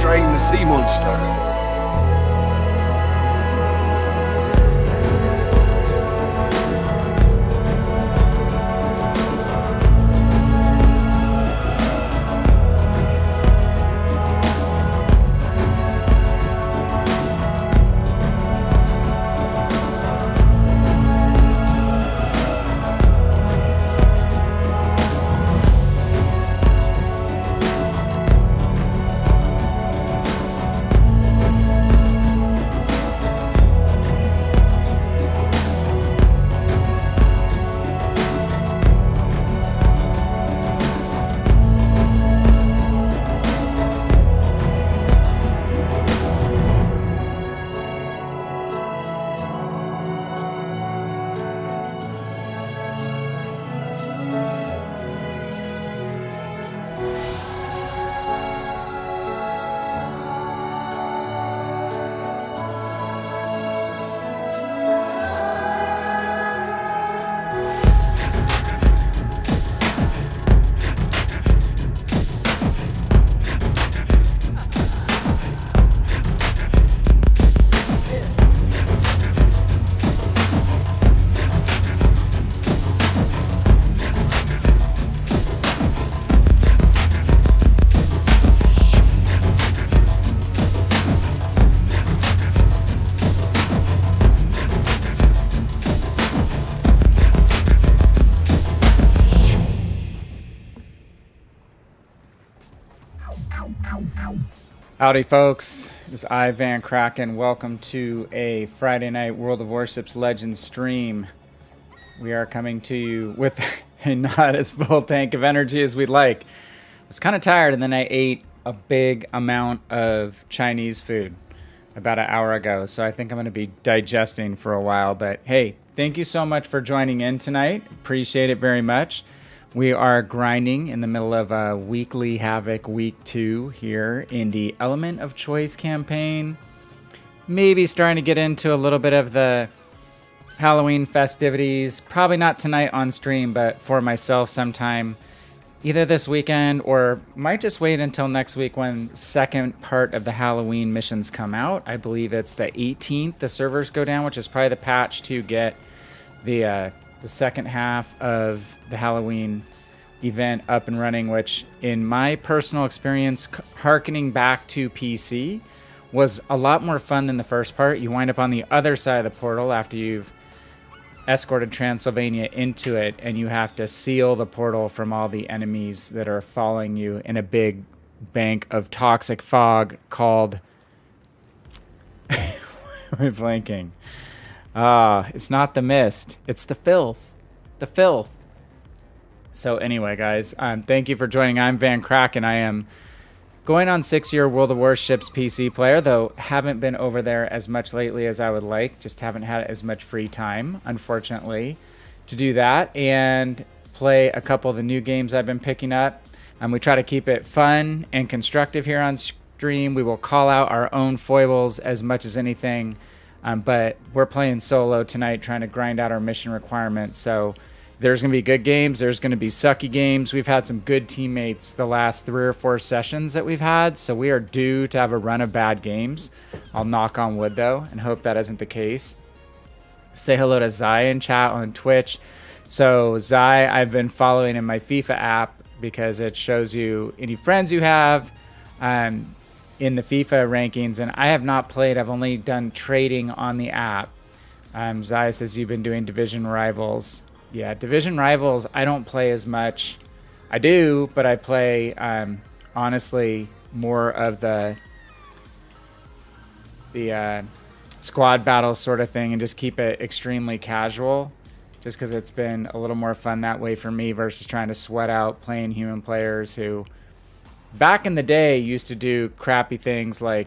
destroying the sea monster. Howdy folks, this is VannKraken. Welcome to a Friday night World of Warships Legends stream. We are coming to you with a not as full tank of energy as we'd like. I was kind of tired and then I ate a big amount of Chinese food about an hour ago, so I think I'm going to be digesting for a while. But hey, thank you so much for joining in tonight. Appreciate it very much. We are grinding in the middle of a weekly Havoc Week 2 here in the Element of Choice campaign. Maybe starting to get into a little bit of the Halloween festivities. Probably not tonight on stream, but for myself sometime either this weekend or might just wait until next week when second part of the Halloween missions come out. I believe it's the 18th the servers go down, which is probably the patch to get the second half of the Halloween event up and running, which in my personal experience, harkening back to PC, was a lot more fun than the first part. You wind up on the other side of the portal after you've escorted Transylvania into it, and you have to seal the portal from all the enemies that are following you in a big bank of toxic fog called... We're blanking. It's not the mist. It's the filth. The filth. So anyway, guys, thank you for joining. I'm VannKraken. I am going on 6-year World of Warships PC player, though haven't been over there as much lately as I would like. Just haven't had as much free time, unfortunately, to do that and play a couple of the new games I've been picking up. We try to keep it fun and constructive here on stream. We will call out our own foibles as much as anything. But we're playing solo tonight, trying to grind out our mission requirements. So there's going to be good games. There's going to be sucky games. We've had some good teammates the last 3 or 4 sessions that we've had. So we are due to have a run of bad games. I'll knock on wood, though, and hope that isn't the case. Say hello to Zai in chat on Twitch. So Zai, I've been following in my FIFA app because it shows you any friends you have. In the FIFA rankings, and I have not played. I've only done trading on the app. Zai says you've been doing Division Rivals. Yeah, Division Rivals, I don't play as much. I do, but I play, honestly, more of the squad battle sort of thing and just keep it extremely casual, just because it's been a little more fun that way for me versus trying to sweat out playing human players who... back in the day, used to do crappy things like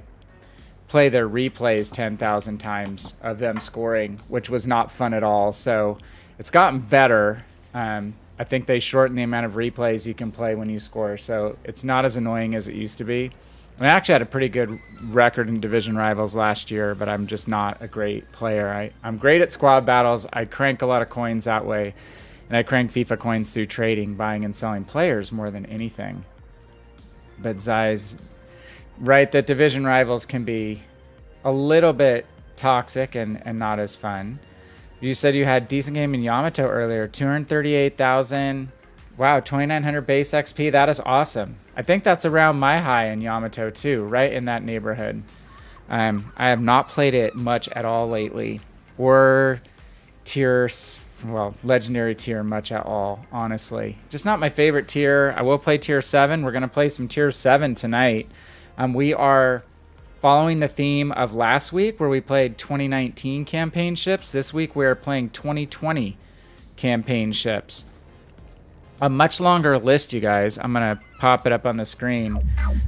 play their replays 10,000 times of them scoring, which was not fun at all. So it's gotten better. I think they shortened the amount of replays you can play when you score, so it's not as annoying as it used to be. I actually had a pretty good record in Division Rivals last year, but I'm just not a great player. I'm great at squad battles. I crank a lot of coins that way, and I crank FIFA coins through trading, buying and selling players more than anything. But Zai's right, that division rivals can be a little bit toxic and not as fun. You said you had decent game in Yamato earlier. 238,000. Wow, 2,900 base XP. That is awesome. I think that's around my high in Yamato too, right in that neighborhood. I have not played it much at all lately, or legendary tier much at all, honestly. Just not my favorite tier. I will play tier 7. We're going to play some tier 7 tonight. We are following the theme of last week where we played 2019 campaign ships. This week we are playing 2020 campaign ships. A much longer list, you guys. I'm going to pop it up on the screen.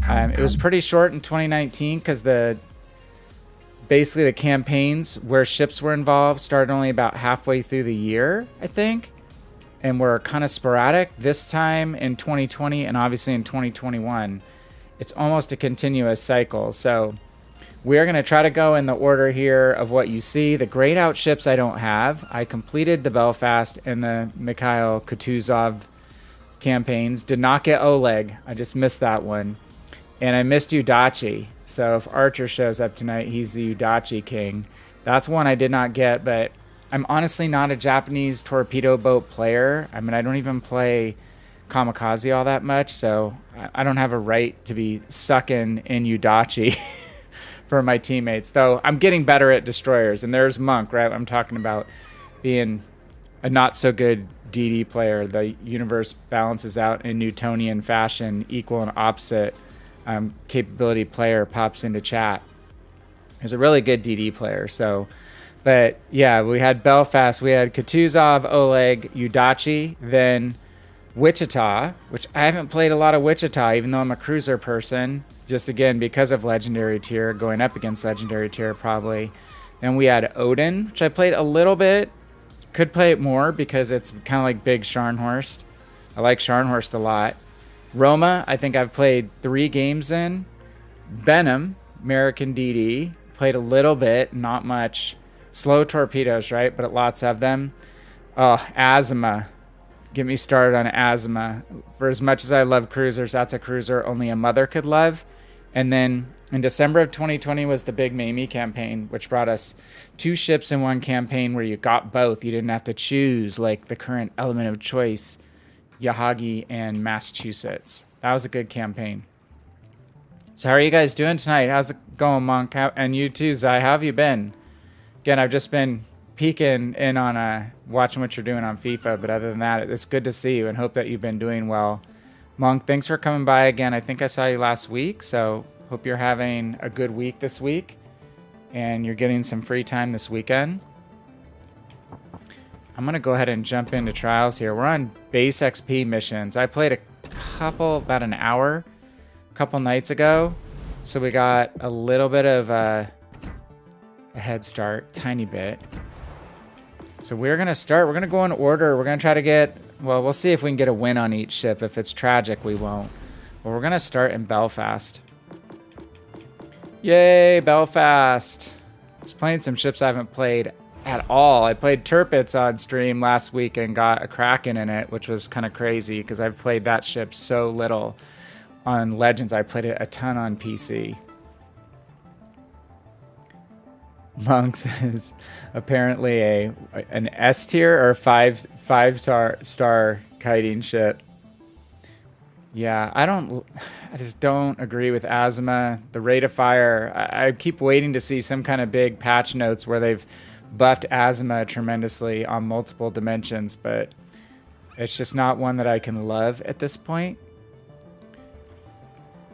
It was pretty short in 2019 because basically the campaigns where ships were involved started only about halfway through the year, I think, and were kind of sporadic. This time in 2020 and obviously in 2021, it's almost a continuous cycle. So we're going to try to go in the order here of what you see. The grayed out ships I don't have. I completed the Belfast and the Mikhail Kutuzov campaigns. Did not get Oleg. I just missed that one. And I missed Udachi. So if Archer shows up tonight, he's the Udachi king. That's one I did not get, but I'm honestly not a Japanese torpedo boat player. I mean, I don't even play Kamikaze all that much, so I don't have a right to be sucking in Udachi for my teammates. Though I'm getting better at destroyers, and there's Monk, right? I'm talking about being a not-so-good DD player. The universe balances out in Newtonian fashion, equal and opposite. Capability player pops into chat. He's a really good DD player. So, but yeah, we had Belfast, we had Kutuzov, Oleg, Udachi, then Wichita, which I haven't played a lot of Wichita, even though I'm a cruiser person. Just again because of legendary tier, going up against legendary tier probably. Then we had Odin, which I played a little bit. Could play it more because it's kind of like big Scharnhorst. I like Scharnhorst a lot. Roma, I think I've played 3 games in. Venom, American DD, played a little bit, not much. Slow torpedoes, right? But lots of them. Oh, Azuma. Get me started on Azuma. For as much as I love cruisers, that's a cruiser only a mother could love. And then in December of 2020 was the big Mamie campaign, which brought us 2 ships in one campaign where you got both. You didn't have to choose like the current element of choice. Yahagi and Massachusetts. That was a good campaign. So how are you guys doing tonight? How's it going, Monk? And you too, Zai. How have you been? Again, I've just been peeking in on watching what you're doing on FIFA, but other than that, it's good to see you and hope that you've been doing well. Monk, thanks for coming by again. I think I saw you last week, so hope you're having a good week this week and you're getting some free time this weekend. I'm going to go ahead and jump into trials here. We're on base XP missions. I played about an hour, a couple nights ago. So we got a little bit of a head start, tiny bit. So we're going to start. We're going to go in order. We're going to try to get, well, we'll see if we can get a win on each ship. If it's tragic, we won't. But we're going to start in Belfast. Yay, Belfast. Just playing some ships I haven't played at all. I played Tirpitz on stream last week and got a Kraken in it, which was kind of crazy because I've played that ship so little on Legends. I played it a ton on PC. Monks is apparently an S tier or five star kiting ship. Yeah, I just don't agree with Azuma. The rate of fire, I keep waiting to see some kind of big patch notes where they've buffed Azuma tremendously on multiple dimensions, but it's just not one that I can love at this point.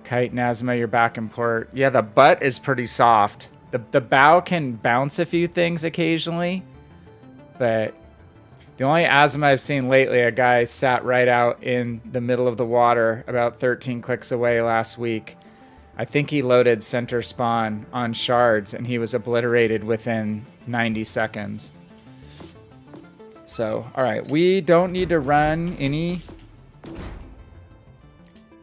Kite and Azuma, you're back in port. Yeah, the butt is pretty soft. The bow can bounce a few things occasionally, but the only Azuma I've seen lately, a guy sat right out in the middle of the water about 13 clicks away last week. I think he loaded center spawn on shards and he was obliterated within 90 seconds. So, all right, we don't need to run any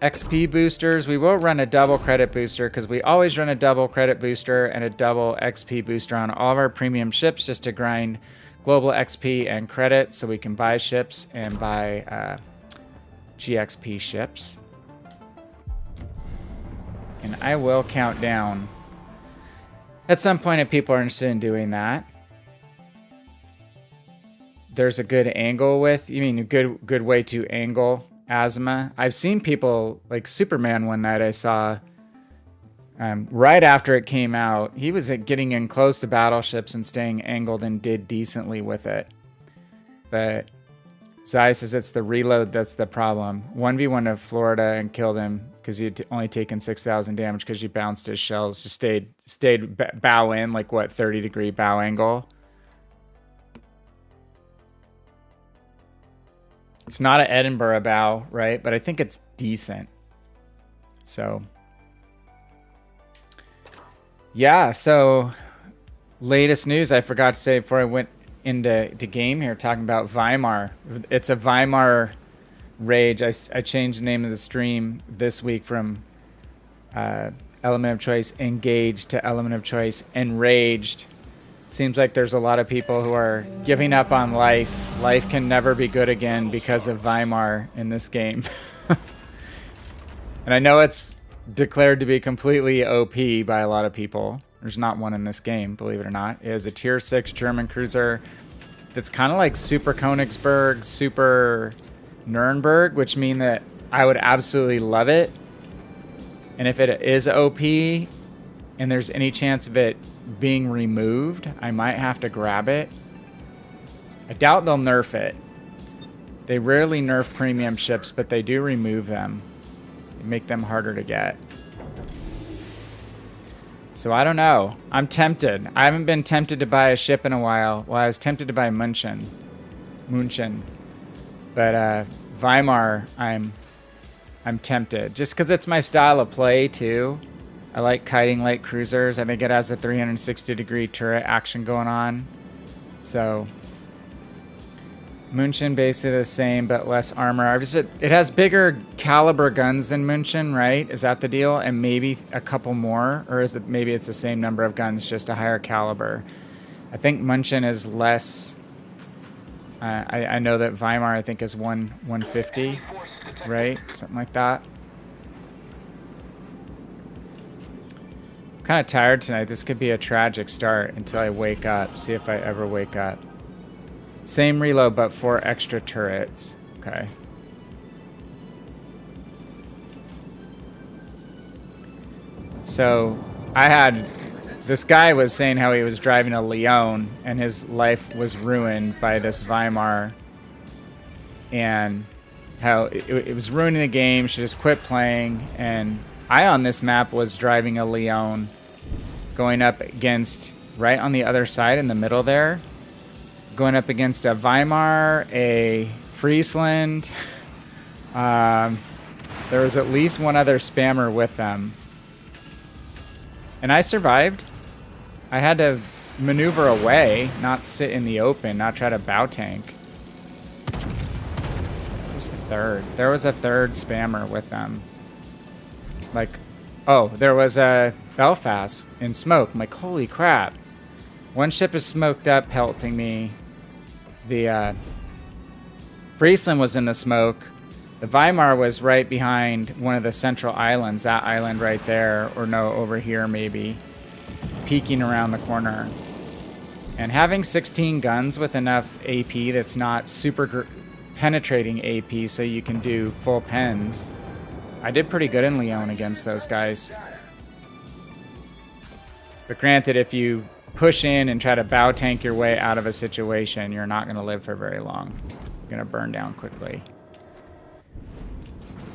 XP boosters. We will run a double credit booster because we always run a double credit booster and a double XP booster on all of our premium ships just to grind global XP and credit so we can buy ships and buy GXP ships. And I will count down at some point if people are interested in doing that. There's a good angle with, you mean a good way to angle Asthma. I've seen people, like Superman one night I saw, right after it came out, he was getting in close to battleships and staying angled and did decently with it. But Zai says it's the reload that's the problem. 1v1 to Florida and killed him because he had only taken 6,000 damage because you bounced his shells. Just stayed bow in, like what, 30-degree bow angle. It's not an Edinburgh bow, right? But I think it's decent. So, yeah. So, latest news I forgot to say before I went into game here, talking about Weimar. It's a Weimar rage. I changed the name of the stream this week from Element of Choice Engaged to Element of Choice Enraged. Seems like there's a lot of people who are giving up on life. Life can never be good again because of Weimar in this game. And I know it's declared to be completely OP by a lot of people. There's not one in this game, believe it or not. It is a tier 6 German cruiser that's kind of like Super Königsberg, Super Nuremberg, which mean that I would absolutely love it. And if it is OP and there's any chance of it being removed, I might have to grab it. I doubt they'll nerf it. They rarely nerf premium ships, but they do remove them. They make them harder to get. So I don't know. I'm tempted. I haven't been tempted to buy a ship in a while. Well, I was tempted to buy München. But Weimar, I'm tempted. Just because it's my style of play too. I like kiting light cruisers. I think it has a 360-degree turret action going on. So, München basically the same, but less armor. It has bigger caliber guns than München, right? Is that the deal? And maybe a couple more? Or is it maybe it's the same number of guns, just a higher caliber? I think München is less. I know that Weimar, I think, is 150, right? Something like that. Kind of tired tonight. This could be a tragic start until I wake up. See if I ever wake up. Same reload, but 4 extra turrets. Okay. So this guy was saying how he was driving a Leon and his life was ruined by this Weimar, and how it was ruining the game. Should just quit playing. And I on this map was driving a Leon, going up against, right on the other side in the middle there, going up against a Weimar, a Friesland. There was at least one other spammer with them. And I survived. I had to maneuver away, not sit in the open, not try to bow tank. Who's the third? There was a third spammer with them. Like, oh, there was a Belfast in smoke. I'm like, holy crap. One ship is smoked up, pelting me. The Friesland was in the smoke. The Weimar was right behind one of the central islands, that island right there, or no, over here maybe, peeking around the corner. And having 16 guns with enough AP that's not super penetrating AP so you can do full pens, I did pretty good in Leon against those guys. But granted, if you push in and try to bow tank your way out of a situation, you're not going to live for very long. You're going to burn down quickly.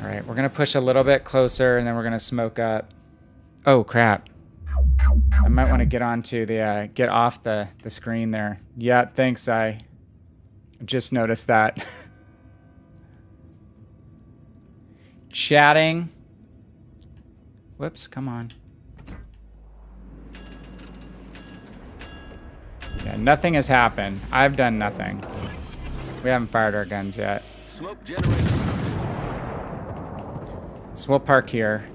All right, we're going to push a little bit closer, and then we're going to smoke up. Oh, crap. I might want to get onto the, get off the screen there. Yeah, thanks, I just noticed that. Chatting. Whoops, come on. Yeah, nothing has happened. I've done nothing. We haven't fired our guns yet. Smoke generator. So we'll park here.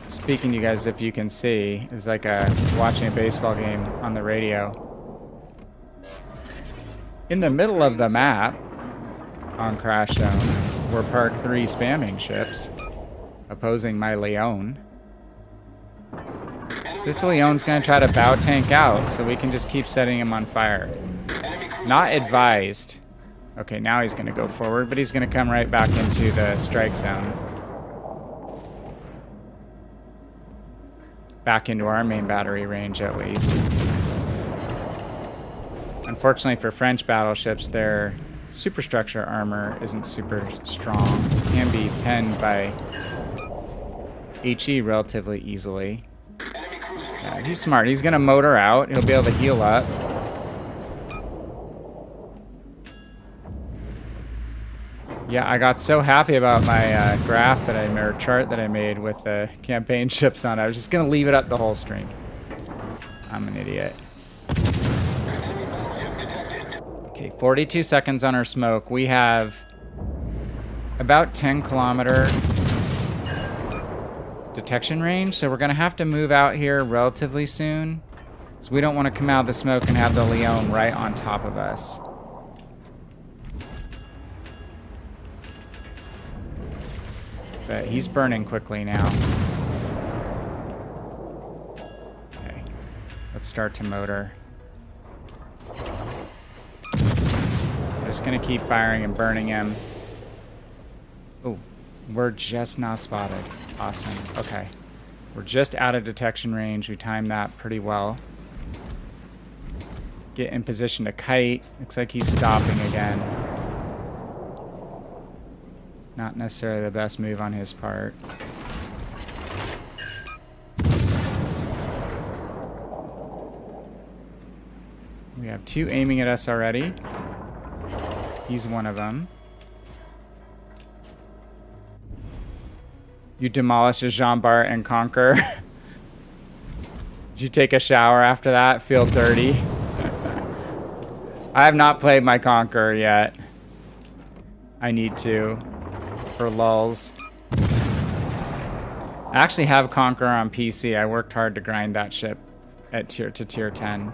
Speaking to you guys, if you can see, it's like watching a baseball game on the radio. In the middle of the map, on Crash Zone, were parked 3 spamming ships. opposing my Leon. This Leon's going to try to bow tank out, so we can just keep setting him on fire. Not advised. Okay, now he's going to go forward, but he's going to come right back into the strike zone. Back into our main battery range, at least. Unfortunately for French battleships, their superstructure armor isn't super strong. It can be penned by HE relatively easily. He's smart. He's going to motor out. He'll be able to heal up. Yeah, I got so happy about my graph that I made, or chart that I made with the campaign ships on it. I was just going to leave it up the whole stream. I'm an idiot. Okay, 42 seconds on our smoke. We have about 10-kilometer detection range, so we're going to have to move out here relatively soon. So we don't want to come out of the smoke and have the Leon right on top of us. But he's burning quickly now. Okay, let's start to motor. Just gonna keep firing and burning him. Oh, we're just not spotted. Awesome. Okay, we're just out of detection range. We timed that pretty well. Get in position to kite. Looks like he's stopping again. Not necessarily the best move on his part. We have 2 aiming at us already. He's one of them. You demolished a Jean Bart and Conquer. Did you take a shower after that? Feel dirty? I have not played my Conqueror yet. I need to. For lulls. I actually have Conqueror on PC. I worked hard to grind that ship at tier 10.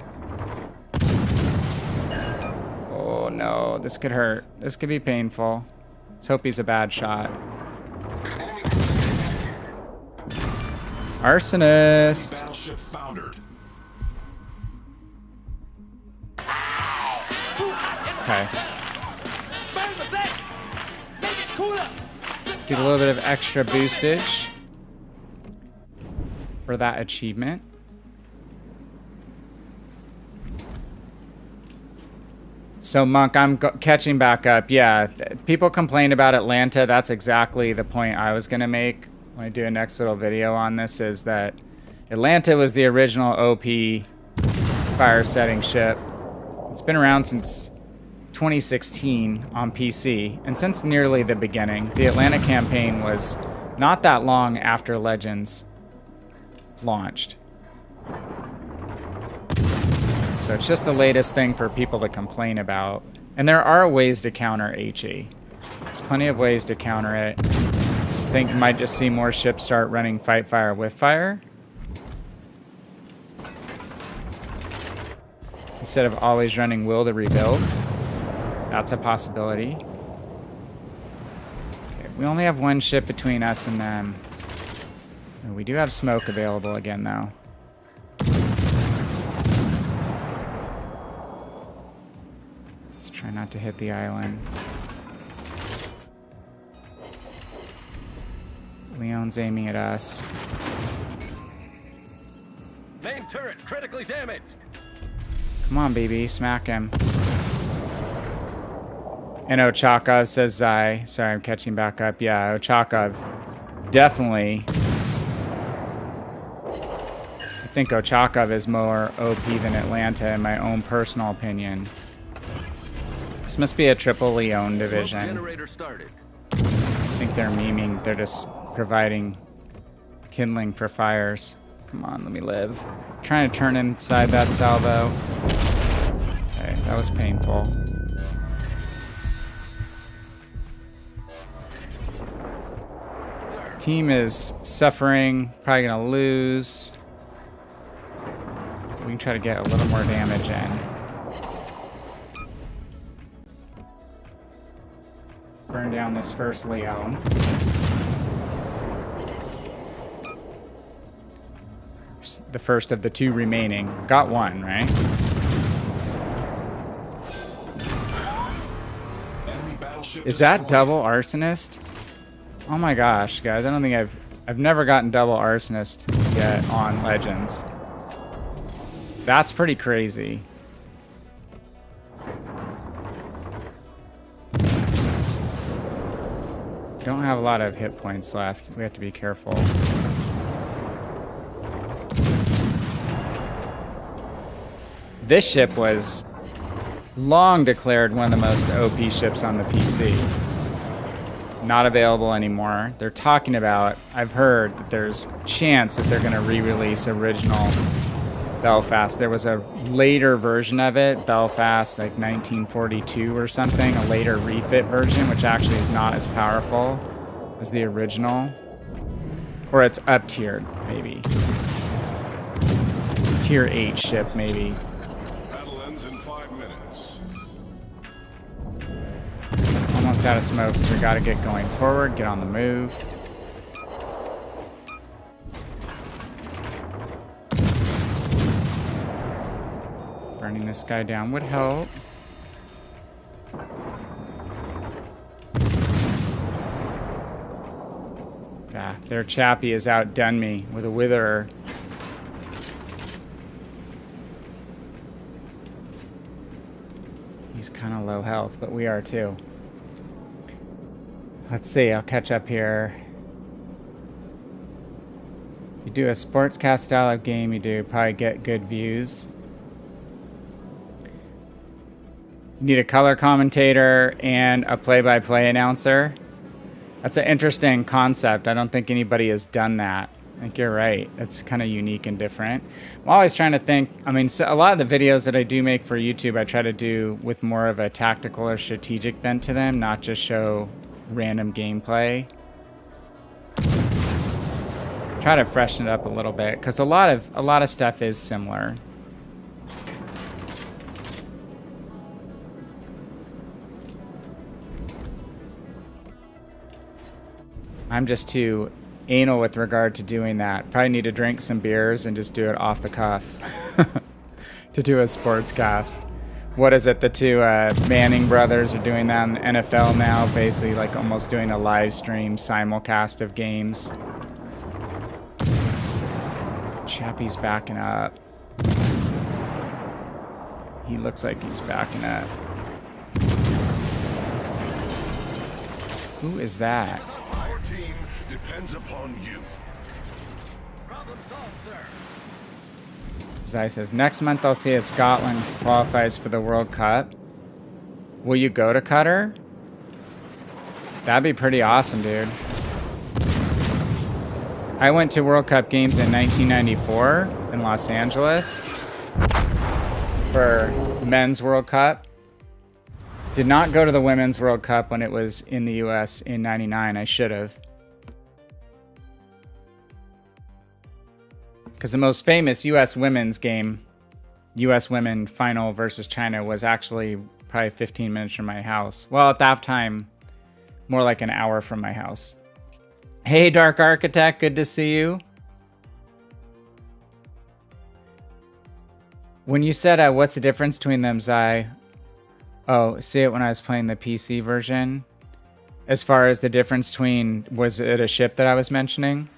Oh no, this could hurt. This could be painful. Let's hope he's a bad shot. Arsonist. Battleship foundered. Okay. Get a little bit of extra boostage for that achievement. So Monk, I'm catching back up. Yeah, people complain about Atlanta. That's exactly the point I was gonna make when I do a next little video on this, is that Atlanta was the original OP fire setting ship. It's been around since 2016 on PC, and since nearly the beginning. The Atlanta campaign was not that long after Legends launched. So it's just the latest thing for people to complain about. And there are ways to counter HE. There's plenty of ways to counter it. I think you might just see more ships start running fight fire with fire, instead of always running will to rebuild. That's a possibility. Okay, we only have 1 ship between us and them. We do have smoke available again, though. Let's try not to hit the island. Leon's aiming at us. Main turret critically damaged. Come on, baby, smack him. And Ochakov, says Zai. Sorry, I'm catching back up. Yeah, Ochakov. Definitely. I think Ochakov is more OP than Atlanta, in my own personal opinion. This must be a triple Leon division. Generator started. I think they're memeing. They're just providing kindling for fires. Come on, let me live. I'm trying to turn inside that salvo. Okay, that was painful. Team is suffering, probably gonna lose. We can try to get a little more damage in. Burn down this first Leon. the first of the 2 remaining. Got 1, right? Is that double arsonist? Oh my gosh, guys! I don't think I've never gotten double arsonist yet on Legends. That's pretty crazy. Don't have a lot of hit points left. We have to be careful. This ship was long declared one of the most OP ships on the PC. Not available anymore. They're talking about, I've heard that there's a chance that they're going to re-release original Belfast. There was a later version of it, Belfast like 1942 or something, a later refit version, which actually is not as powerful as the original. Or it's up-tiered, maybe. Tier 8 ship, maybe. Battle ends in 5 minutes. Almost out of smoke, so we gotta get going forward, get on the move. Burning this guy down would help. Yeah, their Chappie has outdone me with a Witherer. He's kind of low health, but we are too. Let's see, I'll catch up here. You do a sportscast style of game, you do probably get good views. You need a color commentator and a play-by-play announcer. That's an interesting concept. I don't think anybody has done that. I think you're right. It's kind of unique and different. I'm always trying to think. I mean, so a lot of the videos that I do make for YouTube, I try to do with more of a tactical or strategic bent to them, not just show random gameplay. Try to freshen it up a little bit because a lot of stuff is similar. I'm just too anal with regard to doing that. Probably need to drink some beers and just do it off the cuff to do a sportscast. What is it? The 2 Manning brothers are doing that in the NFL now, basically like almost doing a live stream simulcast of games. Chappie's backing up. He looks like he's backing up. Who is that? Our team depends upon you. Problem solved, sir. Zai says, next month I'll see if Scotland qualifies for the World Cup. Will you go to Qatar? That'd be pretty awesome, dude. I went to World Cup games in 1994 in Los Angeles for Men's World Cup. Did not go to the Women's World Cup when it was in the US in 99. I should have. Because the most famous US women's game, US women final versus China, was actually probably 15 minutes from my house. Well, at that time, more like an hour from my house. Hey, Dark Architect, good to see you. When you said, what's the difference between them, Zai? Oh, see it when I was playing the PC version? As far as the difference between, was it a ship that I was mentioning?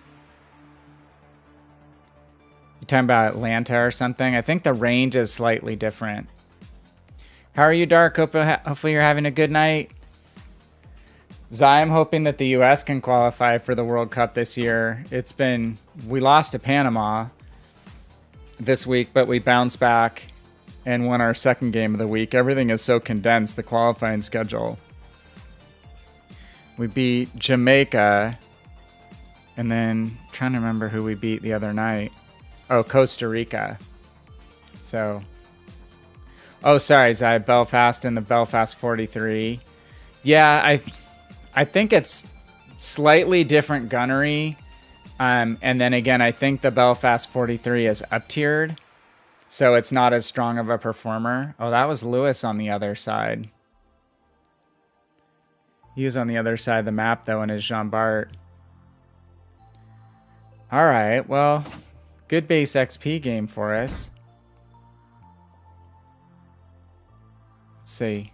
You talking about Atlanta or something? I think the range is slightly different. How are you, Dark? Hopefully you're having a good night. Zai, I'm hoping that the U.S. can qualify for the World Cup this year. We lost to Panama this week, but we bounced back and won our second game of the week. Everything is so condensed, the qualifying schedule. We beat Jamaica, and then trying to remember who we beat the other night. Oh, Costa Rica. So, oh, sorry, Zai, Belfast and the Belfast 43. Yeah, I think it's slightly different gunnery. And then again, I think the Belfast 43 is up-tiered. So it's not as strong of a performer. Oh, that was Lewis on the other side. He was on the other side of the map, though, in his Jean Bart. All right, well, Good base XP game for us. Let's see.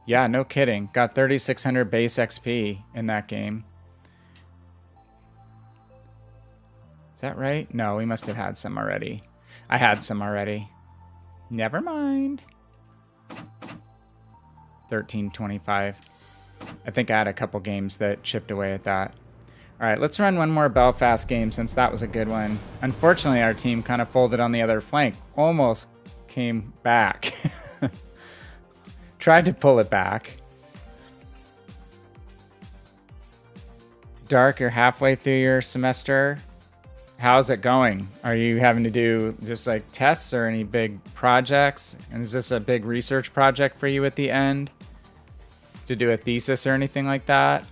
Yeah, no kidding. Got 3,600 base XP in that game. Is that right? No, we must have had some already. I had some already. Never mind. 1325. I think I had a couple games that chipped away at that. All right, let's run one more Belfast game since that was a good one. Unfortunately, our team kind of folded on the other flank. Almost came back. Tried to pull it back. Dark, you're halfway through your semester. How's it going? Are you having to do just like tests or any big projects? And is this a big research project for you at the end? To do a thesis or anything like that?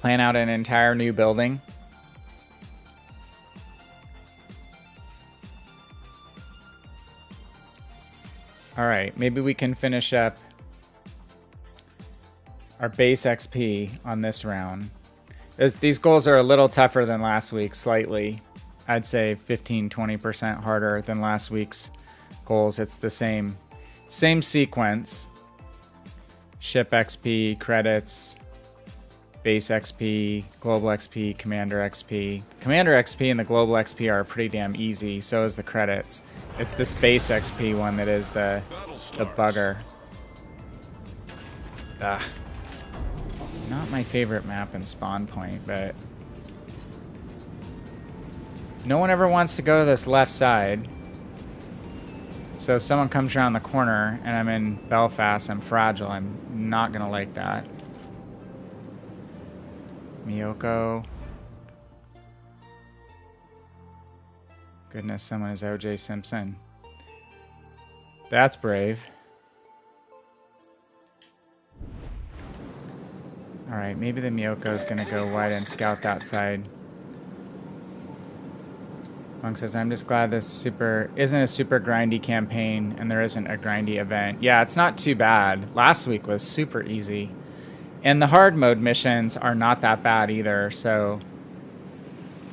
Plan out an entire new building? All right, maybe we can finish up our base XP on this round. These goals are a little tougher than last week, slightly. I'd say 15-20% harder than last week's goals. It's the same sequence. Ship XP, credits, base XP, global XP, commander XP. Commander XP and the global XP are pretty damn easy, so is the credits. It's this base XP one that is the bugger. Ugh. Not my favorite map in Spawn Point, but no one ever wants to go to this left side. So if someone comes around the corner and I'm in Belfast, I'm fragile. I'm not gonna like that. Miyoko. Goodness, someone is OJ Simpson. That's brave. Alright, maybe the Miyoko is going to go wide and scout that side. Monk says, I'm just glad this isn't a super grindy campaign and there isn't a grindy event. Yeah, it's not too bad. Last week was super easy. And the hard mode missions are not that bad either, so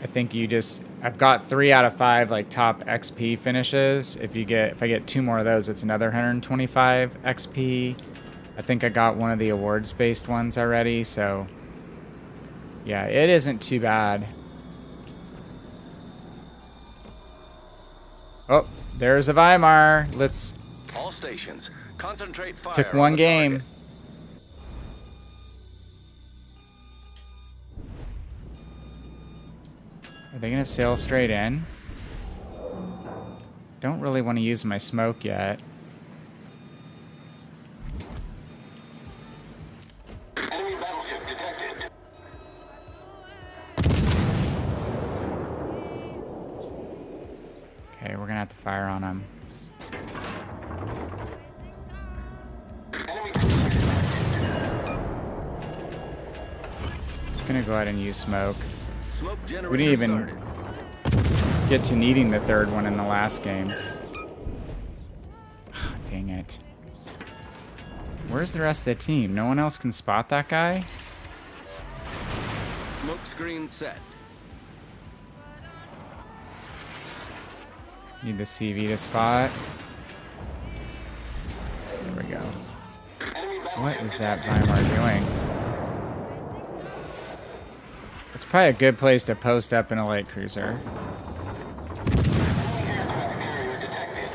I think I've got 3 out of 5 like top XP finishes. If I get 2 more of those, it's another 125 XP. I think I got one of the awards-based ones already, so yeah, it isn't too bad. Oh, there's a Weimar. Let's All stations, concentrate fire. took one on the game. target. Are they gonna sail straight in? Don't really want to use my smoke yet. Enemy battleship detected. Okay, we're gonna have to fire on them. Enemy cruiser detected. Just gonna go ahead and use smoke. Smoke generator We didn't even started. get to needing the third one in the last game. Dang it. Where's the rest of the team? No one else can spot that guy? Smoke screen set. Need the CV to spot. There we go. Enemy battleship What is that detected. Weimar doing? It's probably a good place to post up in a light cruiser. Enemy aircraft carrier detected.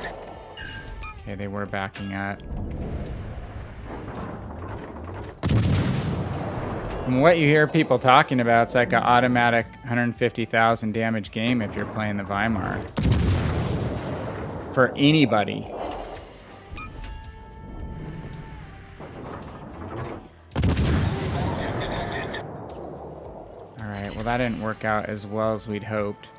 Okay, they were backing up. From what you hear people talking about, it's like an automatic 150,000 damage game if you're playing the Weimar. For anybody. Battleship detected. Alright, well that didn't work out as well as we'd hoped.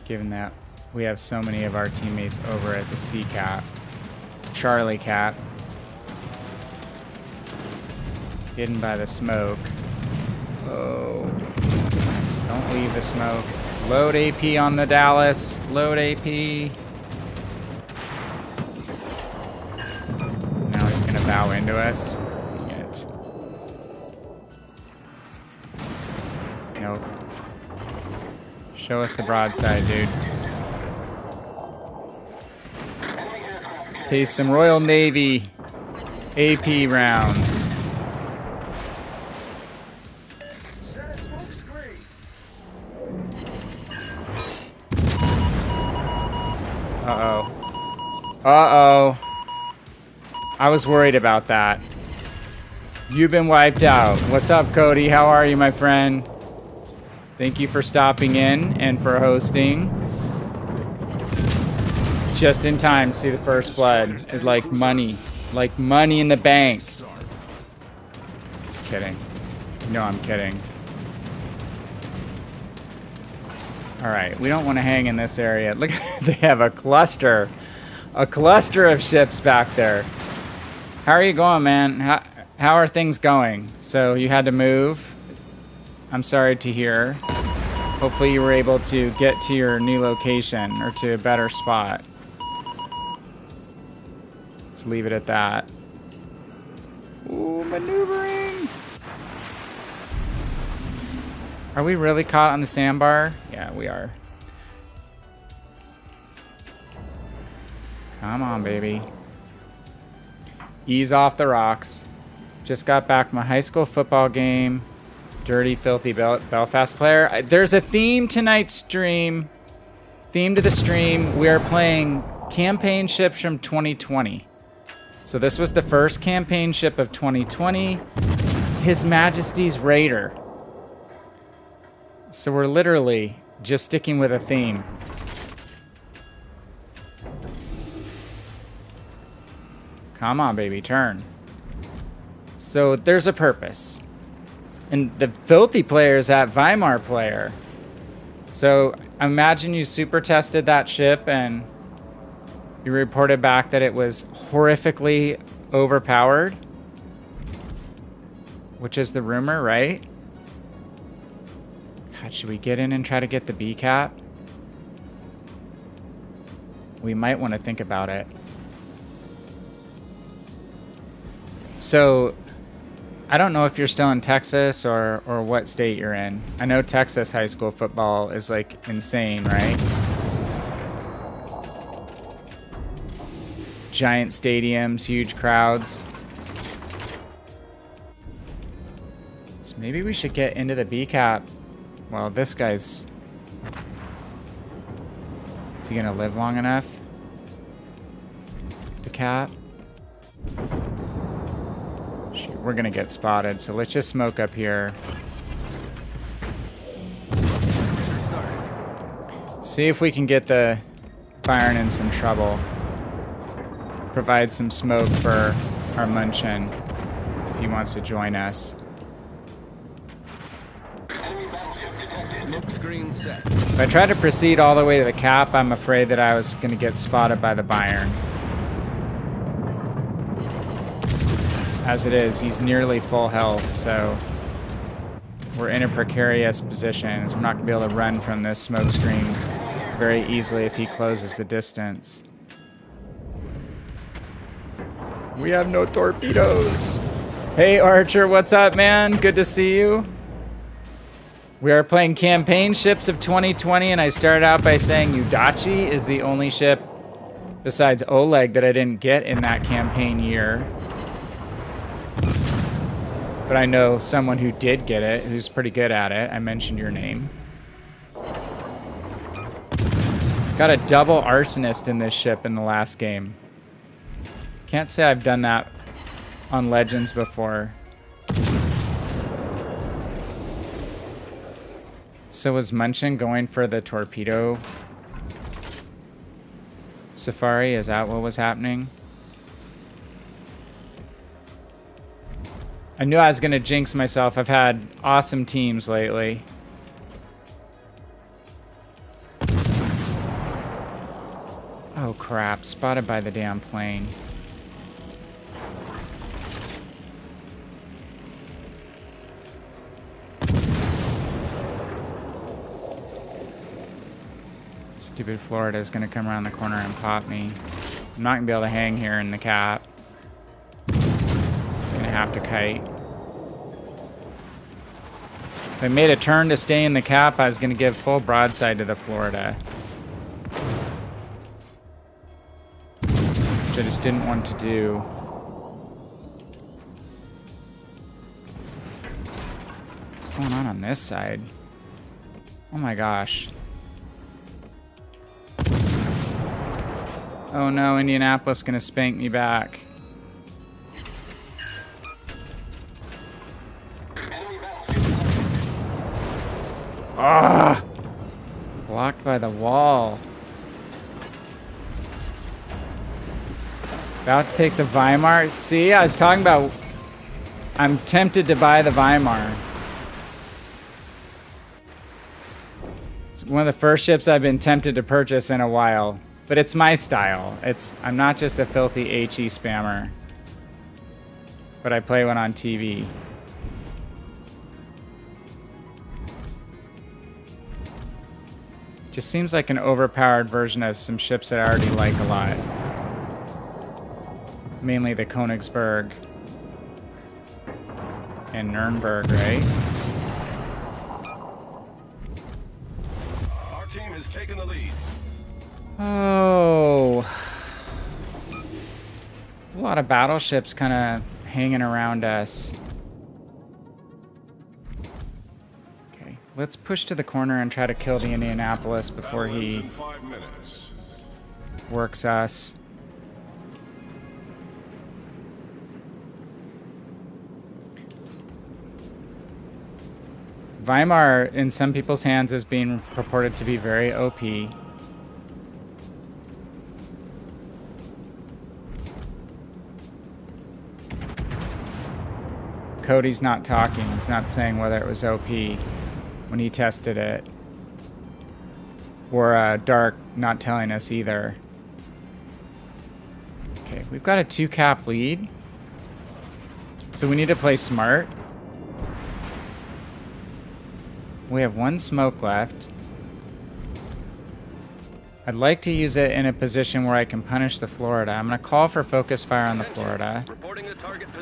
Given that we have so many of our teammates over at the C Cap. Charlie Cap. Hidden by the smoke. Oh. Don't leave the smoke. Load AP on the Dallas. Load AP. Now he's gonna bow into us. Dang it. Nope. Show us the broadside, dude. Taste some Royal Navy AP rounds. Set a smoke screen. Uh-oh. Uh-oh. I was worried about that. You've been wiped out. What's up, Cody? How are you, my friend? Thank you for stopping in and for hosting. Just in time to see the first blood. It's like money. Like money in the bank. Just kidding. No, I'm kidding. Alright, we don't want to hang in this area. Look, they have a cluster. A cluster of ships back there. How are you going, man? How are things going? So you had to move. I'm sorry to hear. Hopefully you were able to get to your new location or to a better spot. Let's leave it at that. Ooh, maneuvering. Are we really caught on the sandbar? Yeah, we are. Come on, baby. Ease off the rocks. Just got back from my high school football game. Dirty, filthy Belfast player. There's a theme tonight's stream. Theme to the stream. We are playing campaign ships from 2020. So this was the first campaign ship of 2020. His Majesty's Raider. So we're literally just sticking with a theme. Come on, baby, turn. So there's a purpose. And the filthy player is that Weimar player. So imagine you super tested that ship and you reported back that it was horrifically overpowered. Which is the rumor, right? God, should we get in and try to get the B cap? We might want to think about it. So, I don't know if you're still in Texas or what state you're in. I know Texas high school football is like insane, right? Giant stadiums, huge crowds. So maybe we should get into the B cap. Well, this guy's... Is he gonna live long enough? The cap? Shoot, we're gonna get spotted, so let's just smoke up here. See if we can get the Byron in some trouble. Provide some smoke for our Munchen if he wants to join us. Screen set. If I try to proceed all the way to the cap, I'm afraid that I was going to get spotted by the Byron. As it is, he's nearly full health, so we're in a precarious position. We're not going to be able to run from this smoke screen very easily if he closes the distance. We have no torpedoes. Hey, Archer, what's up, man? Good to see you. We are playing campaign ships of 2020, and I started out by saying Udachi is the only ship besides Oleg that I didn't get in that campaign year. But I know someone who did get it, who's pretty good at it. I mentioned your name. Got a double arsonist in this ship in the last game. Can't say I've done that on Legends before. So was Munchen going for the torpedo safari? Is that what was happening? I knew I was going to jinx myself. I've had awesome teams lately. Oh crap, spotted by the damn plane. Stupid Florida is going to come around the corner and pop me. I'm not going to be able to hang here in the cap. I'm going to have to kite. If I made a turn to stay in the cap, I was going to give full broadside to the Florida. Which I just didn't want to do. What's going on this side? Oh my gosh. Oh no, Indianapolis is going to spank me back. Ah! Blocked by the wall. About to take the Weimar. See, I was talking about... I'm tempted to buy the Weimar. It's one of the first ships I've been tempted to purchase in a while. But it's my style. I'm not just a filthy HE spammer. But I play one on TV. Just seems like an overpowered version of some ships that I already like a lot. Mainly the Königsberg and Nuremberg, right? Our team has taken the lead. Oh. A lot of battleships kind of hanging around us. Okay, let's push to the corner and try to kill the Indianapolis before he works us. Weimar, in some people's hands, is being purported to be very OP. Cody's not talking. He's not saying whether it was OP when he tested it. Or Dark not telling us either. Okay, we've got a 2-cap lead. So we need to play smart. We have 1 smoke left. I'd like to use it in a position where I can punish the Florida. I'm going to call for focus fire on the Florida.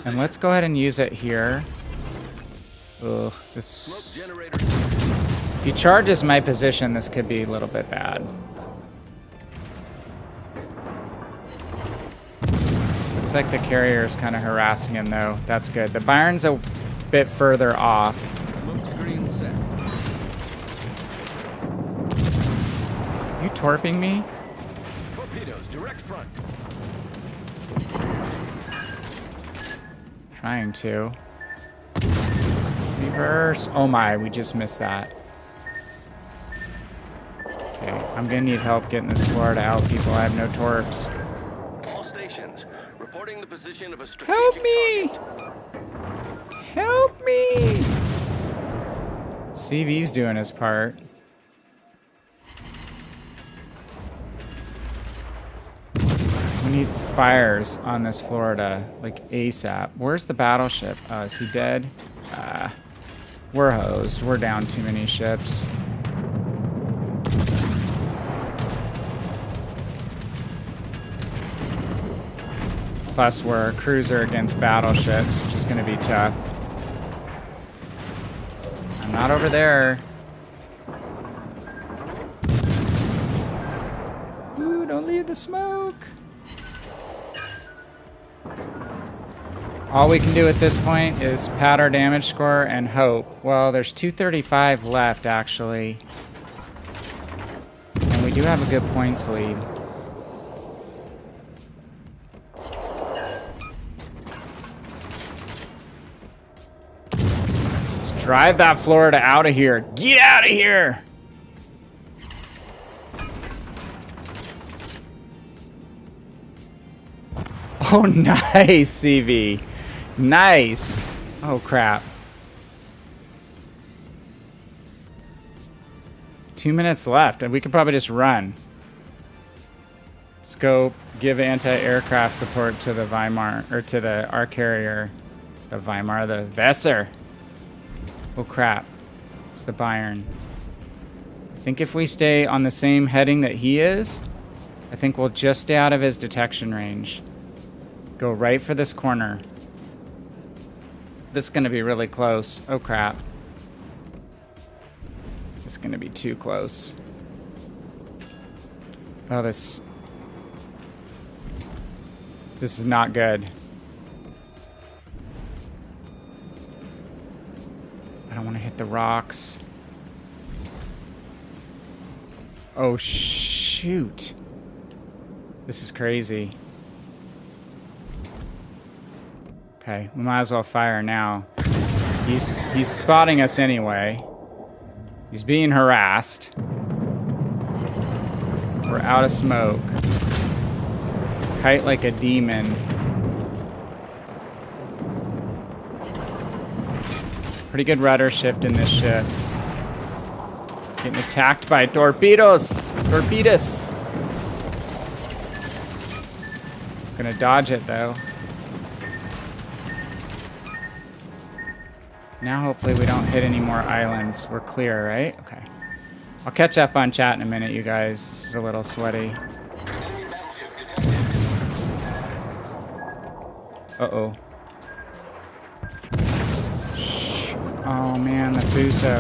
And let's go ahead and use it here. Ugh, this... If he charges my position, this could be a little bit bad. Looks like the carrier is kind of harassing him, though. That's good. The Byron's a bit further off. You torping me? Torpedoes, direct front. Trying to. Reverse. Oh my, we just missed that. Okay, I'm gonna need help getting this Florida out, people. I have no torps. All stations reporting the position of a strategic target. Help me! CV's doing his part. We need fires on this Florida, like ASAP. Where's the battleship? Is he dead? We're hosed. We're down too many ships. Plus, we're a cruiser against battleships, which is going to be tough. I'm not over there. Ooh, don't leave the smoke. All we can do at this point is pad our damage score and hope. Well, there's 235 left, actually. And we do have a good points lead. Let's drive that Florida out of here. Get out of here! Oh, nice, CV. Nice. Oh, crap. 2 minutes left, and we can probably just run. Let's go give anti-aircraft support to the Weimar, or to our carrier. The Weimar, the Vesser. Oh, crap. It's the Bayern. I think if we stay on the same heading that he is, I think we'll just stay out of his detection range. Go right for this corner. This is going to be really close. Oh, crap. It's gonna be too close. Oh, this is not good. I don't want to hit the rocks. Oh, shoot. This is crazy. Okay, we might as well fire now. He's spotting us anyway. He's being harassed. We're out of smoke. Kite like a demon. Pretty good rudder shift in this ship. Getting attacked by torpedoes! Torpedoes! Gonna dodge it though. Now hopefully we don't hit any more islands. We're clear, right? Okay. I'll catch up on chat in a minute, you guys. This is a little sweaty. Uh-oh. Shh. Oh man, the Fuso.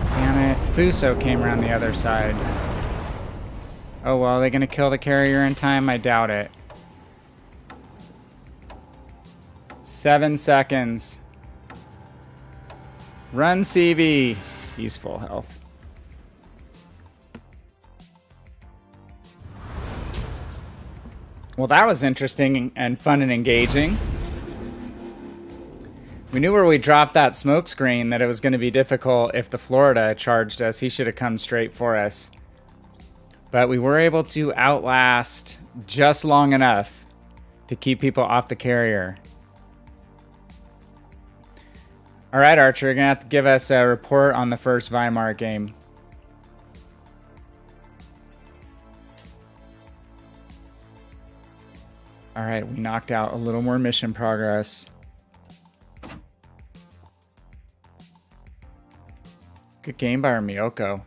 Damn it. Fuso came around the other side. Oh well, are they gonna kill the carrier in time? I doubt it. 7 seconds. Run, CV. He's full health. Well, that was interesting and fun and engaging. We knew where we dropped that smoke screen that it was going to be difficult if the Florida charged us. He should have come straight for us. But we were able to outlast just long enough to keep people off the carrier. All right, Archer, you're going to have to give us a report on the first Weimar game. All right, we knocked out a little more mission progress. Good game by our Miyoko.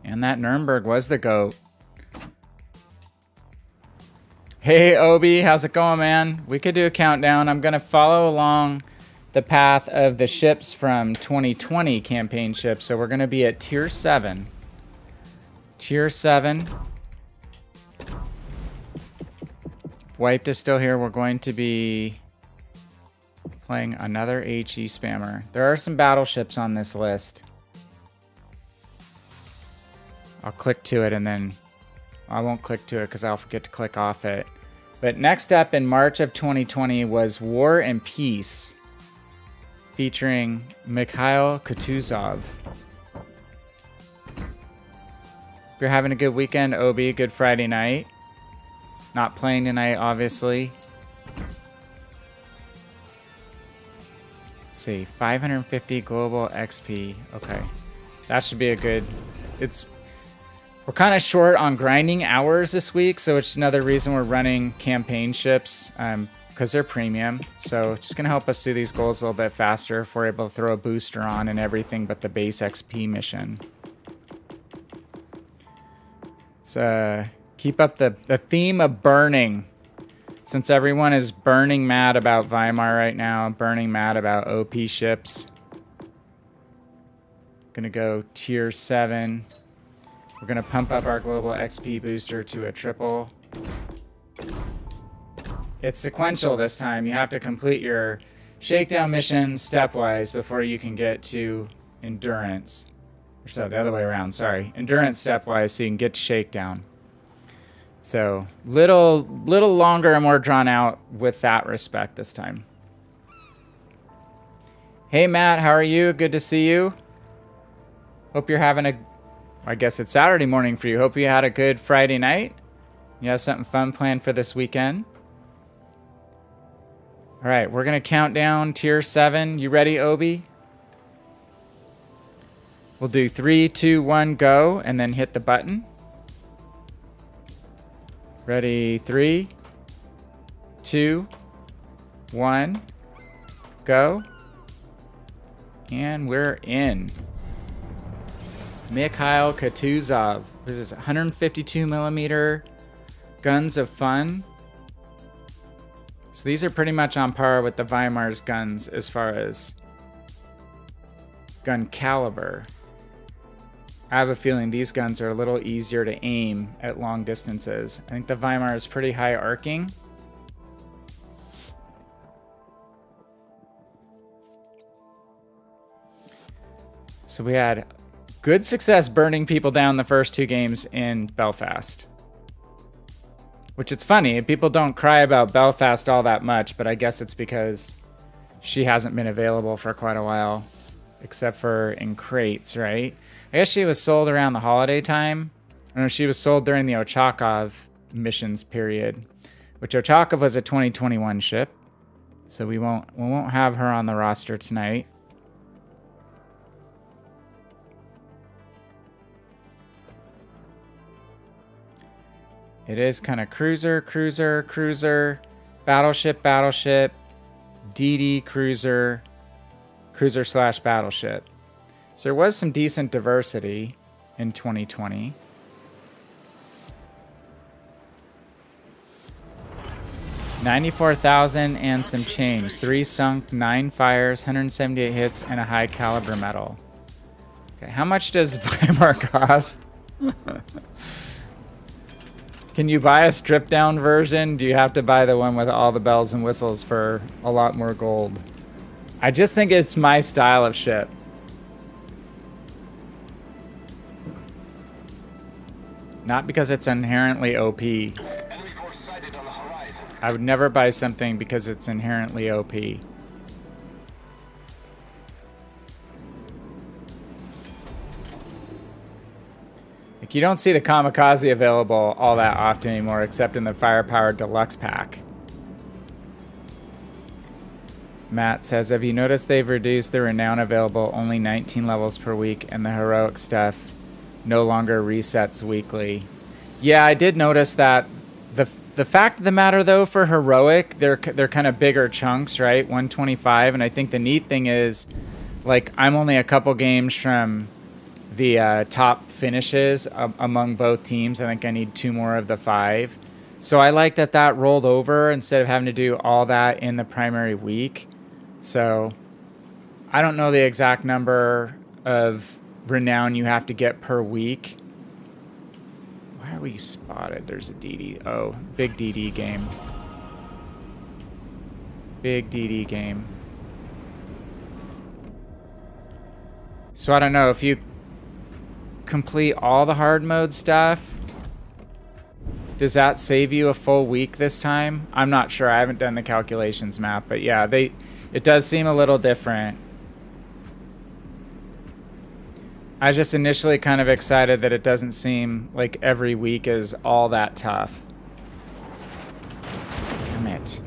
And that Nuremberg was the GOAT. Hey, Obi, how's it going, man? We could do a countdown. I'm going to follow along the path of the ships from 2020 campaign ships. So we're going to be at Tier 7. Tier 7. Wiped is still here. We're going to be playing another HE spammer. There are some battleships on this list. I'll click to it and then I won't click to it because I'll forget to click off it. But next up in March of 2020 was War and Peace, featuring Mikhail Kutuzov. If you're having a good weekend, Obi, good Friday night. Not playing tonight, obviously. Let's see, 550 global XP. Okay, that should be a good... We're kind of short on grinding hours this week, so it's another reason we're running campaign ships, because they're premium. So it's just going to help us do these goals a little bit faster if we're able to throw a booster on and everything but the base XP mission. Let's keep up the theme of burning. Since everyone is burning mad about Weimar right now, burning mad about OP ships. Gonna go Tier 7. We're going to pump up our global XP booster to a triple. It's sequential this time. You have to complete your shakedown missions stepwise before you can get to endurance. Or so, the other way around, sorry. Endurance stepwise so you can get to shakedown. So, little longer and more drawn out with that respect this time. Hey Matt, how are you? Good to see you. Hope you're having I guess it's Saturday morning for you. Hope you had a good Friday night. You have something fun planned for this weekend. All right, we're going to count down Tier 7. You ready, Obi? We'll do 3, 2, 1, go, and then hit the button. Ready, 3, 2, 1, go. And we're in. Mikhail Kutuzov. This is 152 millimeter guns of fun. So these are pretty much on par with the Weimar's guns as far as gun caliber. I have a feeling these guns are a little easier to aim at long distances. I think the Weimar is pretty high arcing. So we had good success burning people down the first 2 games in Belfast. Which it's funny, people don't cry about Belfast all that much, but I guess it's because she hasn't been available for quite a while. Except for in crates, right? I guess she was sold around the holiday time. I know she was sold during the Ochakov missions period. Which Ochakov was a 2021 ship. So we won't have her on the roster tonight. It is kind of cruiser, cruiser, cruiser, battleship, battleship, DD, cruiser, cruiser / battleship. So there was some decent diversity in 2020. $94,000 and some change. 3 sunk, 9 fires, 178 hits, and a high caliber medal. Okay, how much does Weimar cost? Can you buy a stripped down version? Do you have to buy the one with all the bells and whistles for a lot more gold? I just think it's my style of ship. Not because it's inherently OP. I would never buy something because it's inherently OP. Like, you don't see the Kamikaze available all that often anymore, except in the Firepower Deluxe pack. Matt says, have you noticed they've reduced the Renown available only 19 levels per week, and the heroic stuff no longer resets weekly? Yeah, I did notice that. The fact of the matter, though, for heroic, they're kind of bigger chunks, right? 125, and I think the neat thing is, like, I'm only a couple games from the top finishes among both teams. I think I need 2 more of the 5. So I like that rolled over instead of having to do all that in the primary week. So I don't know the exact number of renown you have to get per week. Why are we spotted? There's a DD. Oh, big DD game. Big DD game. So I don't know if you complete all the hard mode stuff, does that save you a full week this time? I'm not sure. I haven't done the calculations map, but yeah, it does seem a little different. I was just initially kind of excited that it doesn't seem like every week is all that tough. Damn it.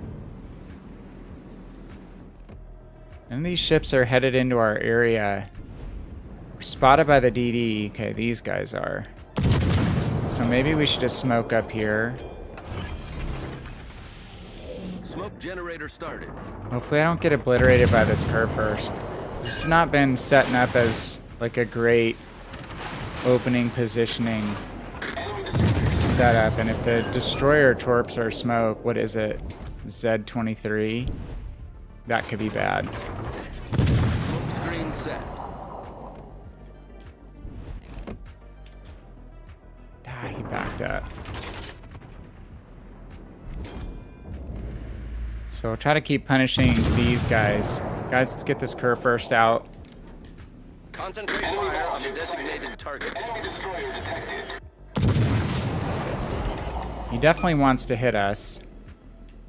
None of these ships are headed into our area. We're spotted by the DD. Okay, these guys are. So maybe we should just smoke up here. Smoke generator started. Hopefully I don't get obliterated by this curve first. This has not been setting up as like a great opening positioning setup. And if the destroyer torps are smoke, what is it? Z23? That could be bad. Smoke screen set. Ah, he backed up. So we'll try to keep punishing these guys. Guys, let's get this curve first out. Concentrate fire on the designated target. Enemy destroyer detected. He definitely wants to hit us.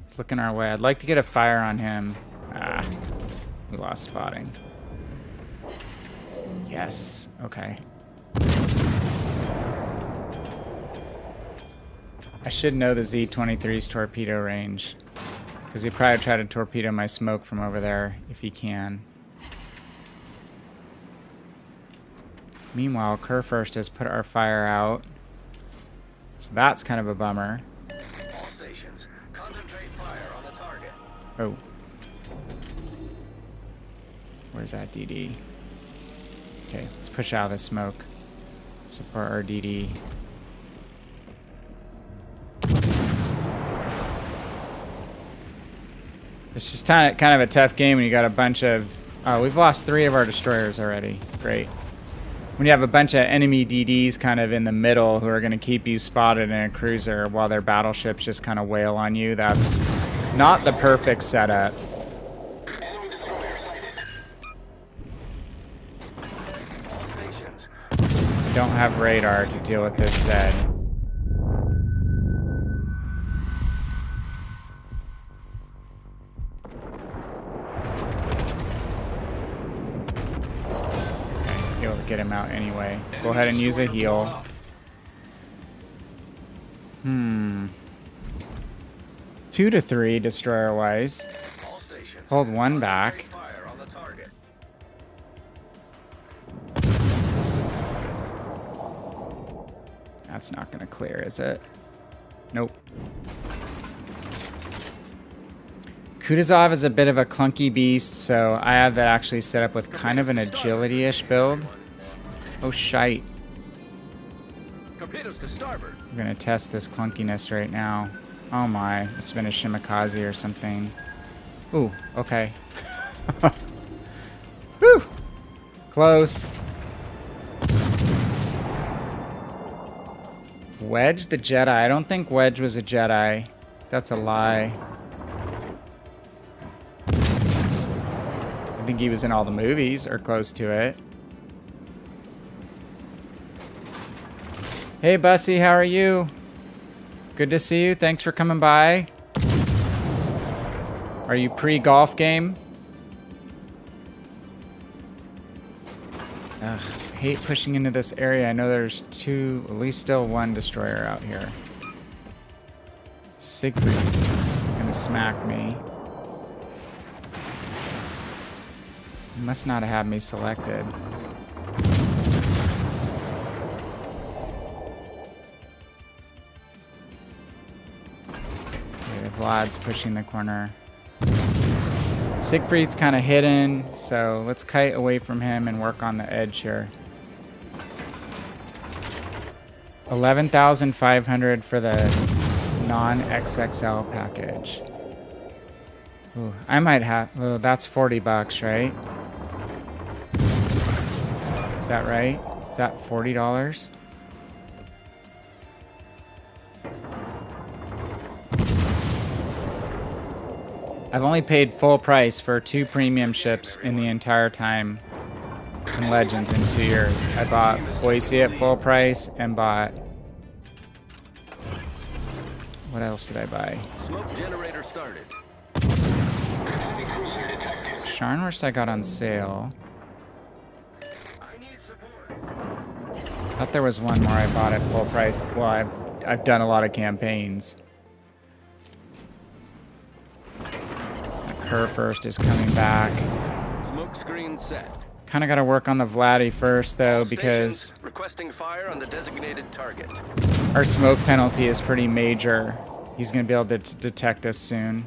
He's looking our way. I'd like to get a fire on him. Ah, we lost spotting. Yes, okay. I should know the Z-23's torpedo range, because he probably try to torpedo my smoke from over there if he can. Meanwhile, Kurfürst has put our fire out, so that's kind of a bummer. All stations, concentrate fire on the target. Oh. Where's that DD? Okay, let's push out the smoke. Support our DD. It's just kind of a tough game when you got a bunch of Oh, we've lost 3 of our destroyers already. Great. When you have a bunch of enemy DDs kind of in the middle who are going to keep you spotted in a cruiser while their battleships just kind of wail on you, that's not the perfect setup. Enemy destroyer sighted. All stations. I don't have radar to deal with this said. Okay, able to get him out anyway. Go ahead and use a heal. 2 to 3 destroyer wise. All stations. Hold 1 back. Fire on the target. That's not gonna clear, is it? Nope. Kutuzov is a bit of a clunky beast, so I have that actually set up with kind of an agility-ish build. Oh, shite. Torpedoes to starboard. I'm gonna test this clunkiness right now. Oh my, it's been a shimikaze or something. Ooh, okay. Whew! Close. Wedge the Jedi. I don't think Wedge was a Jedi. That's a lie. I think he was in all the movies, or close to it. Hey, Bussy, how are you? Good to see you. Thanks for coming by. Are you pre-golf game? Ugh, I hate pushing into this area. I know there's 2, at least still 1 destroyer out here. Siegfried gonna smack me. He must not have had me selected. Vlad's pushing the corner. Siegfried's kind of hidden, so let's kite away from him and work on the edge here. 11,500 for the non-XXL package. Ooh, I might have. Oh, that's $40, right? Is that right? Is that $40? I've only paid full price for 2 premium ships in the entire time in Legends in 2 years. I bought Boise at full price and bought... What else did I buy? Smoke generator started. Sharnhorst I got on sale. I need support. I thought there was one more I bought at full price. Well, I've done a lot of campaigns. Her first is coming back. Smoke screen set. Kind of got to work on the Vladdy first, though, because requesting fire on the designated target. our smoke penalty is pretty major. He's going to be able to detect us soon.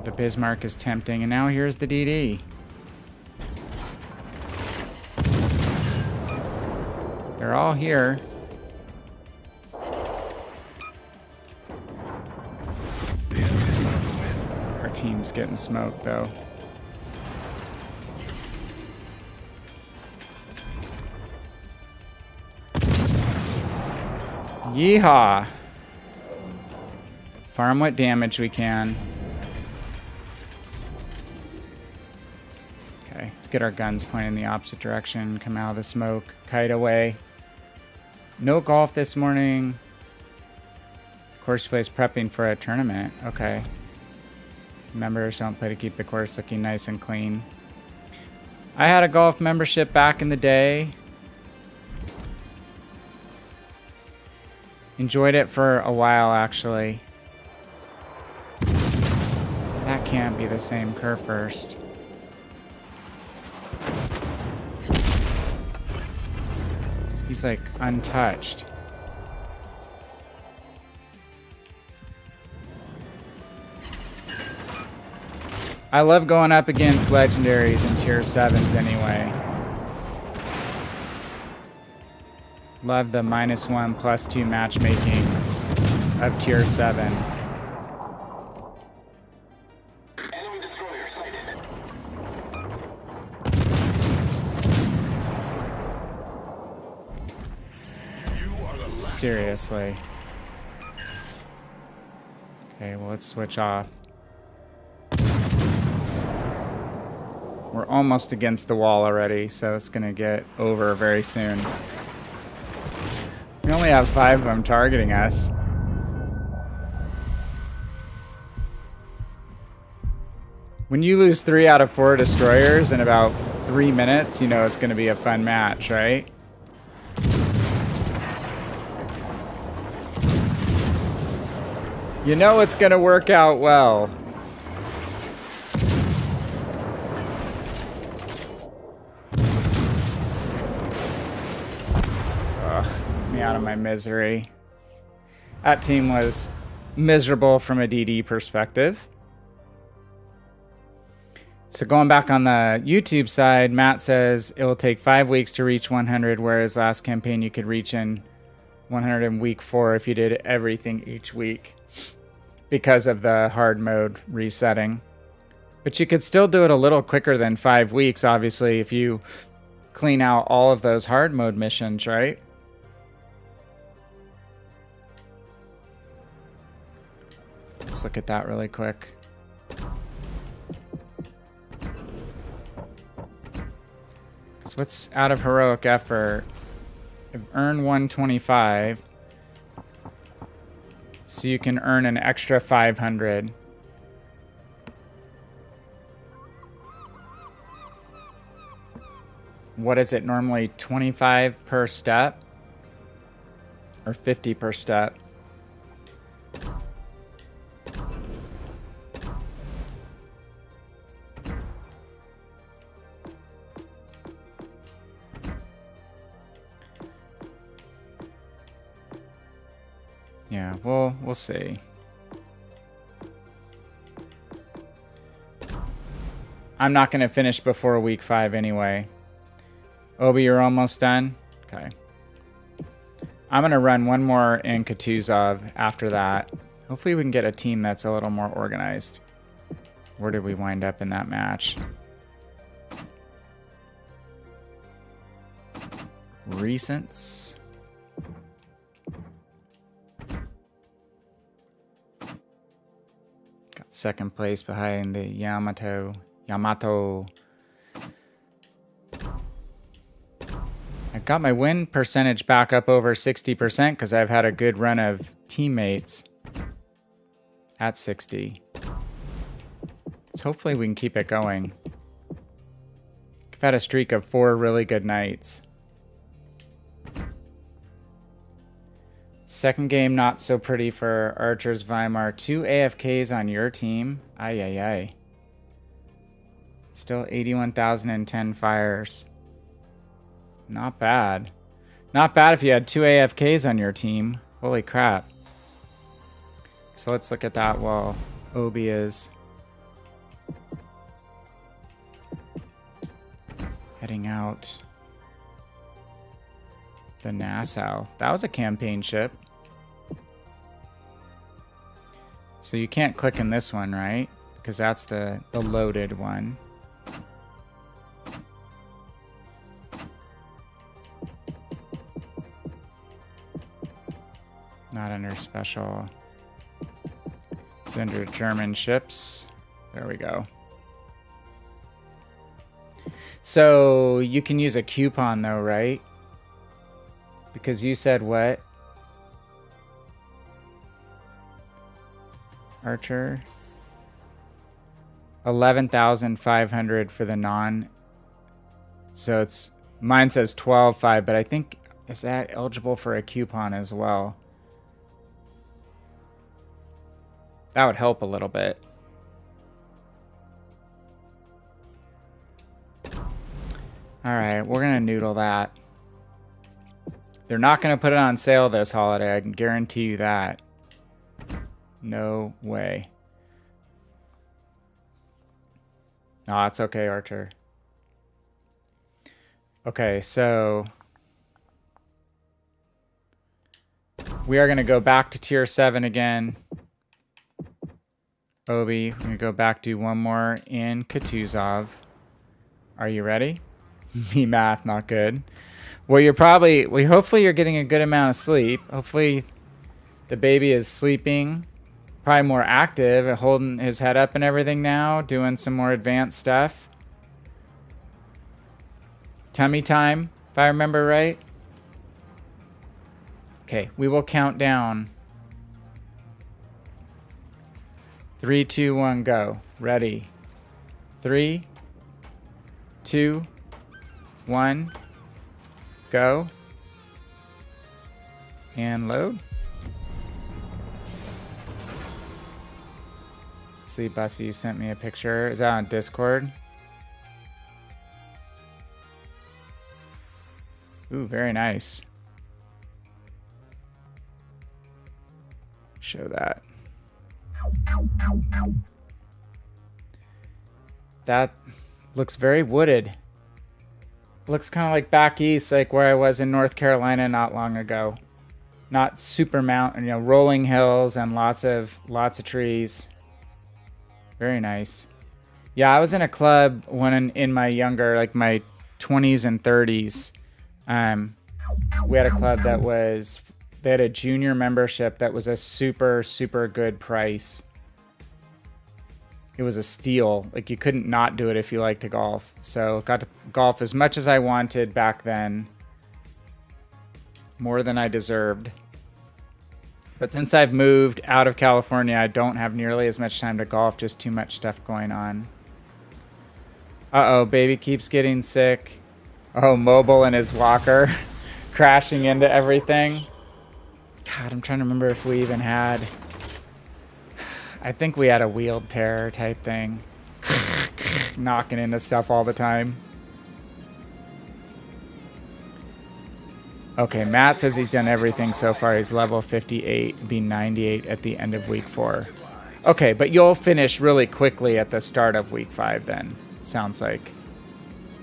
The Bismarck is tempting, and now here's the DD. They're all here. Team's getting smoked though. Yeehaw! Farm what damage we can. Okay, let's get our guns pointed in the opposite direction. Come out of the smoke. Kite away. No golf this morning. Course plays prepping for a tournament. Okay. Members don't play to keep the course looking nice and clean. I had a golf membership back in the day. Enjoyed it for a while, actually. That can't be the same curve first. He's like untouched. I love going up against legendaries and tier 7s anyway. Love the -1/+2 matchmaking of tier 7. Seriously. Okay, well, let's switch off. We're almost against the wall already, so it's going to get over very soon. We only have 5 of them targeting us. When you lose 3 out of 4 destroyers in about 3 minutes, you know it's going to be a fun match, right? You know it's going to work out well. Ugh, get me out of my misery. That team was miserable from a DD perspective. So going back on the YouTube side, Matt says it will take 5 weeks to reach 100, whereas last campaign you could reach in 100 in week 4 if you did everything each week because of the hard mode resetting. But you could still do it a little quicker than 5 weeks, obviously, if you clean out all of those hard mode missions, right? Let's look at that really quick. So what's out of heroic effort? I've earned 125. So you can earn an extra 500. What is it normally? 25 per step? Or 50 per step? Yeah, we'll see. I'm not going to finish before week 5 anyway. Obi, you're almost done? Okay. I'm going to run one more in Kutuzov after that. Hopefully we can get a team that's a little more organized. Where did we wind up in that match? Recents. Got second place behind the Yamato. I got my win percentage back up over 60% because I've had a good run of teammates at 60. So hopefully we can keep it going. I've had a streak of 4 really good nights. Second game, not so pretty for Archers Weimar. 2 AFKs on your team. Ay, ay, ay. Still 81,010 fires. Not bad. Not bad if you had 2 AFKs on your team. Holy crap. So let's look at that while Obi is heading out. The Nassau. That was a campaign ship. So you can't click in this one, right? Because that's the loaded one. Not under special. It's under German ships. There we go. So you can use a coupon though, right? Because you said what? Archer. 11,500 for the non. So it's mine says 12,500, but I think is that eligible for a coupon as well? That would help a little bit. All right, we're gonna noodle that. They're not going to put it on sale this holiday. I can guarantee you that. No way. No, it's okay, Archer. Okay, so we are going to go back to tier 7 again. Obi, we're going to go back, do one more in Kutuzov. Are you ready? Me math, not good. Well, you're probably, hopefully you're getting a good amount of sleep. Hopefully the baby is sleeping, probably more active and holding his head up and everything now, doing some more advanced stuff. Tummy time, if I remember right. Okay, we will count down. 3, 2, 1, go. Ready. 3, 2, 1, go. And load. Let's see, Bussy, you sent me a picture. Is that on Discord? Ooh, very nice. Show that. That looks very wooded. Looks kind of like back east, like where I was in North Carolina not long ago. Not super mountain, you know, rolling hills and lots of trees. Very nice. Yeah, I was in a club when in my younger, like my 20s and 30s. We had a club that was, they had a junior membership that was a super, super good price. It was a steal. Like, you couldn't not do it if you liked to golf. So got to golf as much as I wanted back then. More than I deserved. But since I've moved out of California, I don't have nearly as much time to golf. Just too much stuff going on. Uh-oh, baby keeps getting sick. Oh, Mobile and his walker crashing into everything. God, I'm trying to remember if we even had... I think we had a wheeled terror type thing. Knocking into stuff all the time. Okay, Matt says he's done everything so far. He's level 58, be 98 at the end of week 4. Okay, but you'll finish really quickly at the start of week 5 then. Sounds like.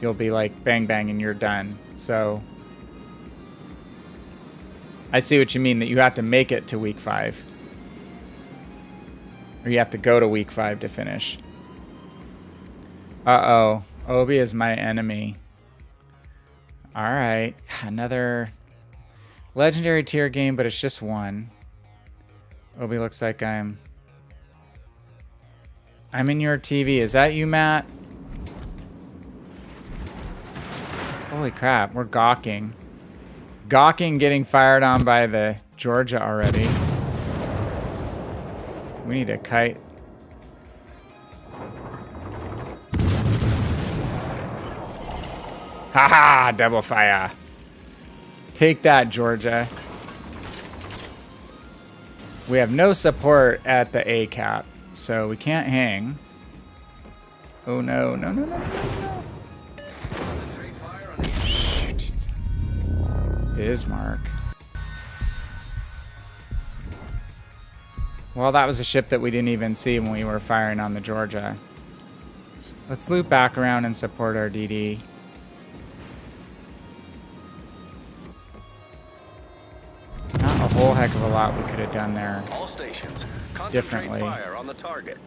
You'll be like bang bang and you're done. So I see what you mean, that you have to make it to week 5. Or you have to go to week 5 to finish. Uh-oh. Obi is my enemy. Alright. Another legendary tier game, but it's just one. Obi looks like I'm in your TV. Is that you, Matt? Holy crap, we're gawking. Gawking getting fired on by the Georgia already. We need a kite. Haha, double fire. Take that, Georgia. We have no support at the A cap, so we can't hang. Oh no, no, no, no, no, no. Shoot. Bismarck. Well, that was a ship that we didn't even see when we were firing on the Georgia. Let's loop back around and support our DD. Not a whole heck of a lot we could have done there. All stations, differently. fire on the target.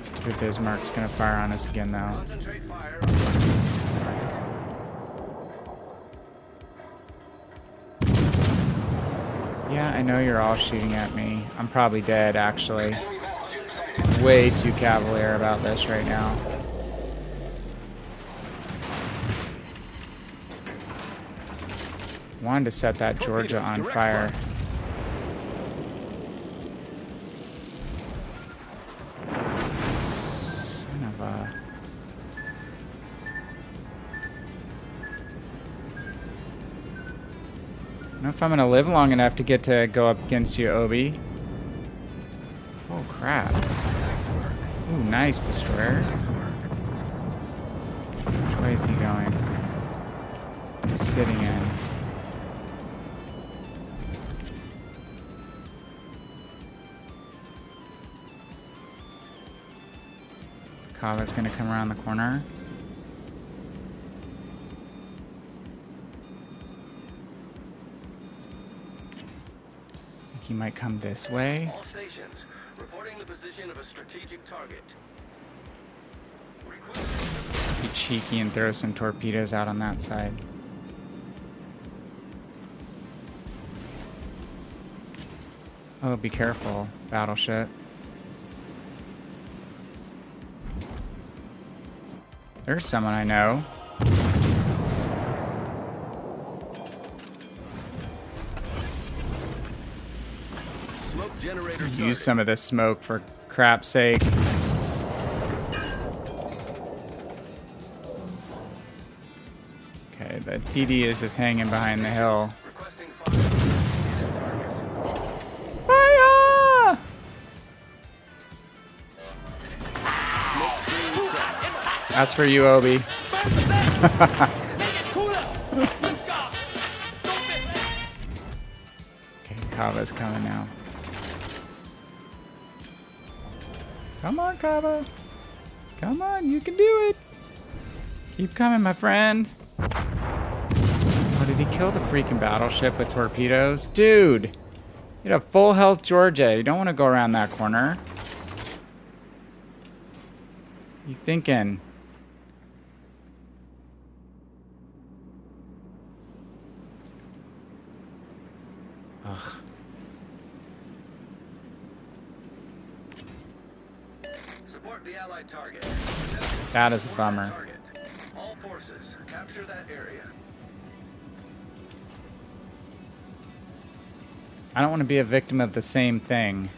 Stupid Bismarck's gonna fire on us again, though. Concentrate fire on the target. Yeah, I know you're all shooting at me. I'm probably dead, actually. Way too cavalier about this right now. Wanted to set that Georgia on fire. Son of a... I don't know if I'm gonna live long enough to get to go up against you, Obi. Oh crap. Ooh, nice destroyer. Which way is he going? He's sitting in. Kava's gonna come around the corner. He might come this way. All stations, reporting the position of a strategic target. Speed be cheeky and throw some torpedoes out on that side. Oh, be careful, battleship. There's someone I know. Smoke generator Use started. some of this smoke for crap's sake. Okay, the TD is just hanging behind the hill. Requesting fire. Fire! Smoke screen set. That's for you, Obi. Okay, Kava's coming now. Come on, Kava. Come on, you can do it. Keep coming, my friend. Oh, did he kill the freaking battleship with torpedoes? Dude! You had a full health Georgia. You don't want to go around that corner. You thinking? Ugh. Support the allied target. That is a bummer. Target. All forces, capture that area. I don't want to be a victim of the same thing.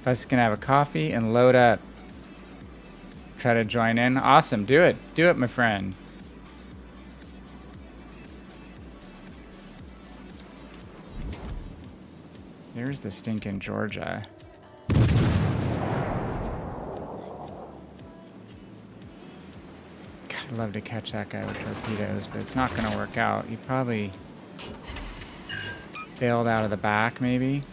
If I was gonna have a coffee and load up, try to join in. Awesome, do it. Do it, my friend. There's the stinking Georgia. God, I'd love to catch that guy with torpedoes, but it's not gonna work out. He probably bailed out of the back, maybe.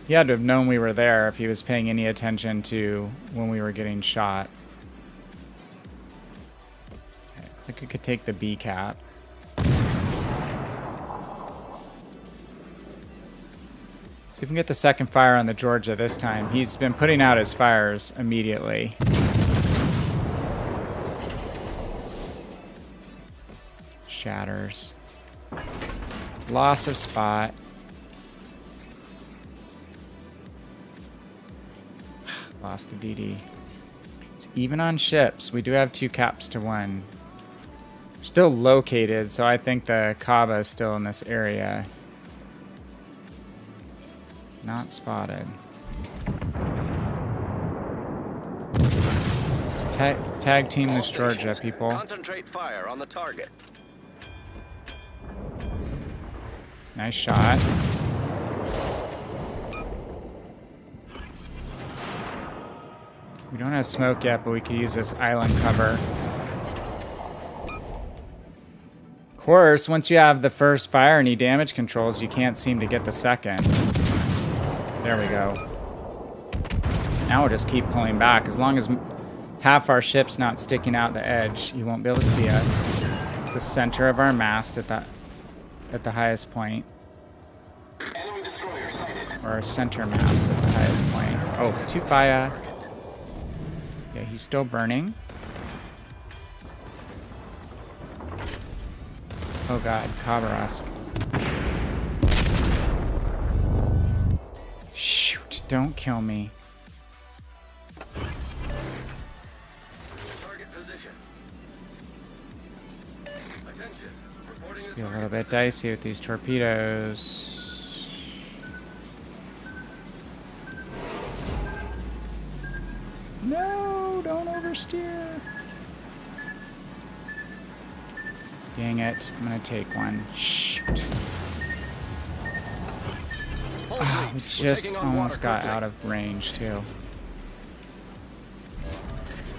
He had to have known we were there if he was paying any attention to when we were getting shot. Okay, looks like we could take the B cap. See if we can get the second fire on the Georgia this time. He's been putting out his fires immediately. Shatters. Loss of spot. Lost to DD. It's even on ships. We do have 2 caps to 1. Still located, so I think the Kaba is still in this area. Not spotted. Let's tag team this Georgia, people. Concentrate fire on the target. Nice shot. We don't have smoke yet, but we could use this island cover. Of course, once you have the first fire and any damage controls, you can't seem to get the second. There we go. Now we'll just keep pulling back. As long as half our ship's not sticking out the edge, you won't be able to see us. It's the center of our mast at the highest point. Enemy destroyer sighted. Or our center mast at the highest point. Oh, 2 fire. Yeah, he's still burning. Oh god, Kavarask. Shoot, don't kill me. Target position. Attention. Reporting Let's the be a target little bit position. dicey with these torpedoes. No, don't oversteer. Dang it, I'm gonna take one. Shoot. Ah, we just almost got out of range, too.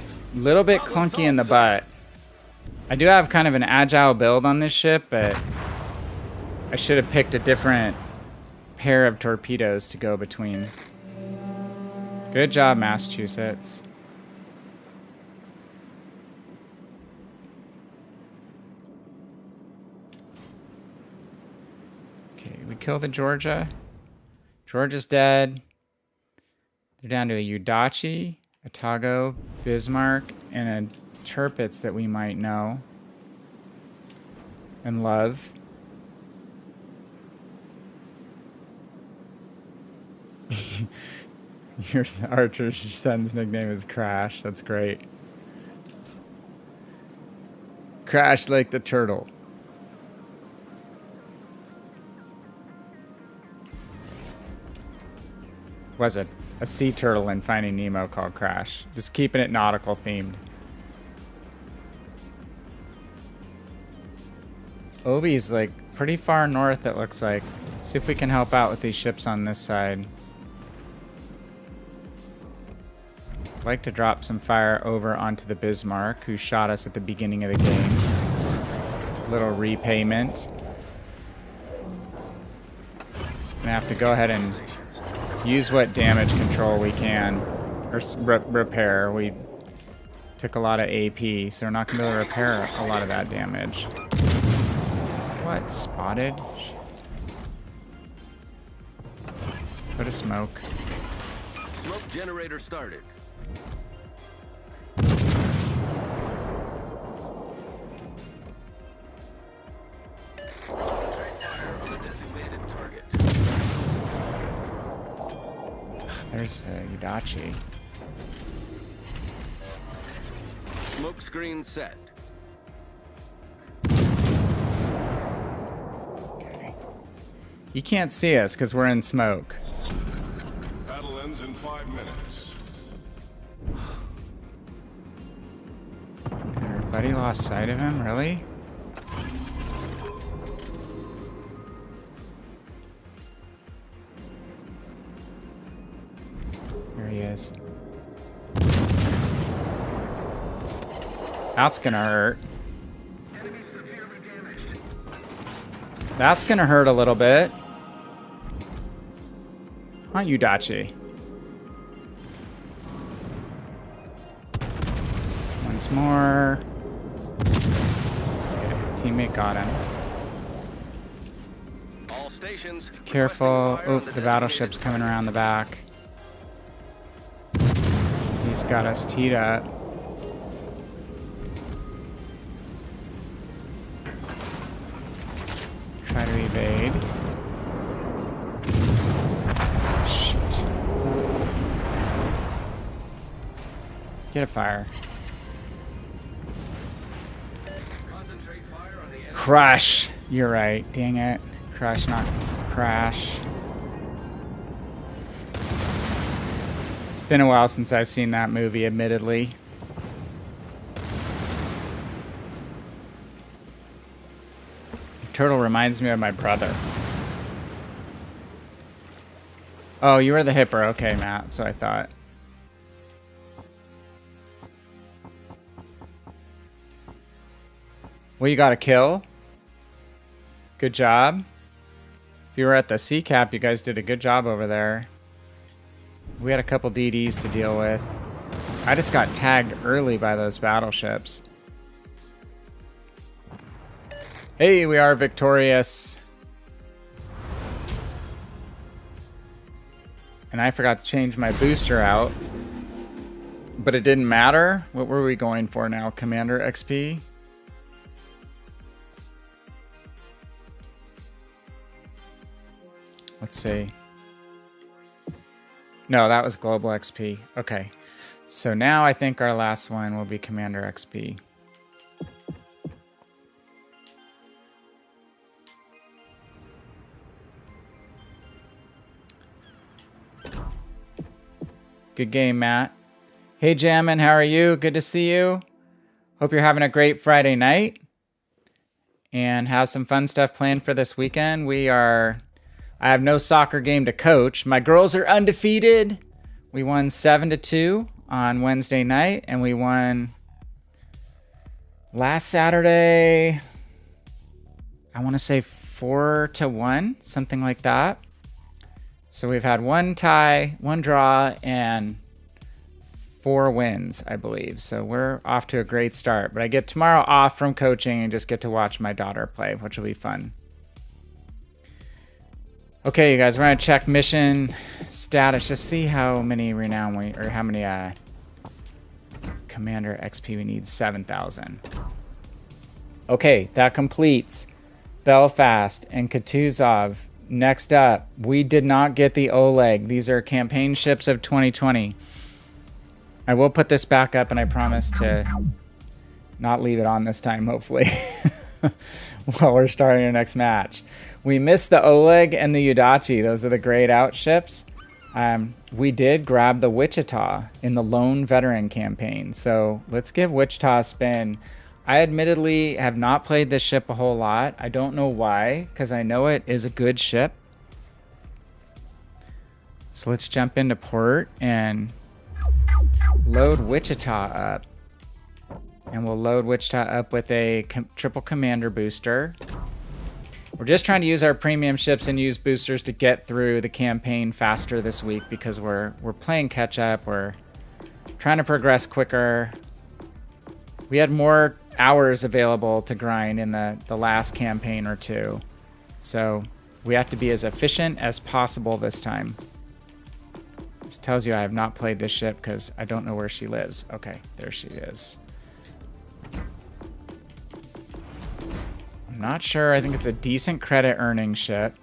It's a little bit clunky in the butt. I do have kind of an agile build on this ship, but I should have picked a different pair of torpedoes to go between. Good job, Massachusetts. Okay, we kill the Georgia. George is dead. They're down to a Udachi, a Tago, Bismarck, and a Tirpitz that we might know and love. Your Archer's son's nickname is Crash. That's great. Crash like the turtle. Was it a sea turtle in Finding Nemo called Crash? Just keeping it nautical themed. Obi's like pretty far north, it looks like. See if we can help out with these ships on this side. I'd like to drop some fire over onto the Bismarck, who shot us at the beginning of the game. Little repayment. Gonna have to go ahead and use what damage control we can, or repair. We took a lot of AP, so we're not gonna be able to repair a lot of that damage. What? Spotted? Put a smoke. Smoke generator started. Concentrate fire on the designated target. There's the Udachi. Smoke screen set. Okay. You can't see us because we're in smoke. Battle ends in 5 minutes. Everybody lost sight of him? Really? Here he is. That's gonna hurt. Enemy severely damaged. That's gonna hurt a little bit. Huh, Udachi? Once more. Okay, teammate got him. All stations. Careful. Oh, the battleship's coming around the back. He's got us teed up. Try to evade. Shoot. Get a fire. Concentrate fire on the enemy. Crash. You're right. Dang it. Crash, not crash. It's been a while since I've seen that movie, admittedly. Turtle reminds me of my brother. Oh, you were the hipper. Okay, Matt. So I thought. Well, you got a kill. Good job. If you were at the C cap, you guys did a good job over there. We had a couple DDs to deal with. I just got tagged early by those battleships. Hey, we are victorious. And I forgot to change my booster out. But it didn't matter. What were we going for now? Commander XP? Let's see. No, that was Global XP. Okay. So now I think our last one will be Commander XP. Good game, Matt. Hey, Jammin, how are you? Good to see you. Hope you're having a great Friday night and have some fun stuff planned for this weekend. I have no soccer game to coach. My girls are undefeated. We won 7-2 on Wednesday night, and we won last Saturday, I want to say 4-1, something like that. So we've had one tie, one draw, and 4 wins, I believe. So we're off to a great start. But I get tomorrow off from coaching and just get to watch my daughter play, which will be fun. Okay, you guys, we're gonna check mission status. Just see how many renown we, or how many commander XP we need. 7,000. Okay, that completes Belfast and Kutuzov. Next up, we did not get the Oleg. These are campaign ships of 2020. I will put this back up, and I promise to not leave it on this time, hopefully, while we're starting our next match. We missed the Oleg and the Udachi. Those are the grayed out ships. We did grab the Wichita in the Lone Veteran campaign. So let's give Wichita a spin. I admittedly have not played this ship a whole lot. I don't know why, because I know it is a good ship. So let's jump into port and load Wichita up. And we'll load Wichita up with a triple commander booster. We're just trying to use our premium ships and use boosters to get through the campaign faster this week because we're playing catch up. We're trying to progress quicker. We had more hours available to grind in the last campaign or two. So we have to be as efficient as possible this time. This tells you I have not played this ship because I don't know where she lives. Okay, there she is. I'm not sure. I think it's a decent credit earning ship.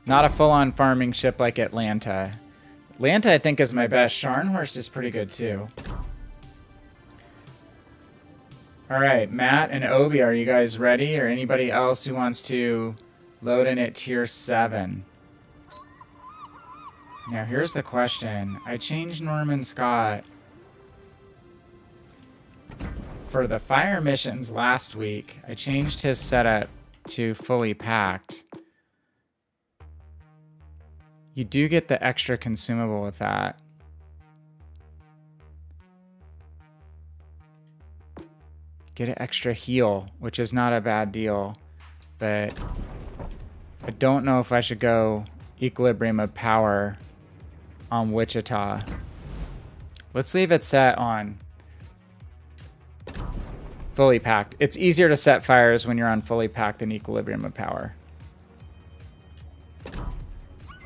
Not a full-on farming ship like Atlanta. Atlanta, I think, is my best. Scharnhorst is pretty good too. All right, Matt and Obi, are you guys ready? Or anybody else who wants to load in at tier 7? Now, here's the question. I changed Norman Scott for the fire missions last week. I changed his setup to fully packed. You do get the extra consumable with that. Get an extra heal, which is not a bad deal, but I don't know if I should go Equilibrium of Power on Wichita. Let's leave it set on fully packed. It's easier to set fires when you're on fully packed than Equilibrium of Power.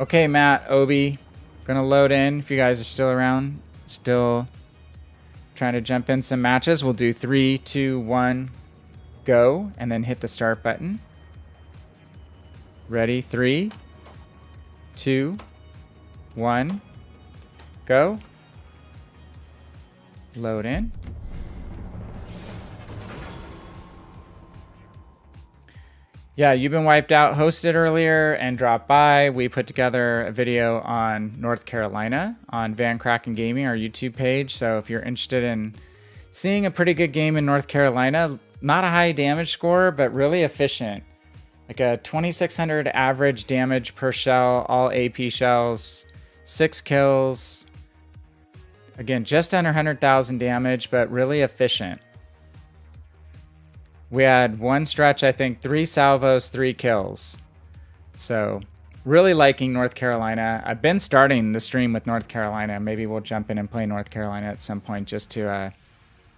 Okay, Matt, Obi, gonna load in if you guys are still around. Still trying to jump in some matches. We'll do 3, 2, 1, go, and then hit the start button. Ready? 3, 2, 1, go. Load in. Yeah, you've been wiped out. Hosted earlier and dropped by. We put together a video on North Carolina on VannKraken Gaming, our YouTube page. So if you're interested in seeing a pretty good game in North Carolina, not a high damage score, but really efficient. Like a 2,600 average damage per shell, all AP shells, 6 kills. Again, just under 100,000 damage, but really efficient. We had one stretch, I think, 3 salvos, 3 kills. So really liking North Carolina. I've been starting the stream with North Carolina. Maybe we'll jump in and play North Carolina at some point just to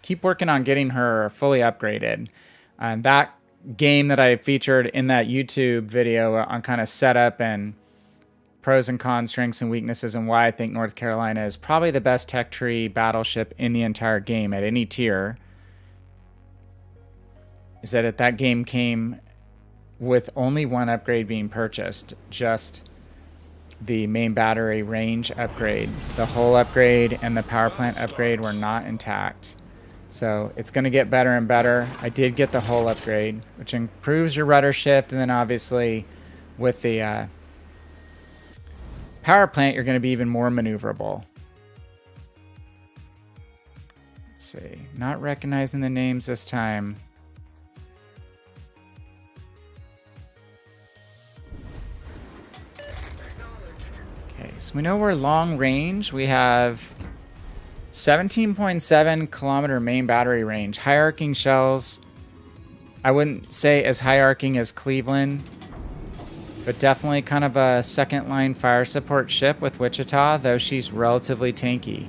keep working on getting her fully upgraded. And that game that I featured in that YouTube video on kind of setup and pros and cons, strengths and weaknesses, and why I think North Carolina is probably the best tech tree battleship in the entire game at any tier, is that that game came with only one upgrade being purchased, just the main battery range upgrade. The hull upgrade and the power plant upgrade were not intact. So it's going to get better and better. I did get the hull upgrade, which improves your rudder shift, and then obviously with the power plant, you're going to be even more maneuverable. Let's see. Not recognizing the names this time. So we know we're long range. We have 17.7 kilometer main battery range. High arcing shells. I wouldn't say as high arcing as Cleveland, but definitely kind of a second line fire support ship with Wichita, though she's relatively tanky.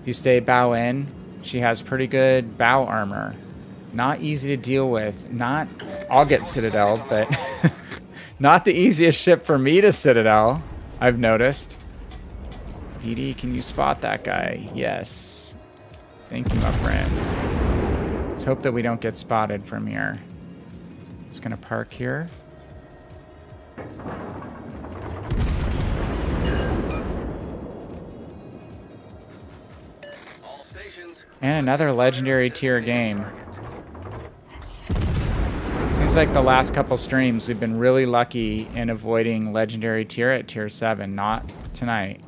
If you stay bow in, she has pretty good bow armor. Not easy to deal with. Not, I'll get citadeled, but Not the easiest ship for me to Citadel, I've noticed. DD, can you spot that guy? Yes. Thank you, my friend. Let's hope that we don't get spotted from here. Just gonna park here. And another legendary tier game. Seems like the last couple streams we've been really lucky in avoiding legendary tier at tier 7. Not tonight.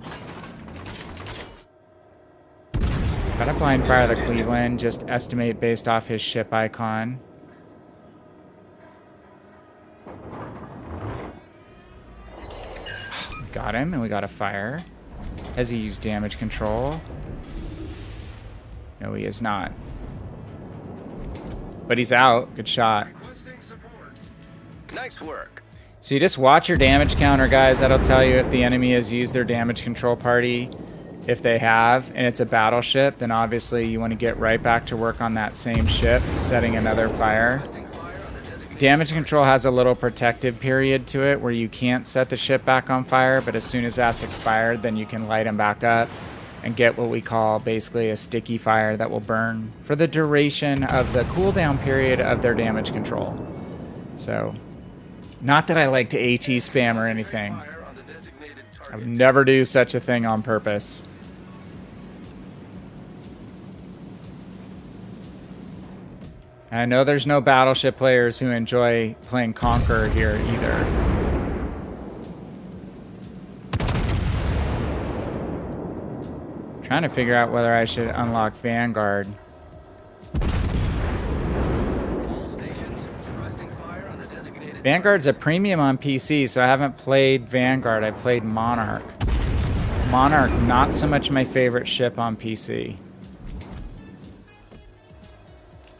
Gotta blind fire the Cleveland, just estimate based off his ship icon. Got him, and we got a fire. Has he used damage control? No, he is not. But he's out. Good shot. Nice work. So you just watch your damage counter, guys. That'll tell you if the enemy has used their damage control party. If they have, and it's a battleship, then obviously you want to get right back to work on that same ship, setting another fire. Damage control has a little protective period to it where you can't set the ship back on fire, but as soon as that's expired, then you can light them back up and get what we call basically a sticky fire that will burn for the duration of the cooldown period of their damage control. So, not that I like to HE spam or anything. I would never do such a thing on purpose. And I know there's no Battleship players who enjoy playing Conqueror here either. Trying to figure out whether I should unlock Vanguard. Vanguard's a premium on PC, so I haven't played Vanguard. I played Monarch. Monarch, not so much my favorite ship on PC.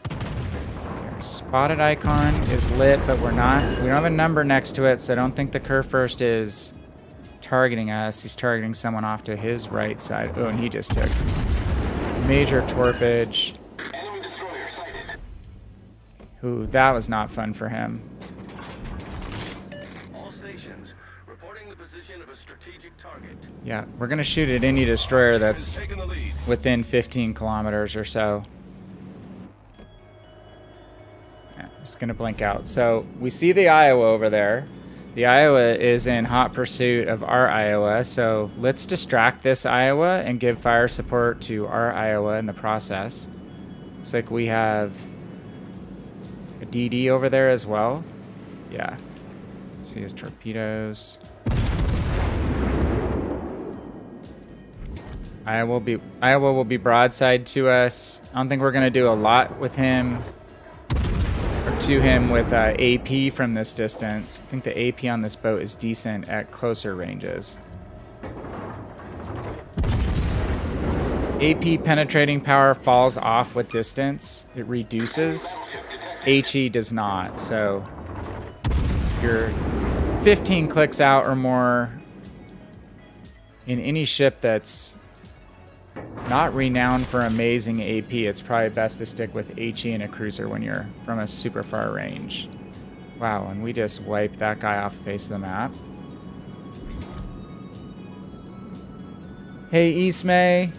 Our spotted icon is lit, but we don't have a number next to it, so I don't think the Kurfürst is targeting us. He's targeting someone off to his right side. Oh, and he just took major torpage. Ooh, that was not fun for him. Yeah, we're going to shoot at any destroyer that's within 15 kilometers or so. Yeah, just going to blink out. So we see the Iowa over there. The Iowa is in hot pursuit of our Iowa, so let's distract this Iowa and give fire support to our Iowa in the process. Looks like we have a DD over there as well. Yeah. See his torpedoes. Iowa will be broadside to us. I don't think we're going to do a lot with him. Or to him with AP from this distance. I think the AP on this boat is decent at closer ranges. AP penetrating power falls off with distance. It reduces. HE does not. So you're 15 clicks out or more in any ship that's not renowned for amazing AP, it's probably best to stick with HE in a cruiser when you're from a super far range. Wow, and we just wiped that guy off the face of the map. Hey, Ismay.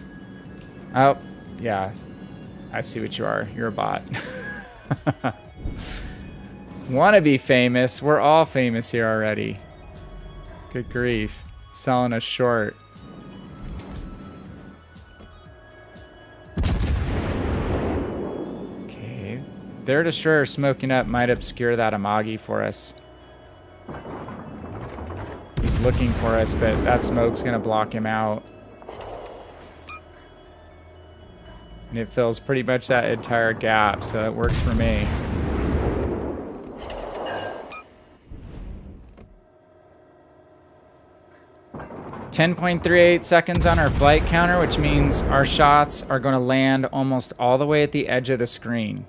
Oh, yeah. I see what you are. You're a bot. Want to be famous. We're all famous here already. Good grief. Selling us short. Their destroyer smoking up might obscure that Amagi for us. He's looking for us, but that smoke's gonna block him out. And it fills pretty much that entire gap, so it works for me. .38 seconds on our flight counter, which means our shots are gonna land almost all the way at the edge of the screen.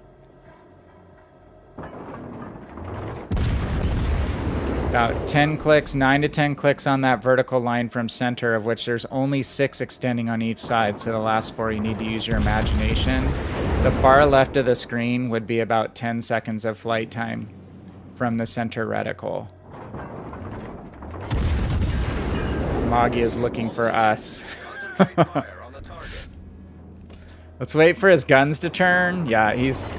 About 10 clicks, 9 to 10 clicks on that vertical line from center, of which there's only 6 extending on each side, so the last 4 you need to use your imagination. The far left of the screen would be about 10 seconds of flight time from the center reticle. Moggy is looking for us. Concentrate fire on the target. Let's wait for his guns to turn. Yeah, he's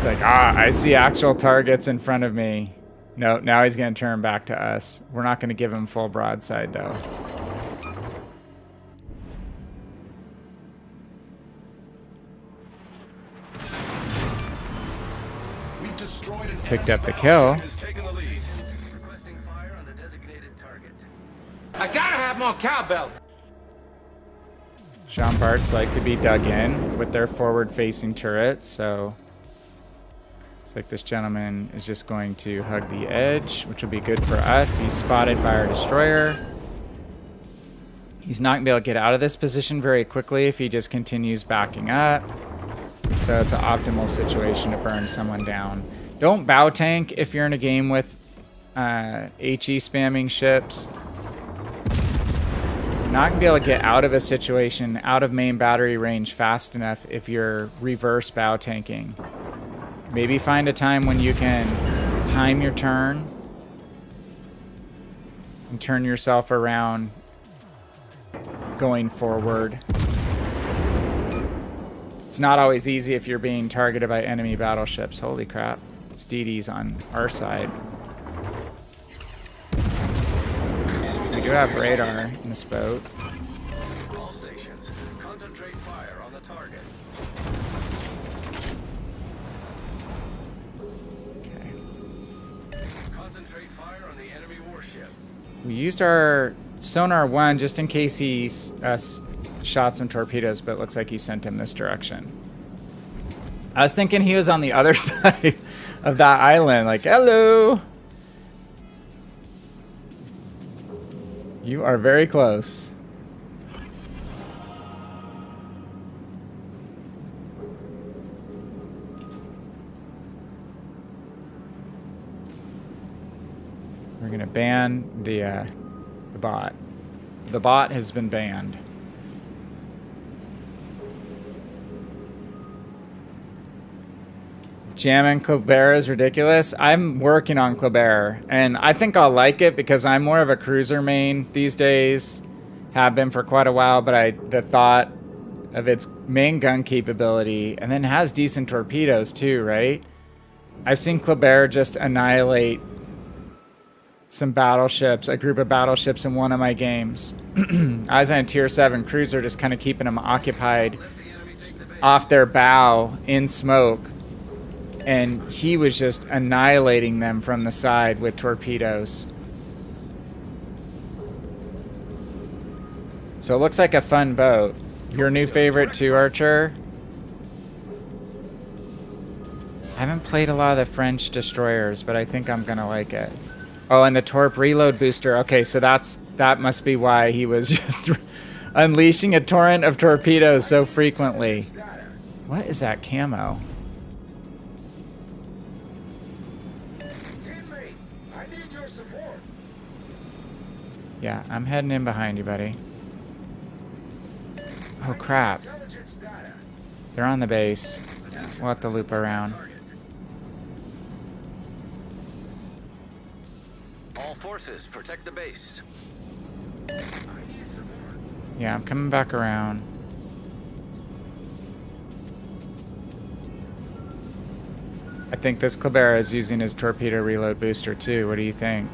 like, I see actual targets in front of me. No, now he's going to turn back to us. We're not going to give him full broadside, though. We've destroyed an Picked enemy up the kill. battleship has taken the lead. Requesting fire on the designated target. I gotta have more cowbell. Jean Bart's like to be dug in with their forward-facing turrets, so it's like this gentleman is just going to hug the edge, which will be good for us. He's spotted by our destroyer. He's not going to be able to get out of this position very quickly if he just continues backing up. So it's an optimal situation to burn someone down. Don't bow tank if you're in a game with HE spamming ships. Not going to be able to get out of a situation, out of main battery range fast enough if you're reverse bow tanking. Maybe find a time when you can time your turn and turn yourself around going forward. It's not always easy if you're being targeted by enemy battleships. Holy crap. It's DD's on our side. We do have radar in this boat. All stations, concentrate fire on the target. Okay. Concentrate fire on the enemy warship. We used our sonar 1 just in case he shot some torpedoes, but it looks like he sent him this direction. I was thinking he was on the other side of that island, like, hello. You are very close. We're gonna ban the bot. The bot has been banned. Jamming Colbert is ridiculous. I'm working on Colbert, and I think I'll like it because I'm more of a cruiser main these days. Have been for quite a while, but the thought of its main gun capability, and then has decent torpedoes too, right? I've seen Colbert just annihilate some battleships, a group of battleships in one of my games. I was on a tier 7 cruiser, just kind of keeping them occupied off their bow in smoke. And he was just annihilating them from the side with torpedoes. So it looks like a fun boat. Your new favorite too, Archer? I haven't played a lot of the French destroyers, but I think I'm gonna like it. Oh, and the Torp reload booster. Okay, so that must be why he was just unleashing a torrent of torpedoes so frequently. What is that camo? Yeah, I'm heading in behind you, buddy. Oh, crap. They're on the base. We'll have to loop around. All forces, protect the base. Yeah, I'm coming back around. I think this Colbert is using his torpedo reload booster too. What do you think?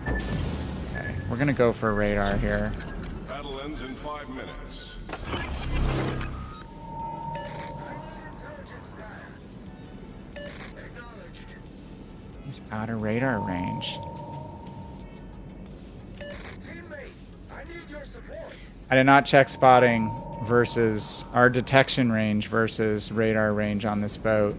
Okay, we're gonna go for radar here. Battle ends in 5 minutes. He's out of radar range. I did not check spotting versus our detection range versus radar range on this boat.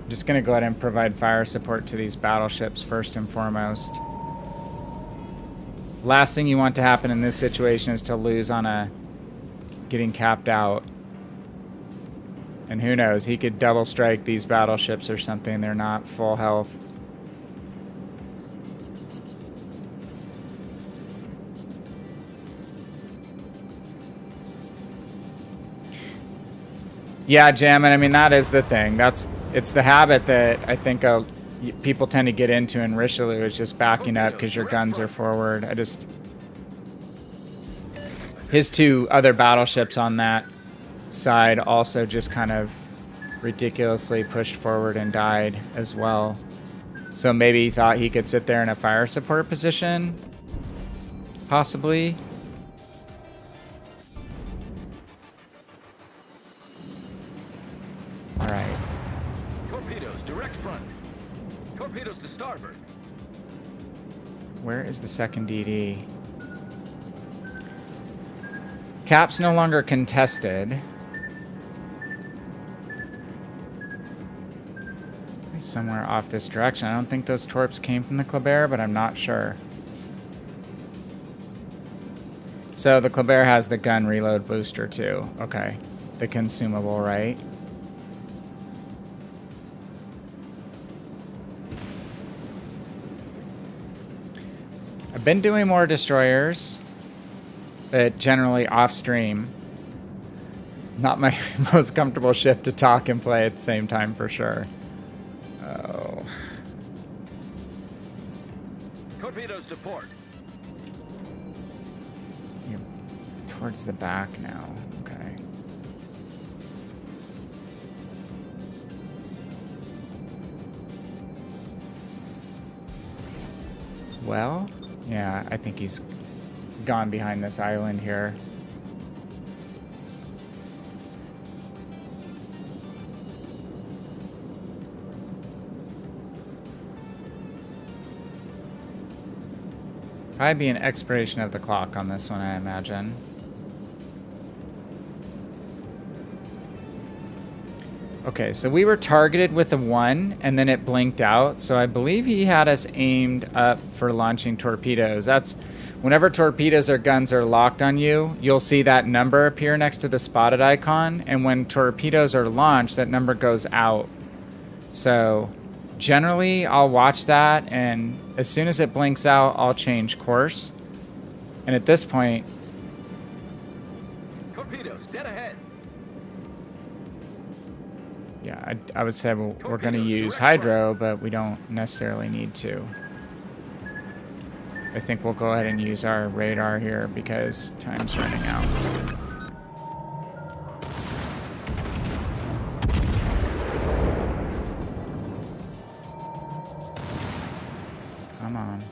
I'm just going to go ahead and provide fire support to these battleships first and foremost. Last thing you want to happen in this situation is to lose on a getting capped out. And who knows, he could double strike these battleships or something. They're not full health. Yeah, Jammin', I mean, that is the thing. It's the habit that I think a people tend to get into in Richelieu is just backing up because your guns are forward. His 2 other battleships on that side also just kind of ridiculously pushed forward and died as well. So maybe he thought he could sit there in a fire support position, possibly. All right. Torpedoes, direct front. Torpedoes to starboard. Where is the second DD? Cap's no longer contested. Somewhere off this direction. I don't think those torps came from the Kleber, but I'm not sure. So the Kleber has the gun reload booster too. Okay. The consumable, right? I've been doing more destroyers, but generally off stream. Not my most comfortable ship to talk and play at the same time for sure. Oh. Torpedoes to port. You're towards the back now. Okay. Well, yeah, I think he's gone behind this island here. Probably be an expiration of the clock on this one, I imagine. Okay, so we were targeted with a 1, and then it blinked out. So I believe he had us aimed up for launching torpedoes. That's whenever torpedoes or guns are locked on you, you'll see that number appear next to the spotted icon. And when torpedoes are launched, that number goes out. So generally, I'll watch that, and as soon as it blinks out, I'll change course. And at this point... Torpedoes, dead ahead. Yeah, I would say we're going to use hydro, but we don't necessarily need to. I think we'll go ahead and use our radar here because time's running out. Come on.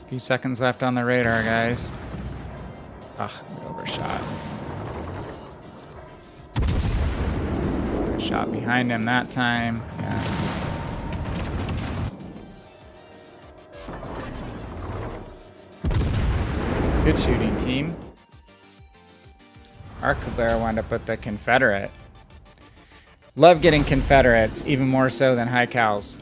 A few seconds left on the radar, guys. Ugh, we overshot. Shot behind him that time. Yeah. Good shooting, team. Our Kleber wound up with the Confederate. Love getting Confederates, even more so than High Cals.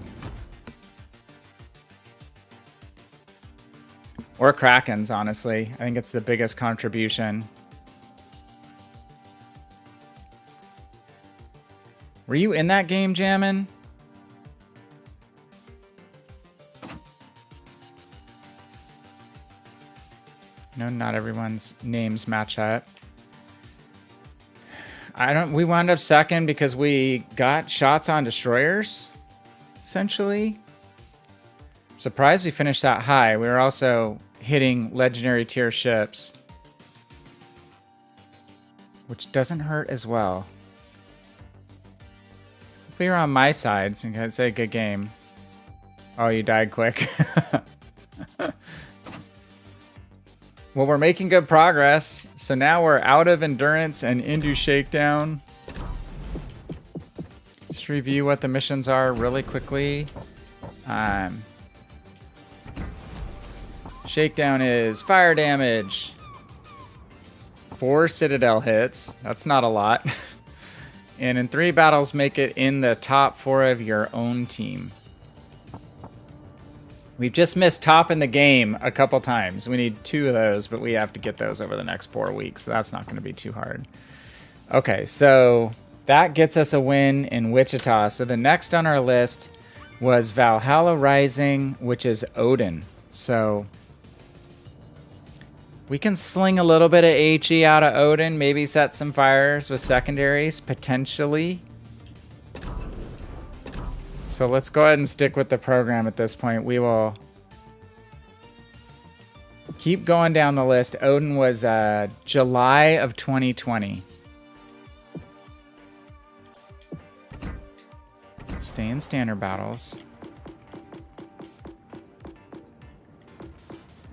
Or Krakens, honestly. I think it's the biggest contribution. Were you in that game, Jammin'? No, not everyone's names match up. We wound up second because we got shots on destroyers, essentially. Surprised we finished that high. We were also hitting legendary tier ships, which doesn't hurt as well. If you're on my side, so I'd say good game. Oh, you died quick. Well, we're making good progress. So now we're out of endurance and into shakedown. Just review what the missions are really quickly. Shakedown is fire damage, 4 Citadel hits. That's not a lot. And in 3 battles, make it in the top 4 of your own team. We've just missed top in the game a couple times. We need 2 of those, but we have to get those over the next 4 weeks. So that's not going to be too hard. Okay, so that gets us a win in Wichita. So the next on our list was Valhalla Rising, which is Odin. So We can sling a little bit of HE out of Odin, maybe set some fires with secondaries, potentially. So let's go ahead and stick with the program at this point. We will keep going down the list. Odin was July of 2020. Stay in standard battles.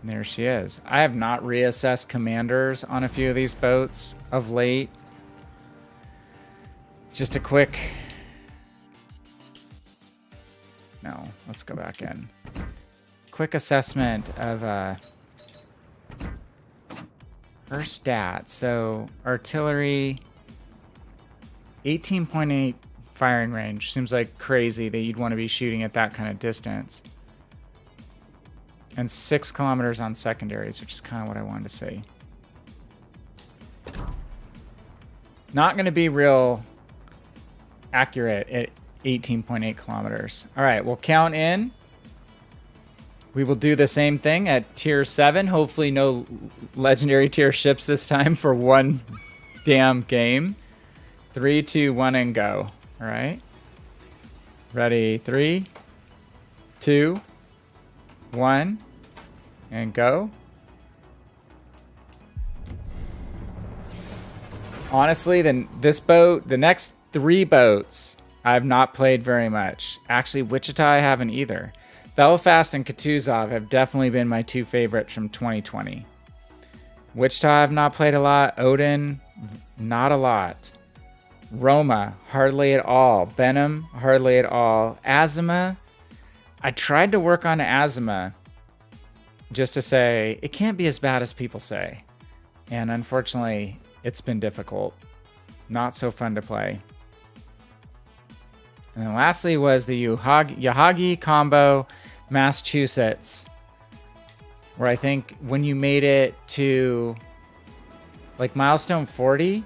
And there she is. I have not reassessed commanders on a few of these boats of late. Just a quick... No, let's go back in. Quick assessment of her stats. So, artillery, 18.8 firing range. Seems like crazy that you'd want to be shooting at that kind of distance. And 6 kilometers on secondaries, which is kind of what I wanted to see. Not going to be real accurate at 18.8 kilometers. All right, we'll count in. We will do the same thing at tier 7. Hopefully no legendary tier ships this time for one damn game. 3, 2, 1, and go. All right. Ready? 3, 2, 1, and go. Honestly, then this boat, the next 3 boats, I've not played very much. Actually, Wichita I haven't either. Belfast and Kutuzov have definitely been my 2 favorites from 2020. Wichita I've not played a lot. Odin, not a lot. Roma, hardly at all. Benham, hardly at all. Azima, I tried to work on Azima just to say, it can't be as bad as people say. And unfortunately, it's been difficult. Not so fun to play. And then lastly was the Yahagi combo Massachusetts, where I think when you made it to like milestone 40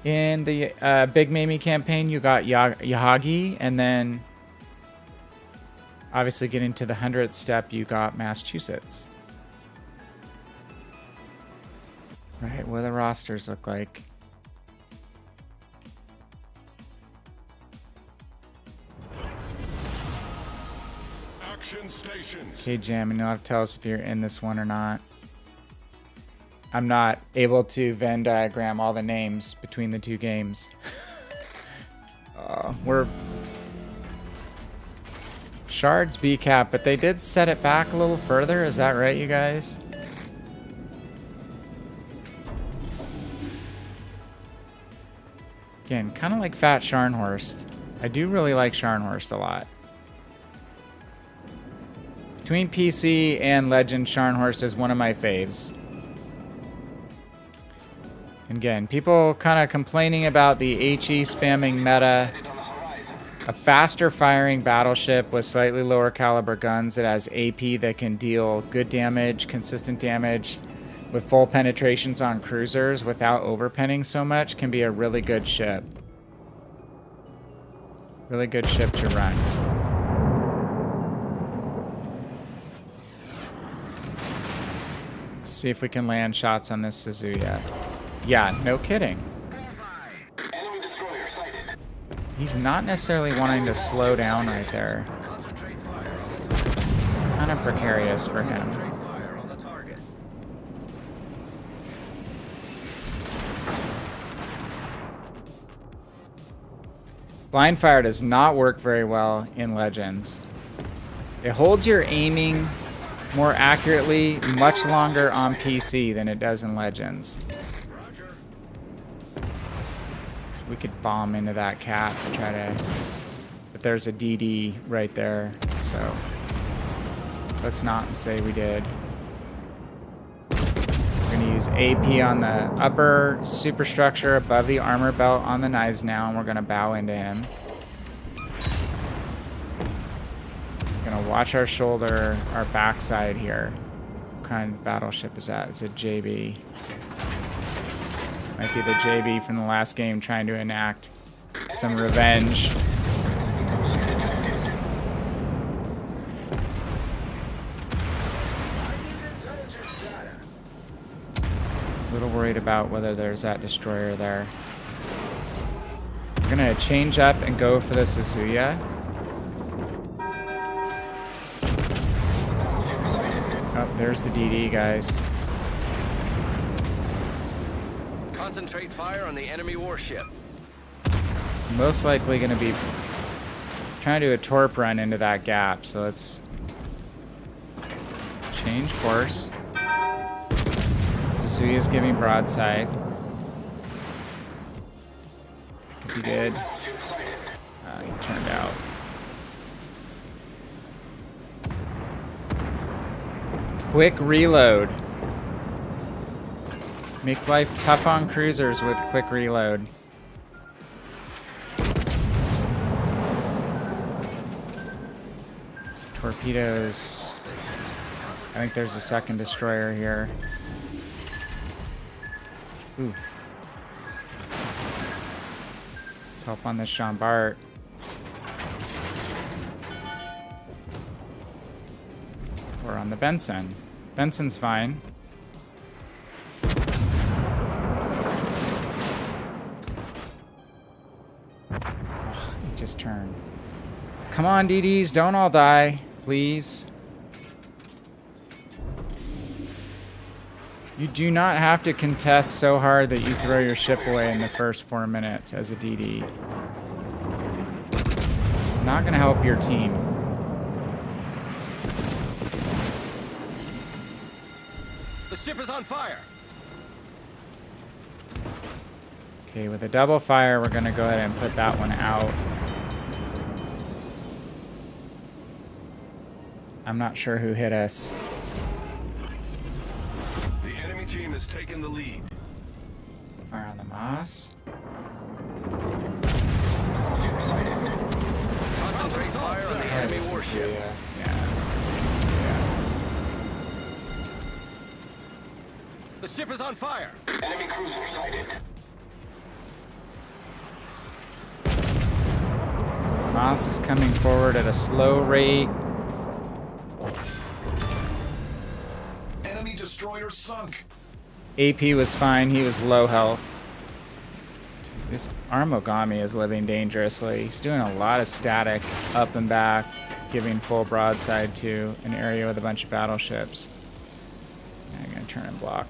in the Big Mamie campaign, you got Yahagi, and then obviously getting to the 100th step, you got Massachusetts. Right, what do the rosters look like? Stations. Okay, Jam, you'll have to tell us if you're in this one or not. I'm not able to Venn diagram all the names between the 2 games. We're Shards B cap, but they did set it back a little further. Is that right, you guys? Again, kind of like Fat Scharnhorst. I do really like Scharnhorst a lot. Between PC and Legend, Scharnhorst is one of my faves. And again, people kind of complaining about the HE spamming meta. A faster firing battleship with slightly lower caliber guns that has AP that can deal good damage, consistent damage, with full penetrations on cruisers without overpenning so much can be a really good ship. Really good ship to run. See if we can land shots on this Suzuya. Yeah, no kidding. He's not necessarily wanting to slow down right there. Kind of precarious for him. Blind fire does not work very well in Legends. It holds your aiming more accurately much longer on PC than it does in Legends. We could bomb into that cat to try to... But there's a DD right there, so... Let's not say we did. We're going to use AP on the upper superstructure above the armor belt on the knives now, and we're going to bow into him. Gonna watch our shoulder, our backside here. What kind of battleship is that? It's a JB. Might be the JB from the last game trying to enact some revenge. little worried about whether there's that destroyer there. We're gonna change up and go for the Suzuya. Oh, there's the DD, guys. Concentrate fire on the enemy warship. Most likely gonna be trying to do a torp run into that gap, so let's change course. Suzuya's giving broadside. Could be good. He turned out. Quick reload. Make life tough on cruisers with quick reload. These torpedoes. I think there's a second destroyer here. Ooh. Let's help on this Jean Bart. Or on the Benson. Benson's fine. Ugh, he just turned. Come on, DDs, don't all die, please. You do not have to contest so hard that you throw your ship away in the first 4 minutes as a DD. It's not going to help your team. The ship is on fire. Okay, with a double fire, we're going to go ahead and put that one out. I'm not sure who hit us. The enemy team has taken the lead. Fire on the Moss. Concentrate fire on the enemy warship. Yeah. The ship is on fire. Enemy cruiser sighted. Moss is coming forward at a slow rate. Enemy destroyer sunk. AP was fine. He was low health. This Armogami is living dangerously. He's doing a lot of static up and back, giving full broadside to an area with a bunch of battleships. I'm going to turn and block.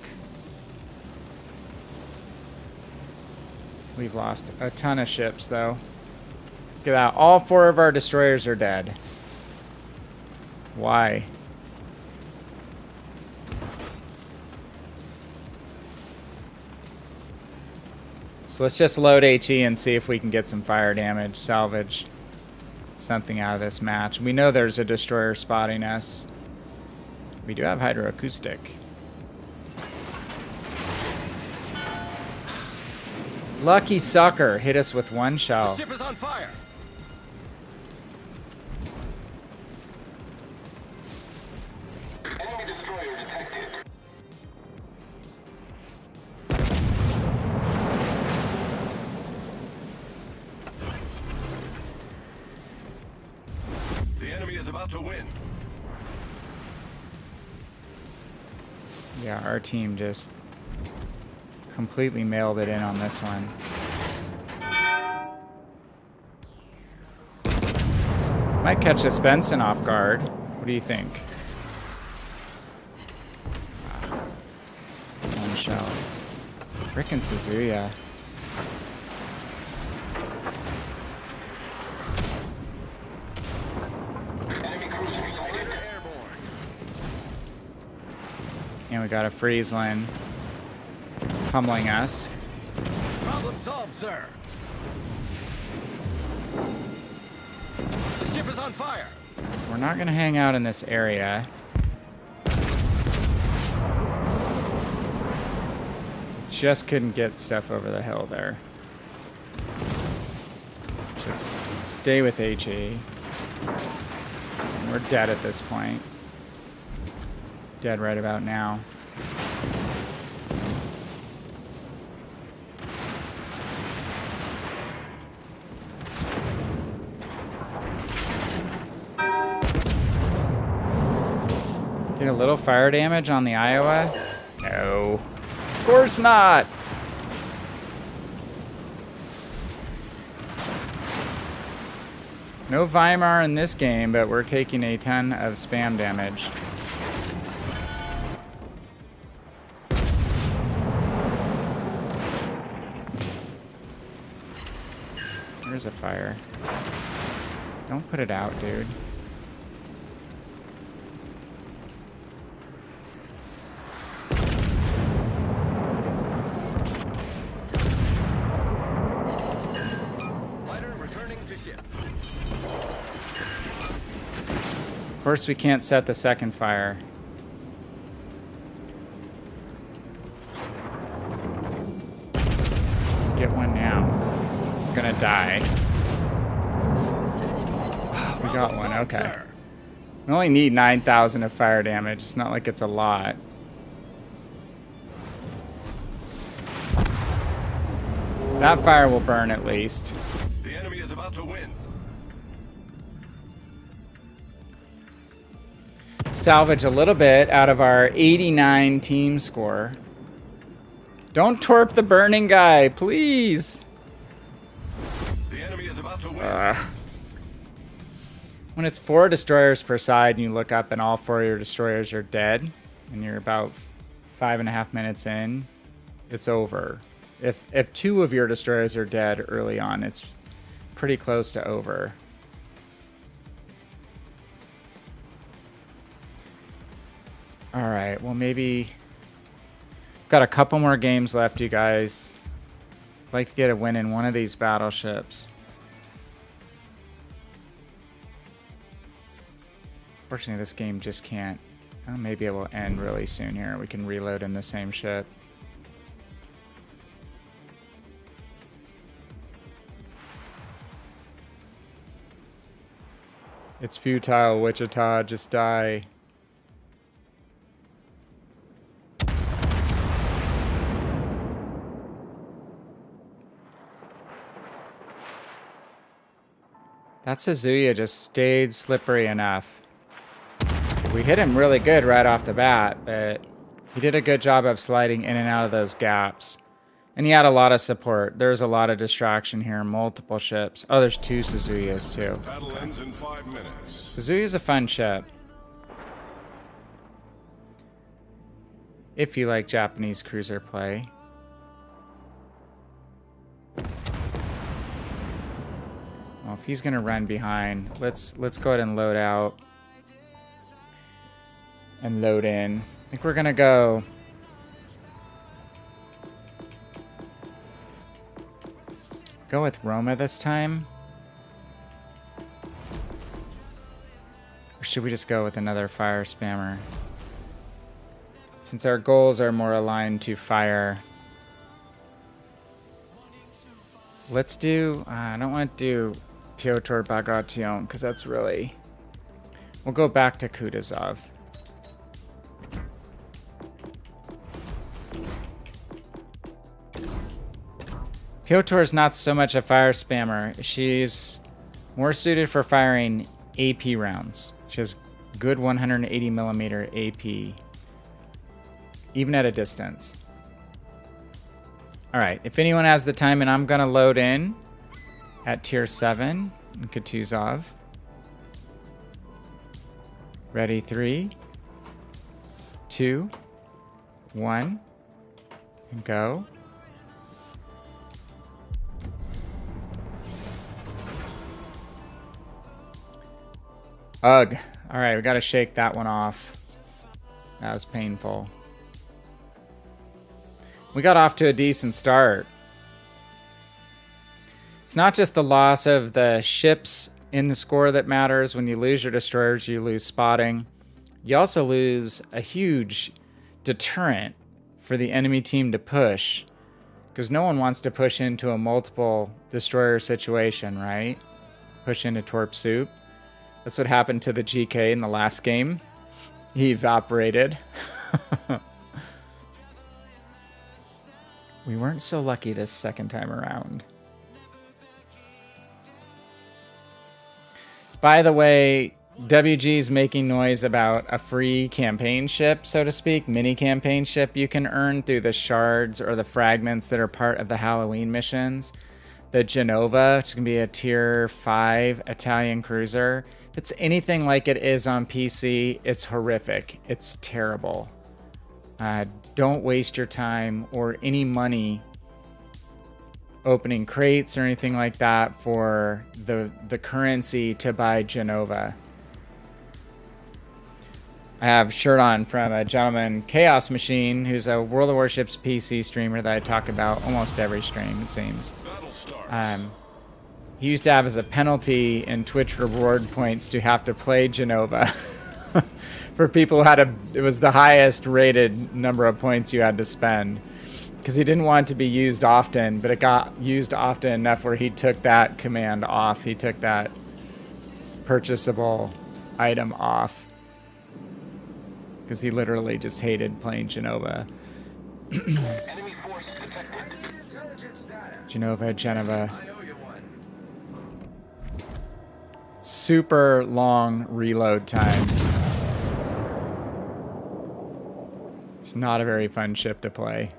We've lost a ton of ships, though. Look at that. All 4 of our destroyers are dead. Why? So let's just load HE and see if we can get some fire damage, salvage something out of this match. We know there's a destroyer spotting us. We do have hydroacoustic. Lucky sucker hit us with 1 shell. The ship is on fire. Enemy destroyer detected. The enemy is about to win. Yeah, our team just completely mailed it in on this one. Might catch this Benson off guard. What do you think? Wow. 1 shell. Frickin' Suzuya. Enemy cruiser sighted. Airborne. And we got a Friesland pummeling us. Problem solved, sir. The ship is on fire. We're not going to hang out in this area. Just couldn't get stuff over the hill there. Should stay with HE. We're dead at this point. Dead right about now. Get a little fire damage on the Iowa? No. Of course not. No Weimar in this game, but we're taking a ton of spam damage. There's a fire. Don't put it out, dude. Fighter returning to ship. Of course, we can't set the second fire. Get one now. I'm gonna die. We got one, okay. We only need 9,000 of fire damage. It's not like it's a lot. That fire will burn at least. The enemy is about to win. Salvage a little bit out of our 89 team score. Don't torp the burning guy, please. The enemy is about to win. When it's 4 destroyers per side and you look up and all 4 of your destroyers are dead and you're about 5.5 minutes in, it's over. If 2 of your destroyers are dead early on, it's pretty close to over. All right, well, maybe got a couple more games left, you guys. I'd like to get a win in one of these battleships. Fortunately, this game just can't. Oh, maybe it will end really soon here. We can reload in the same ship. It's futile, Wichita. Just die. That Suzuya just stayed slippery enough. We hit him really good right off the bat, but he did a good job of sliding in and out of those gaps. And he had a lot of support. There's a lot of distraction here. Multiple ships. Oh, there's 2 Suzuyas too. Battle ends in 5 minutes. Suzuya's a fun ship. If you like Japanese cruiser play. Well, if he's gonna run behind, let's go ahead and load out. And load in. I think we're gonna go. Go with Roma this time. Or should we just go with another fire spammer? Since our goals are more aligned to fire. Let's do, I don't want to do Piotr Bagration because that's really, we'll go back to Kutuzov. Piotr is not so much a fire spammer. She's more suited for firing AP rounds. She has good 180 millimeter AP, even at a distance. All right, if anyone has the time, and I'm gonna load in at tier 7 in Kutuzov. Ready, 3, 2, 1, and go. Ugh. All right, we got to shake that one off. That was painful. We got off to a decent start. It's not just the loss of the ships in the score that matters. When you lose your destroyers, you lose spotting. You also lose a huge deterrent for the enemy team to push, because no one wants to push into a multiple destroyer situation, right? Push into Torp Soup. That's what happened to the GK in the last game. He evaporated. We weren't so lucky this second time around. By the way, WG's making noise about a free campaign ship, so to speak, mini campaign ship you can earn through the shards or the fragments that are part of the Halloween missions. The Genova, which can be a tier 5 Italian cruiser. If it's anything like it is on PC, it's horrific. It's terrible. Don't waste your time or any money opening crates or anything like that for the currency to buy Genova. I have a shirt on from a gentleman, Chaos Machine, who's a World of Warships PC streamer that I talk about almost every stream, it seems. He used to have as a penalty in Twitch reward points to have to play Genova. For people who had it was the highest rated number of points you had to spend. Because he didn't want it to be used often, but it got used often enough where he took that command off. He took that purchasable item off. Because he literally just hated playing Genova. Enemy force detected. Genova. Super long reload time. It's not a very fun ship to play.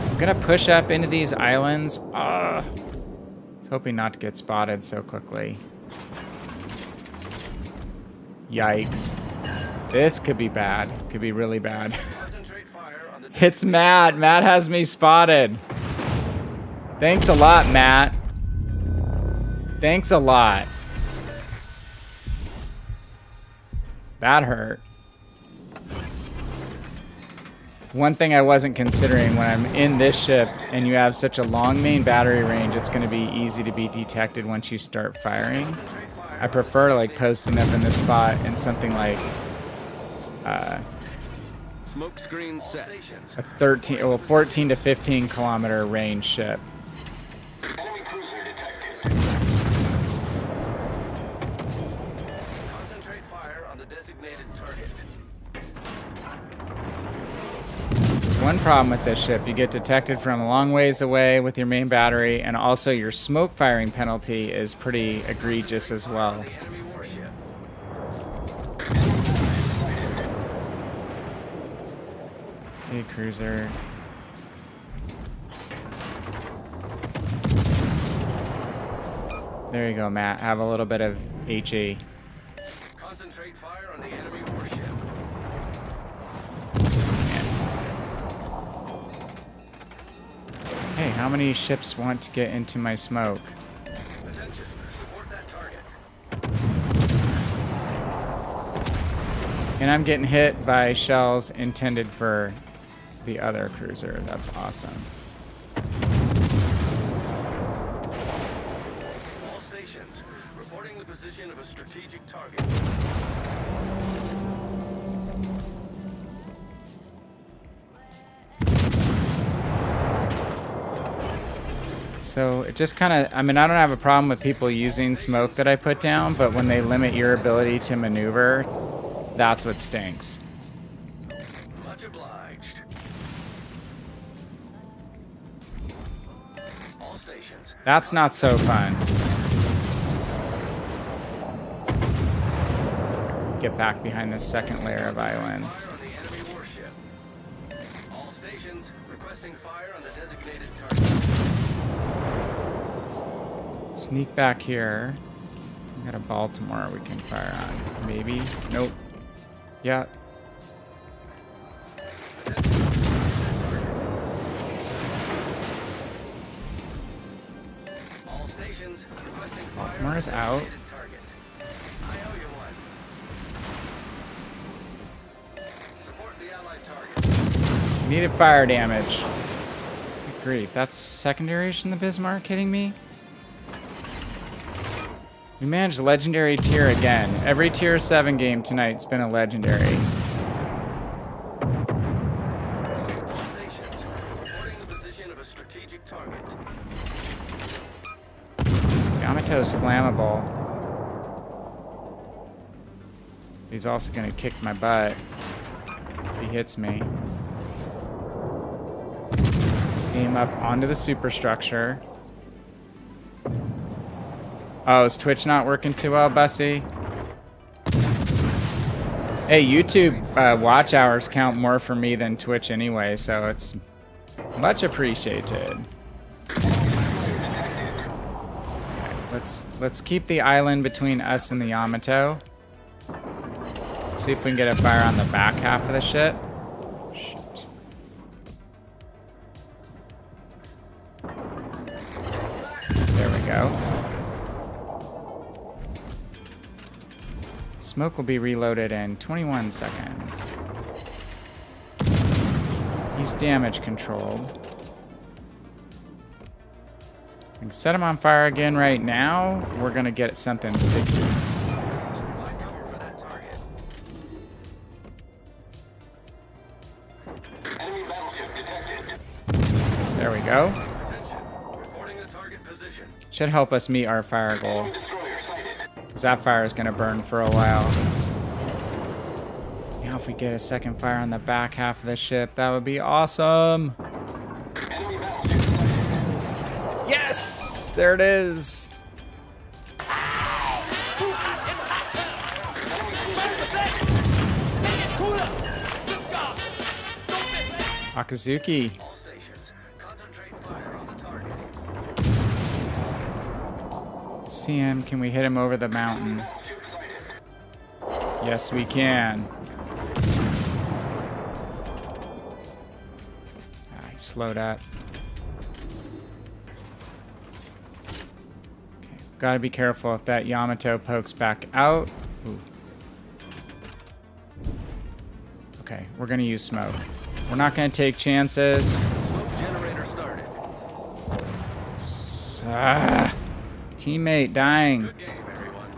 I'm gonna push up into these islands. I was hoping not to get spotted so quickly. Yikes. This could be bad. Could be really bad. It's Matt. Matt has me spotted. Thanks a lot, Matt. Thanks a lot. That hurt. One thing I wasn't considering when I'm in this ship and you have such a long main battery range, it's going to be easy to be detected once you start firing. I prefer like posting up in this spot in something like Smoke screen set. a 14 to 15 kilometer range ship. Enemy cruiser detected. Concentrate fire on the designated target. There's one problem with this ship. You get detected from a long ways away with your main battery, and also your smoke firing penalty is pretty egregious as well. The enemy warship. Hey, cruiser. There you go, Matt. Have a little bit of HE. Concentrate fire on the enemy warship. Yes. Hey, how many ships want to get into my smoke? Attention, support that target. And I'm getting hit by shells intended for the other cruiser. That's awesome. All stations, reporting the position of a strategic target. So it just kind of, I mean, I don't have a problem with people using smoke that I put down, but when they limit your ability to maneuver, that's what stinks. Much obliged. All stations. That's not so fun. Get back behind this second layer of islands. Fire on the enemy warship. All stations requesting fire on the designated target. Sneak back here. We got a Baltimore we can fire on. Maybe. Nope. Yeah. All stations requesting fire Baltimore's on the out. designated target. I owe you one. Support the allied target. Needed fire damage. Good grief. That's secondaries in the Bismarck hitting me? We managed legendary tier again. Every tier 7 game tonight's been a legendary. All stations reporting the position of a strategic target. Yamato's flammable. He's also gonna kick my butt if he hits me. Aim up onto the superstructure. Oh, is Twitch not working too well, Bussy? Hey, YouTube watch hours count more for me than Twitch anyway, so it's much appreciated. Okay, let's keep the island between us and the Yamato. See if we can get a fire on the back half of the ship. Shoot. There we go. Smoke will be reloaded in 21 seconds. He's damage controlled. I can set him on fire again right now. We're gonna get something sticky. Provide cover for that target. Enemy battleship detected. There we go. Attention. Reporting the target position. Should help us meet our fire goal. Enemy destroyer sighted. Because that fire is going to burn for a while. Now if we get a second fire on the back half of the ship, that would be awesome. Enemy battleship sighted. Yes! There it is. Akazuki. All stations, concentrate fire on the target. CM, can we hit him over the mountain? Battleship sighted. Yes, we can. He slowed up. Okay, gotta be careful if that Yamato pokes back out. Ooh. Okay, we're gonna use smoke. We're not gonna take chances. Smoke generator started. Teammate dying. Good game, everyone.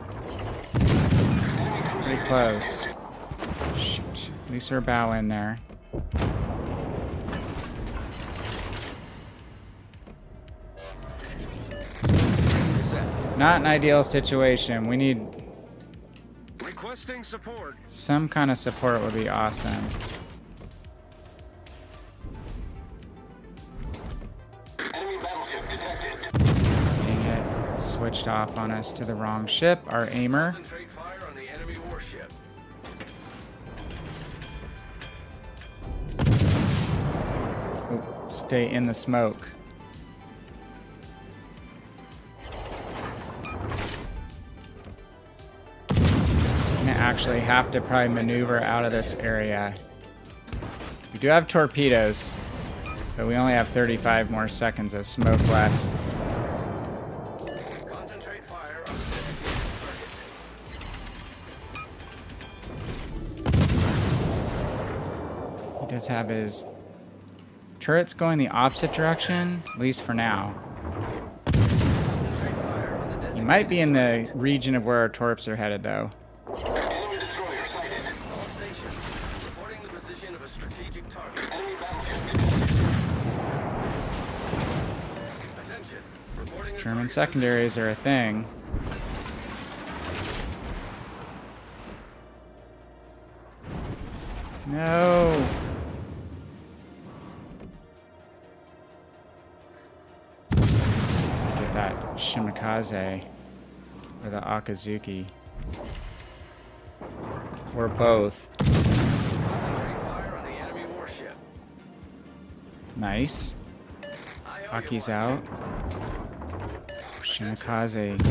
Pretty close. Shoot. At least we're bow in there. Set. Not an ideal situation. We need Requesting support. some kind of support would be awesome. Enemy battleship detected. Dang it. Switched off on us to the wrong ship. Our aimer. Concentrate fire on the enemy warship. Ooh, stay in the smoke. I'm gonna actually have to probably maneuver out of this area. We do have torpedoes, but we only have 35 more seconds of smoke left. Concentrate fire on the designated target. He does have his turrets going the opposite direction, at least for now. Concentrate fire on the He designated might be in the region of where our torps are headed, though. Enemy destroyer sighted. All stations, reporting the position of a strategic target. Enemy battleship detected. Attention. Reporting the German target secondaries are a thing. No. Get that Shimikaze or the Akazuki. Or both. position. Concentrate fire on the enemy warship. Nice. I owe you Aki's one. out. Shimikaze.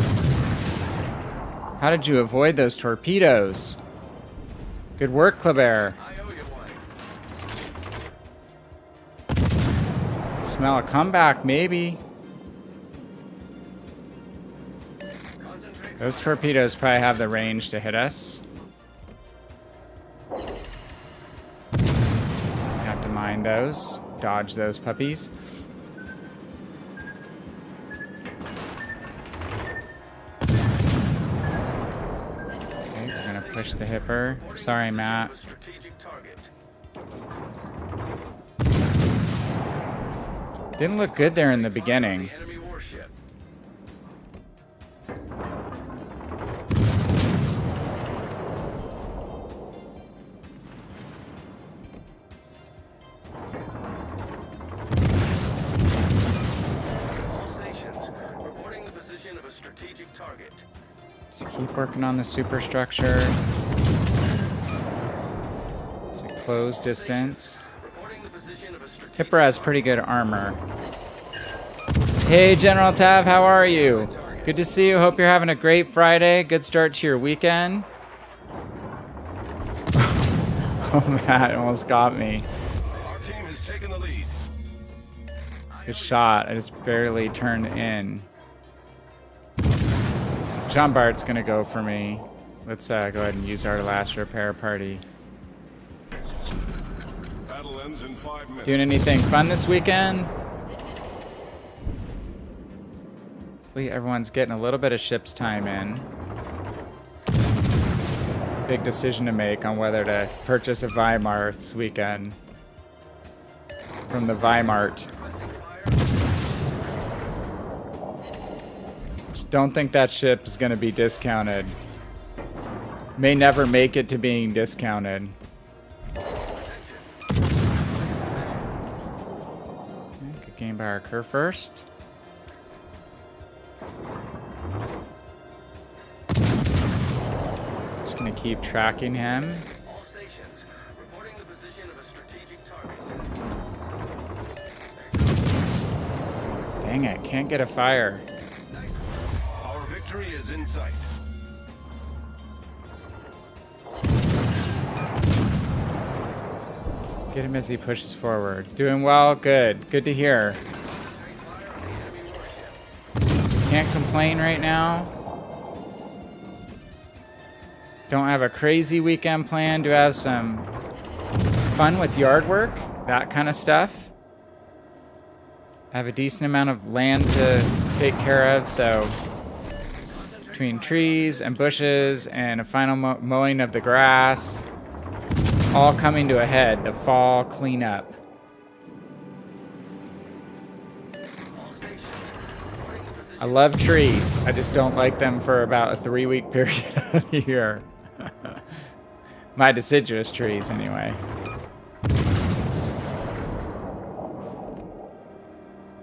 How did you avoid those torpedoes? Good work, Kleber. I owe you one. Smell a comeback, maybe. Concentrate Those torpedoes probably have the range to hit us. Have to mind those. Dodge those puppies. Okay, we're gonna push the hipper. Sorry, Matt. a strategic target. Didn't look good there in the beginning. The enemy warship. All stations reporting the position of a strategic target. target. Just keep working on the superstructure. So close distance. Reporting the position of a strategic Tipper has pretty good armor. Hey, General Tav, how are you? Good to see you. Hope you're having a great Friday. Good start to your weekend. Oh, man, almost got me. Our team has taken the lead. Good shot. I just barely turned in. John Bart's going to go for me. Let's go ahead and use our last repair party. Battle ends in 5 minutes. Doing anything fun this weekend? Hopefully everyone's getting a little bit of ship's time in. Big decision to make on whether to purchase a Weimar this weekend. From the Weimart. Just don't think that ship is going to be discounted. May never make it to being discounted. Good game by our Kerr first. Just gonna keep tracking him. All stations, reporting the position of a strategic target. Dang it, can't get a fire. Our victory is in sight. Get him as he pushes forward. Doing well, good. Good to hear. Concentrate fire on the enemy warship. Can't complain right now. Don't have a crazy weekend plan. Do have some fun with yard work, that kind of stuff. I have a decent amount of land to take care of, so between trees and bushes and a final mowing of the grass, it's all coming to a head. The fall cleanup. All stations, reporting the position. I love trees. I just don't like them for about a 3-week period of the year. My deciduous trees, anyway.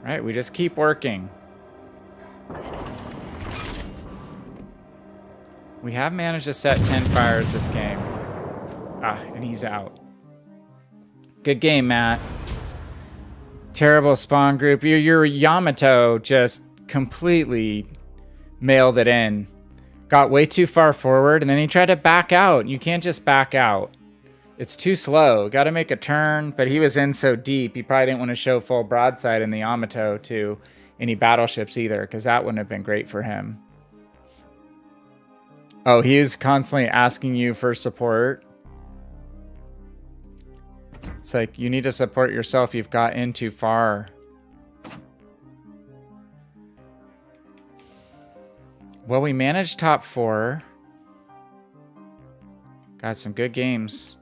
Right, we just keep working. We have managed to set 10 fires this game. Ah, and he's out. Good game, Matt. Terrible spawn group. Your Yamato just completely mailed it in. Got way too far forward, and then he tried to back out. You can't just back out. It's too slow. Got to make a turn, but he was in so deep, he probably didn't want to show full broadside in the Yamato to any battleships either, because that wouldn't have been great for him. Oh, he is constantly asking you for support. It's like, you need to support yourself. You've got in too far. Well, we managed top 4. Got some good games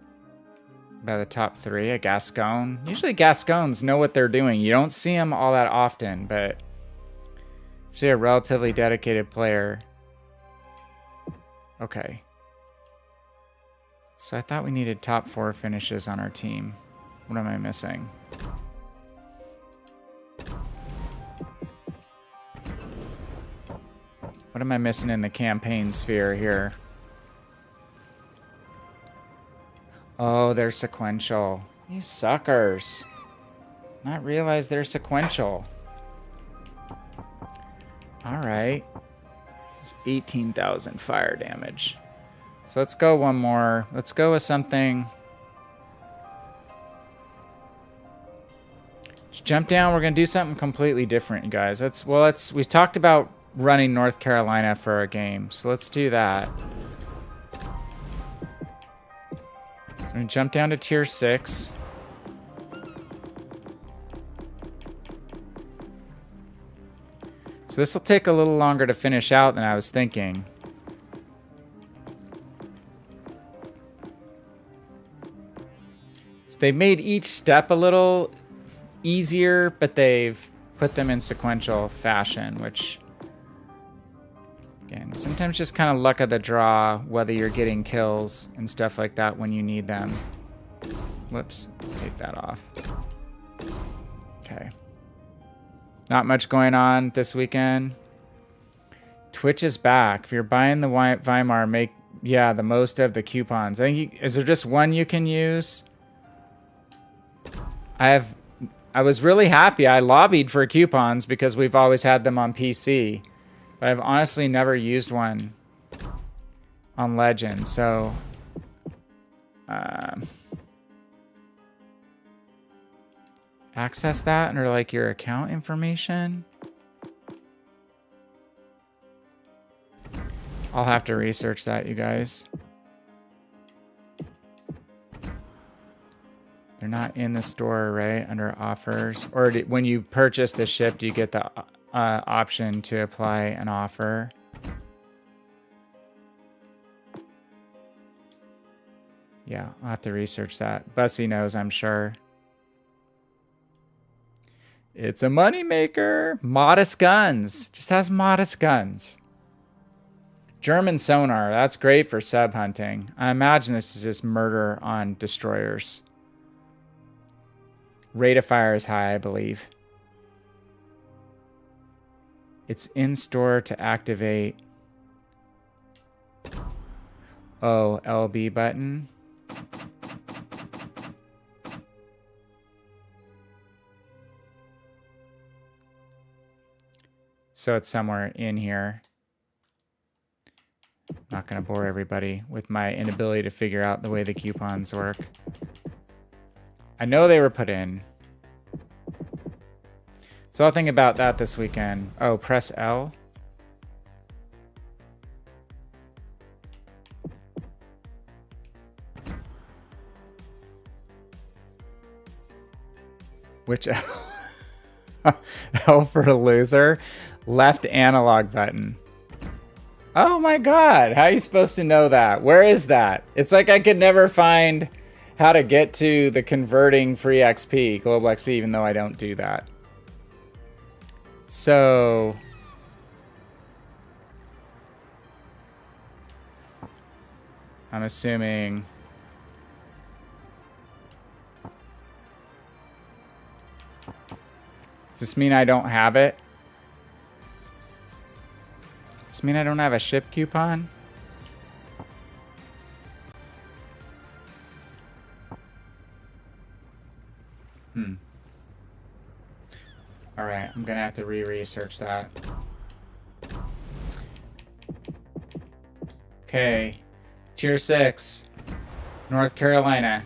by the top 3. A Gascon. Usually Gascons know what they're doing. You don't see them all that often, but usually a relatively dedicated player. Okay. So I thought we needed top 4 finishes on our team. What am I missing? What am I missing in the campaign sphere here? Oh, they're sequential. You suckers. Not realize they're sequential. Alright. It's 18,000 fire damage. So let's go one more. Let's go with something. Just jump down. We're going to do something completely different, you guys. We talked about running North Carolina for a game, so let's do that. So I'm going to jump down to tier 6. So this will take a little longer to finish out than I was thinking. So they've made each step a little easier, but they've put them in sequential fashion, which, again, sometimes just kind of luck of the draw, whether you're getting kills and stuff like that when you need them. Whoops, let's take that off. Okay. Not much going on this weekend. Twitch is back. If you're buying the Weimar, make, yeah, the most of the coupons. I think is there just one you can use? I was really happy. I lobbied for coupons because we've always had them on PC. But I've honestly never used one on Legend. So access that under like your account information. I'll have to research that, you guys. They're not in the store, right? Under offers. Or when you purchase the ship, do you get the option to apply an offer? Yeah, I'll have to research that. Bussy knows, I'm sure. It's a moneymaker. Modest guns. Just has modest guns. German sonar. That's great for sub hunting. I imagine this is just murder on destroyers. Rate of fire is high, I believe. It's in store to activate. Oh, LB button. So it's somewhere in here. Not going to bore everybody with my inability to figure out the way the coupons work. I know they were put in. So I'll think about that this weekend. Oh, press L. Which L? L for a loser. Left analog button. Oh my god, how are you supposed to know that? Where is that? It's like I could never find how to get to the converting free XP, global XP, even though I don't do that. So I'm assuming does this mean I don't have it? Does this mean I don't have a ship coupon? All right, I'm gonna have to re-research that. Okay, Tier 6, North Carolina.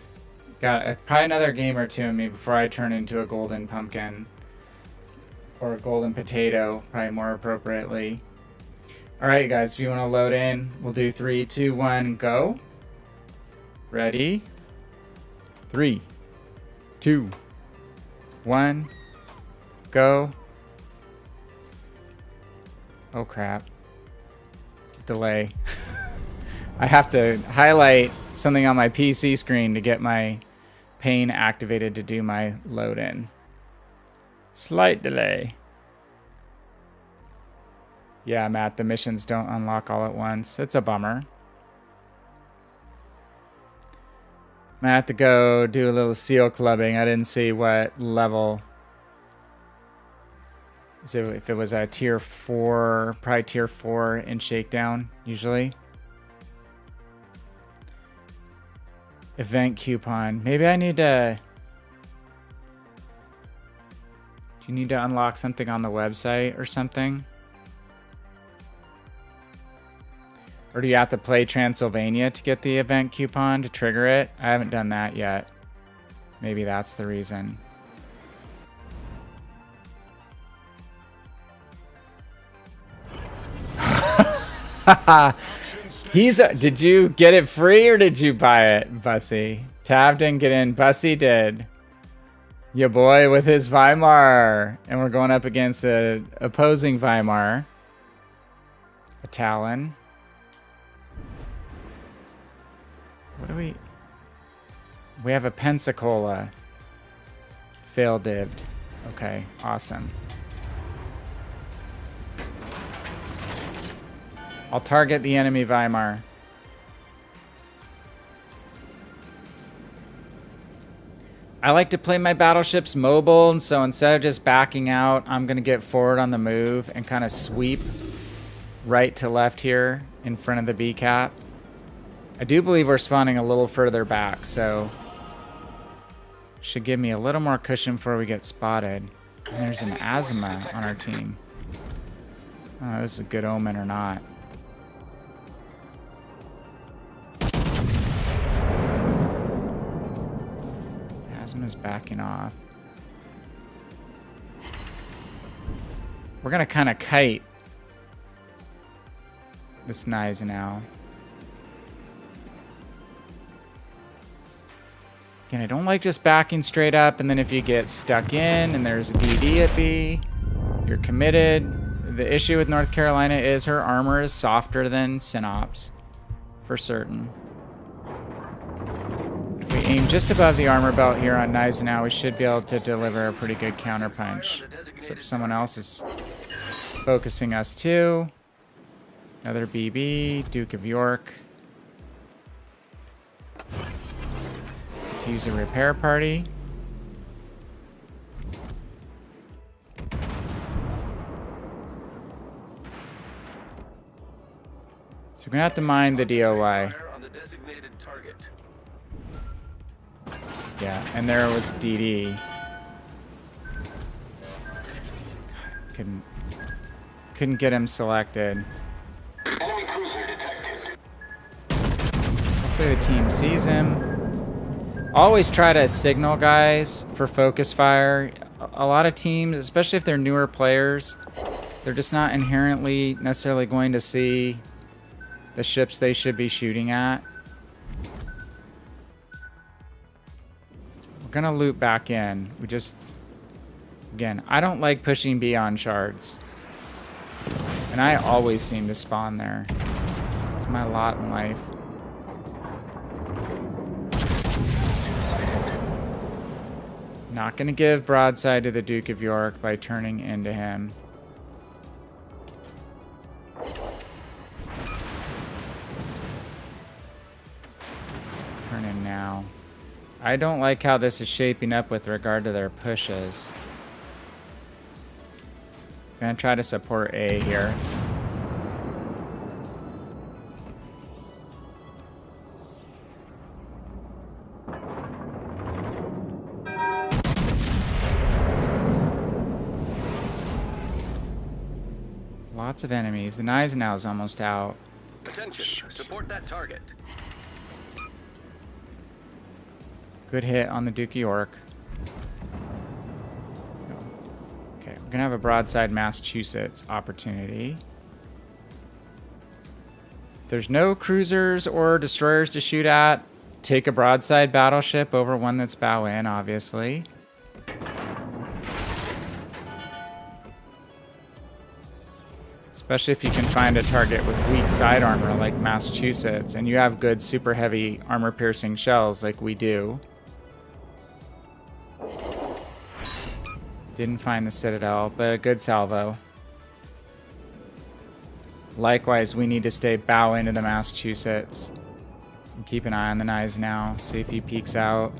Got probably another game or two in me before I turn into a golden pumpkin. Or a golden potato, probably more appropriately. All right, guys, if you want to load in, we'll do 3, 2, 1, go. Ready? 3, 2, 1, go. Oh, crap. Delay. I have to highlight something on my PC screen to get my pane activated to do my load in. Slight delay. Yeah, Matt, the missions don't unlock all at once. It's a bummer. I have to go do a little seal clubbing. I didn't see what level. So if it was a tier 4, probably tier 4 in Shakedown, usually. Event coupon. Maybe I need to... Do you need to unlock something on the website or something? Or do you have to play Transylvania to get the event coupon to trigger it? I haven't done that yet. Maybe that's the reason. Did you get it free or did you buy it, Bussy? Tav didn't get in. Bussy did. Ya boy with his Weimar. And we're going up against a opposing Weimar. A Talon. What do we... We have a Pensacola. Fail-dived. Okay, awesome. I'll target the enemy Weimar. I like to play my battleships mobile, and so instead of just backing out, I'm going to get forward on the move and kind of sweep right to left here in front of the B cap. I do believe we're spawning a little further back, so should give me a little more cushion before we get spotted. And there's an Azima on our team. Oh, this is a good omen or not. Azima's backing off. We're gonna kind of kite this Nice now. Again, I don't like just backing straight up, and then if you get stuck in and there's a DD at B, you're committed. The issue with North Carolina is her armor is softer than Synops, for certain. If we aim just above the armor belt here on Nice, we should be able to deliver a pretty good counterpunch. Except someone else is focusing us too. Another BB, Duke of York. To use a repair party. So we're gonna have to mind the DOY. Yeah, and there was DD. Couldn't get him selected. Enemy cruiser detected. Hopefully the team sees him. Always try to signal guys for focus fire. A lot of teams, especially if they're newer players, they're just not inherently necessarily going to see the ships they should be shooting at. We're gonna loop back in. We just, again, I don't like pushing B on shards. And I always seem to spawn there. It's my lot in life. Not gonna give broadside to the Duke of York by turning into him. Turn in now. I don't like how this is shaping up with regard to their pushes. Gonna try to support A here. Lots of enemies. The Eisenhower's almost out. Attention, support that target. Good hit on the Duke of York. Okay, we're gonna have a broadside Massachusetts opportunity. There's no cruisers or destroyers to shoot at. Take a broadside battleship over one that's bow in, obviously. Especially if you can find a target with weak side armor like Massachusetts, and you have good super heavy armor piercing shells like we do. Didn't find the Citadel, but a good salvo. Likewise, we need to stay bow into the Massachusetts. And keep an eye on the Nice now, see if he peeks out.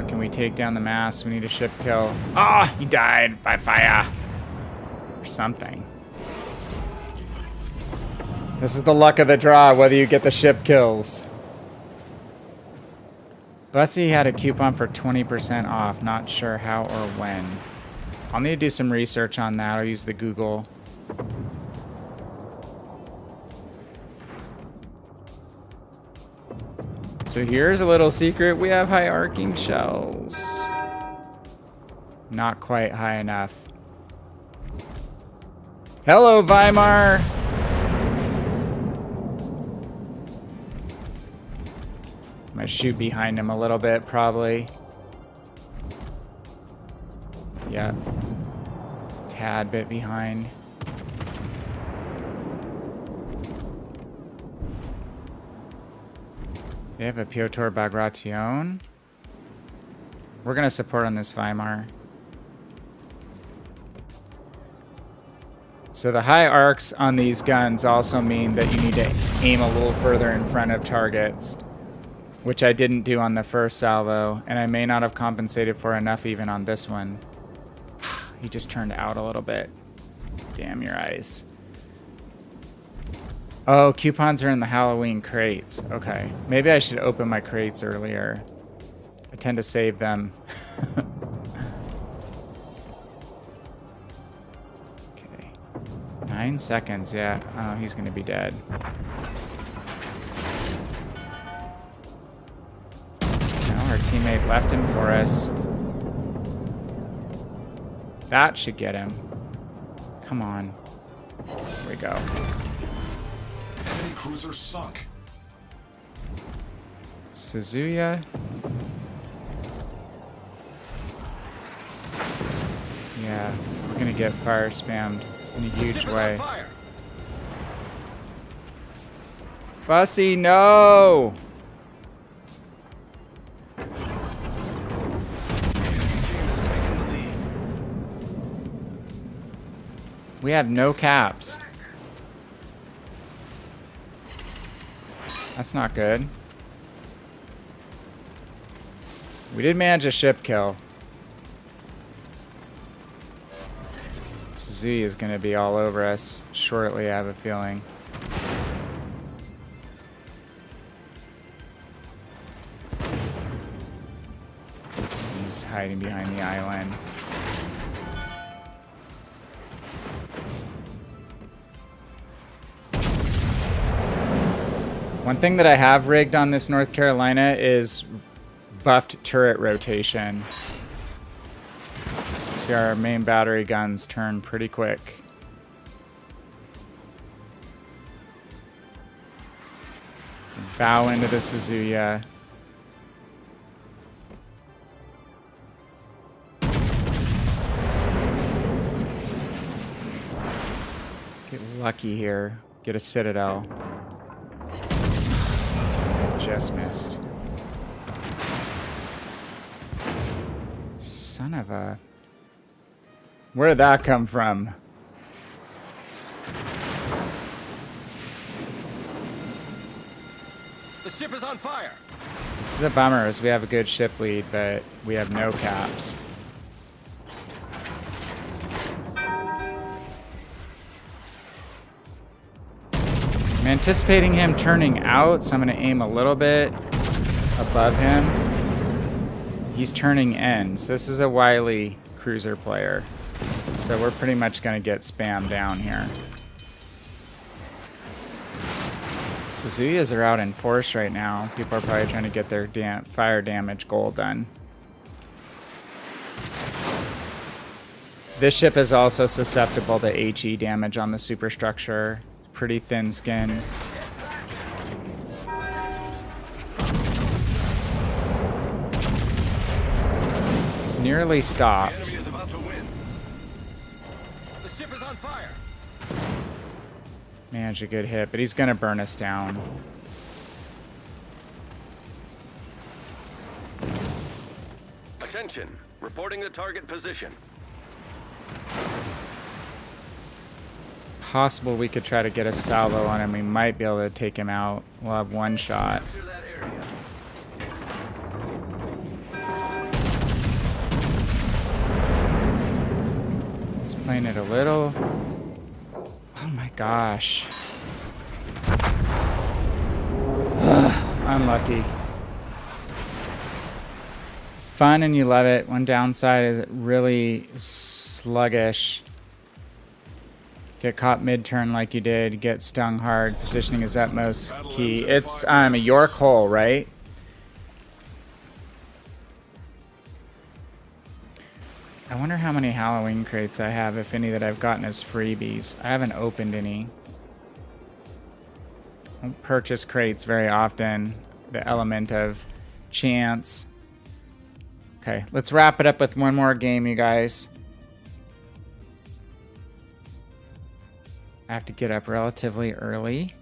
Can we take down the mast? We need a ship kill. Ah, he died by fire. Or something. This is the luck of the draw, whether you get the ship kills. Bussy had a coupon for 20% off. Not sure how or when. I'll need to do some research on that. I'll use the Google. So here's a little secret. We have high arcing shells. Not quite high enough. Hello, Weimar. I'm gonna shoot behind him a little bit, probably. Yeah. Tad bit behind. They have a Piotr Bagration. We're going to support on this Weimar. So the high arcs on these guns also mean that you need to aim a little further in front of targets, which I didn't do on the first salvo, and I may not have compensated for enough even on this one. He just turned out a little bit. Damn your eyes. Oh, coupons are in the Halloween crates. Okay. Maybe I should open my crates earlier. I tend to save them. Okay. 9 seconds, yeah. Oh, he's gonna be dead. Now our teammate left him for us. That should get him. Come on. Here we go. Enemy cruiser sunk. Suzuya. Yeah, we're gonna get fire spammed in a huge way. Bussy, no! We have no caps. That's not good. We did manage a ship kill. Suzuki is going to be all over us shortly, I have a feeling. He's hiding behind the island. One thing that I have rigged on this North Carolina is buffed turret rotation. See, our main battery guns turn pretty quick. Bow into the Suzuya. Get lucky here. Get a Citadel. Just missed. Son of a... Where did that come from? The ship is on fire. This is a bummer, as we have a good ship lead, but we have no caps. I'm anticipating him turning out, so I'm going to aim a little bit above him. He's turning in, so this is a wily cruiser player. So we're pretty much going to get spammed down here. Suzuyas are out in force right now. People are probably trying to get their fire damage goal done. This ship is also susceptible to HE damage on the superstructure. Pretty thin skin. He's nearly stopped. The ship is on fire. Managed a good hit, but he's gonna burn us down. Attention, reporting the target position. Possible we could try to get a salvo on him. We might be able to take him out. We'll have one shot. Capture that area. He's playing it a little. Oh my gosh. Unlucky. Fun and you love it. One downside is it really sluggish. Get caught mid-turn like you did. Get stung hard. Positioning is utmost key. It's a York hole, right? I wonder how many Halloween crates I have, if any, that I've gotten as freebies. I haven't opened any. I don't purchase crates very often. The element of chance. Okay, let's wrap it up with one more game, you guys. I have to get up relatively early.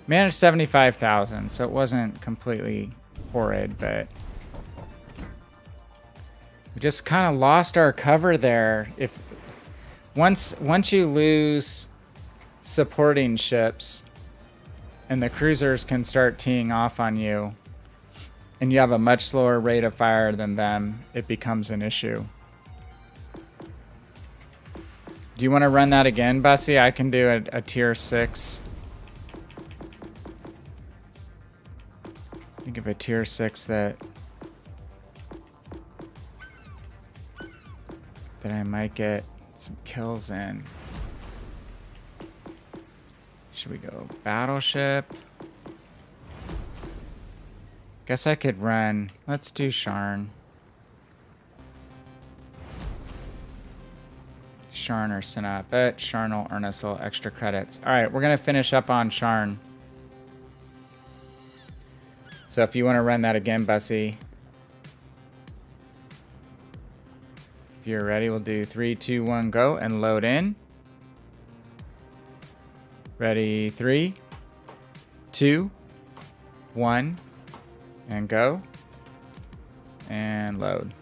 Managed 75,000, so it wasn't completely horrid, but We just kind of lost our cover there. If once you lose supporting ships and the cruisers can start teeing off on you and you have a much slower rate of fire than them, it becomes an issue. Do you want to run that again, Bussy? I can do a tier 6. Think of a tier 6 that I might get some kills in. Should we go battleship? Guess I could run. Let's do Sharn. Sharn or Sinat, but Sharn will earn us a little extra credits. Alright, we're going to finish up on Sharn. So if you want to run that again, Bussy. If you're ready, we'll do 3, 2, 1, go, and load in. Ready, 3, 2, 1, and go. And load.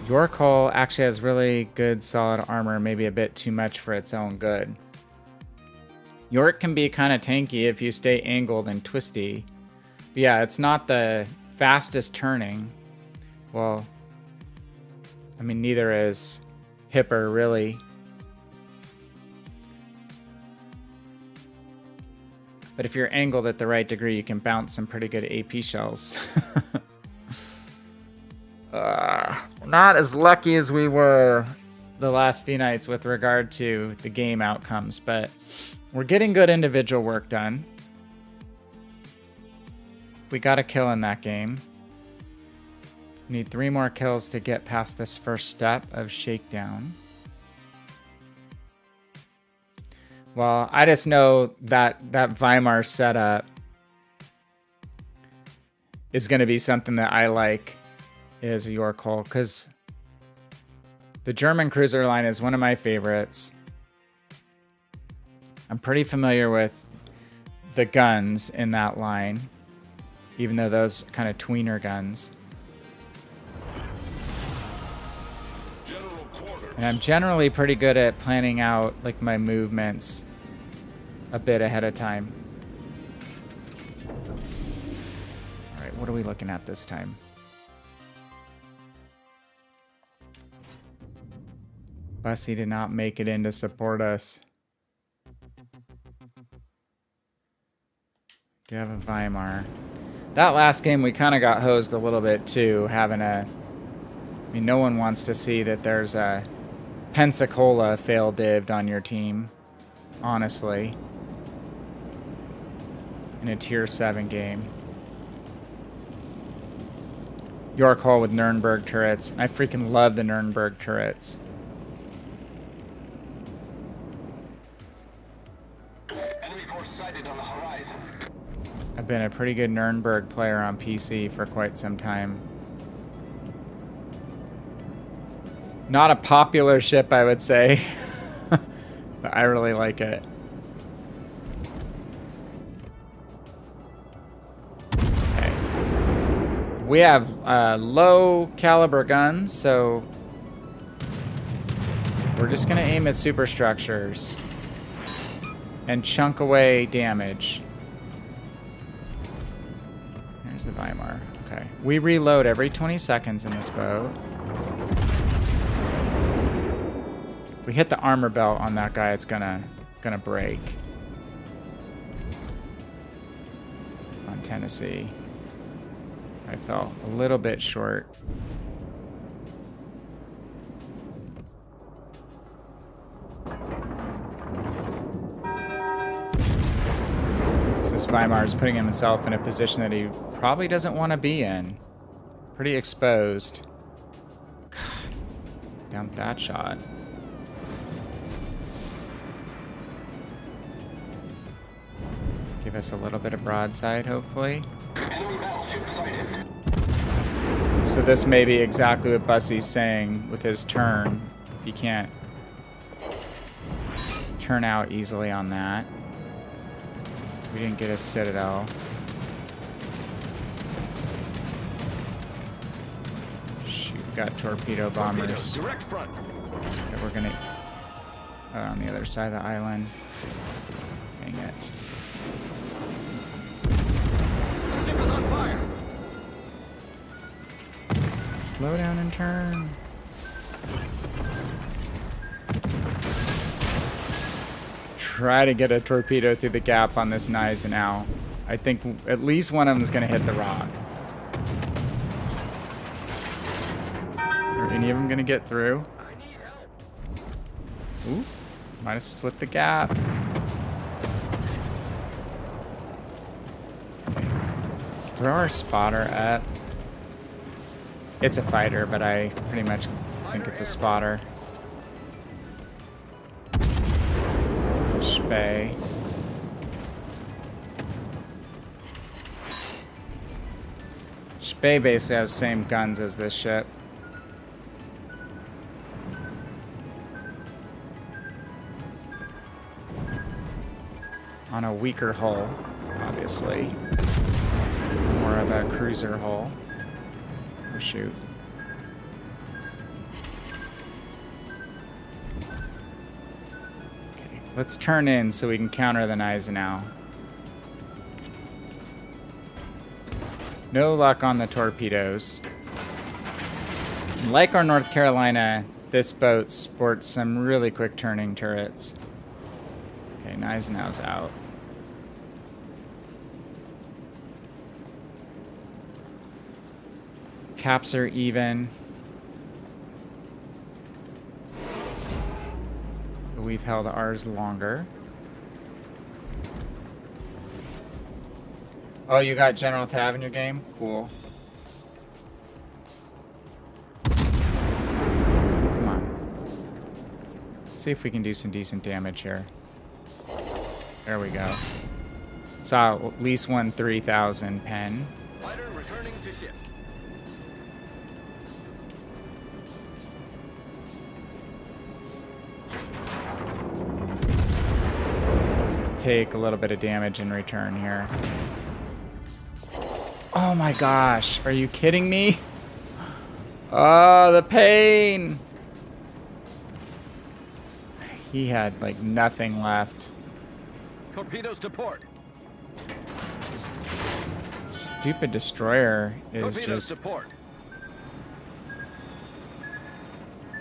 York Hull actually has really good solid armor, maybe a bit too much for its own good. York can be kind of tanky if you stay angled and twisty. But yeah, it's not the fastest turning. Well, I mean, neither is Hipper, really. But if you're angled at the right degree, you can bounce some pretty good AP shells. Not as lucky as we were the last few nights with regard to the game outcomes, but we're getting good individual work done. We got a kill in that game. Need 3 more kills to get past this first step of Shakedown. Well, I just know that Weimar setup is going to be something that I like as a York Hull, because the German cruiser line is one of my favorites. I'm pretty familiar with the guns in that line, even though those kind of tweener guns. And I'm generally pretty good at planning out like my movements a bit ahead of time. All right, what are we looking at this time? Bussy did not make it in to support us. Do have a Weimar. That last game we kind of got hosed a little bit too, having a... I mean, no one wants to see that there's a Pensacola fail-dived on your team, honestly. In a tier 7 game. York Hull with Nuremberg turrets. I freaking love the Nuremberg turrets. Enemy force sighted on the horizon. I've been a pretty good Nuremberg player on PC for quite some time. Not a popular ship, I would say. But I really like it. Okay. We have low caliber guns, so we're just going to aim at superstructures and chunk away damage. There's the Weimar. Okay. We reload every 20 seconds in this boat. If we hit the armor belt on that guy, it's gonna break. On Tennessee. I fell a little bit short. This Weimar is putting himself in a position that he probably doesn't want to be in. Pretty exposed. God, down that shot. Give us a little bit of broadside, hopefully. Enemy battleship sighted. So this may be exactly what Bussy's saying with his turn. If you can't turn out easily on that. We didn't get a citadel. got torpedo bombers. Direct front. Okay, we're gonna on the other side of the island. Dang it. Ship is on fire. Slow down and turn. Try to get a torpedo through the gap on this Gneisenau. I think at least one of them is going to hit the rock. Are any of them going to get through? I need help. Ooh, might have slipped the gap. Okay. Let's throw our spotter up. It's a fighter, but I pretty much think it's a spotter. Spay. Spay basically has the same guns as this ship. On a weaker hull, obviously. More of a cruiser hull. Oh shoot. Okay, let's turn in so we can counter the Gneisenau. No luck on the torpedoes. Like our North Carolina, this boat sports some really quick turning turrets. Okay, Gneisenau's out. Caps are even. But we've held ours longer. Oh, you got General Tab in your game? Cool. Come on. Let's see if we can do some decent damage here. There we go. Saw at least one 3,000 pen. Fighter returning to ship. Take a little bit of damage in return here. Oh my gosh, are you kidding me? Oh, the pain! He had like nothing left. Torpedoes to port. This stupid destroyer is Torpedoes just to port.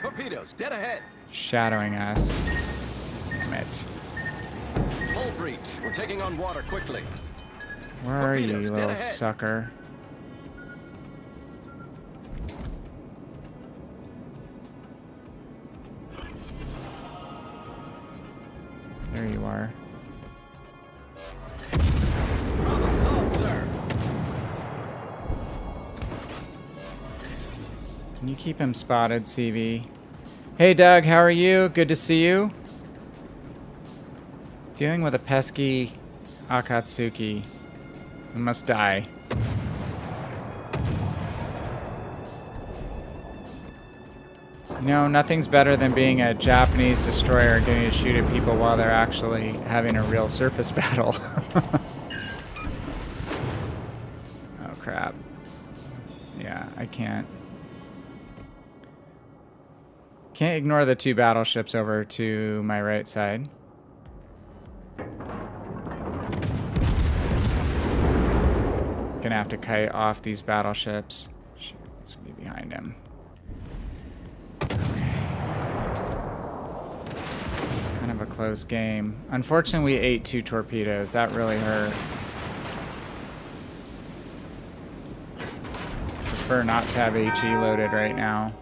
Torpedoes dead ahead. shadowing us. Damn it. Hull breach. We're taking on water quickly. Where are you, Torpedoes, you dead little ahead. sucker? There you are. Problem solved, sir. Can you keep him spotted, CV? Hey Doug, how are you? Good to see you. Dealing with a pesky Akatsuki who must die. No, nothing's better than being a Japanese destroyer getting to shoot at people while they're actually having a real surface battle. Oh crap. Yeah, I can't. Can't ignore the two battleships over to my right side. Gonna have to kite off these battleships. Shoot, let's be behind him. Okay. It's kind of a close game. Unfortunately, we ate 2 torpedoes. That really hurt. Prefer not to have HE loaded right now.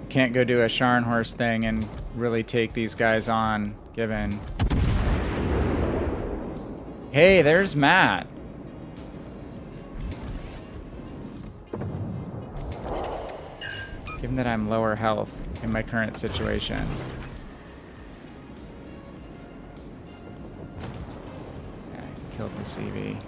Can't go do a Scharnhorst thing and really take these guys on, given... Hey, there's Matt. Given that I'm lower health in my current situation. Okay, killed the CV.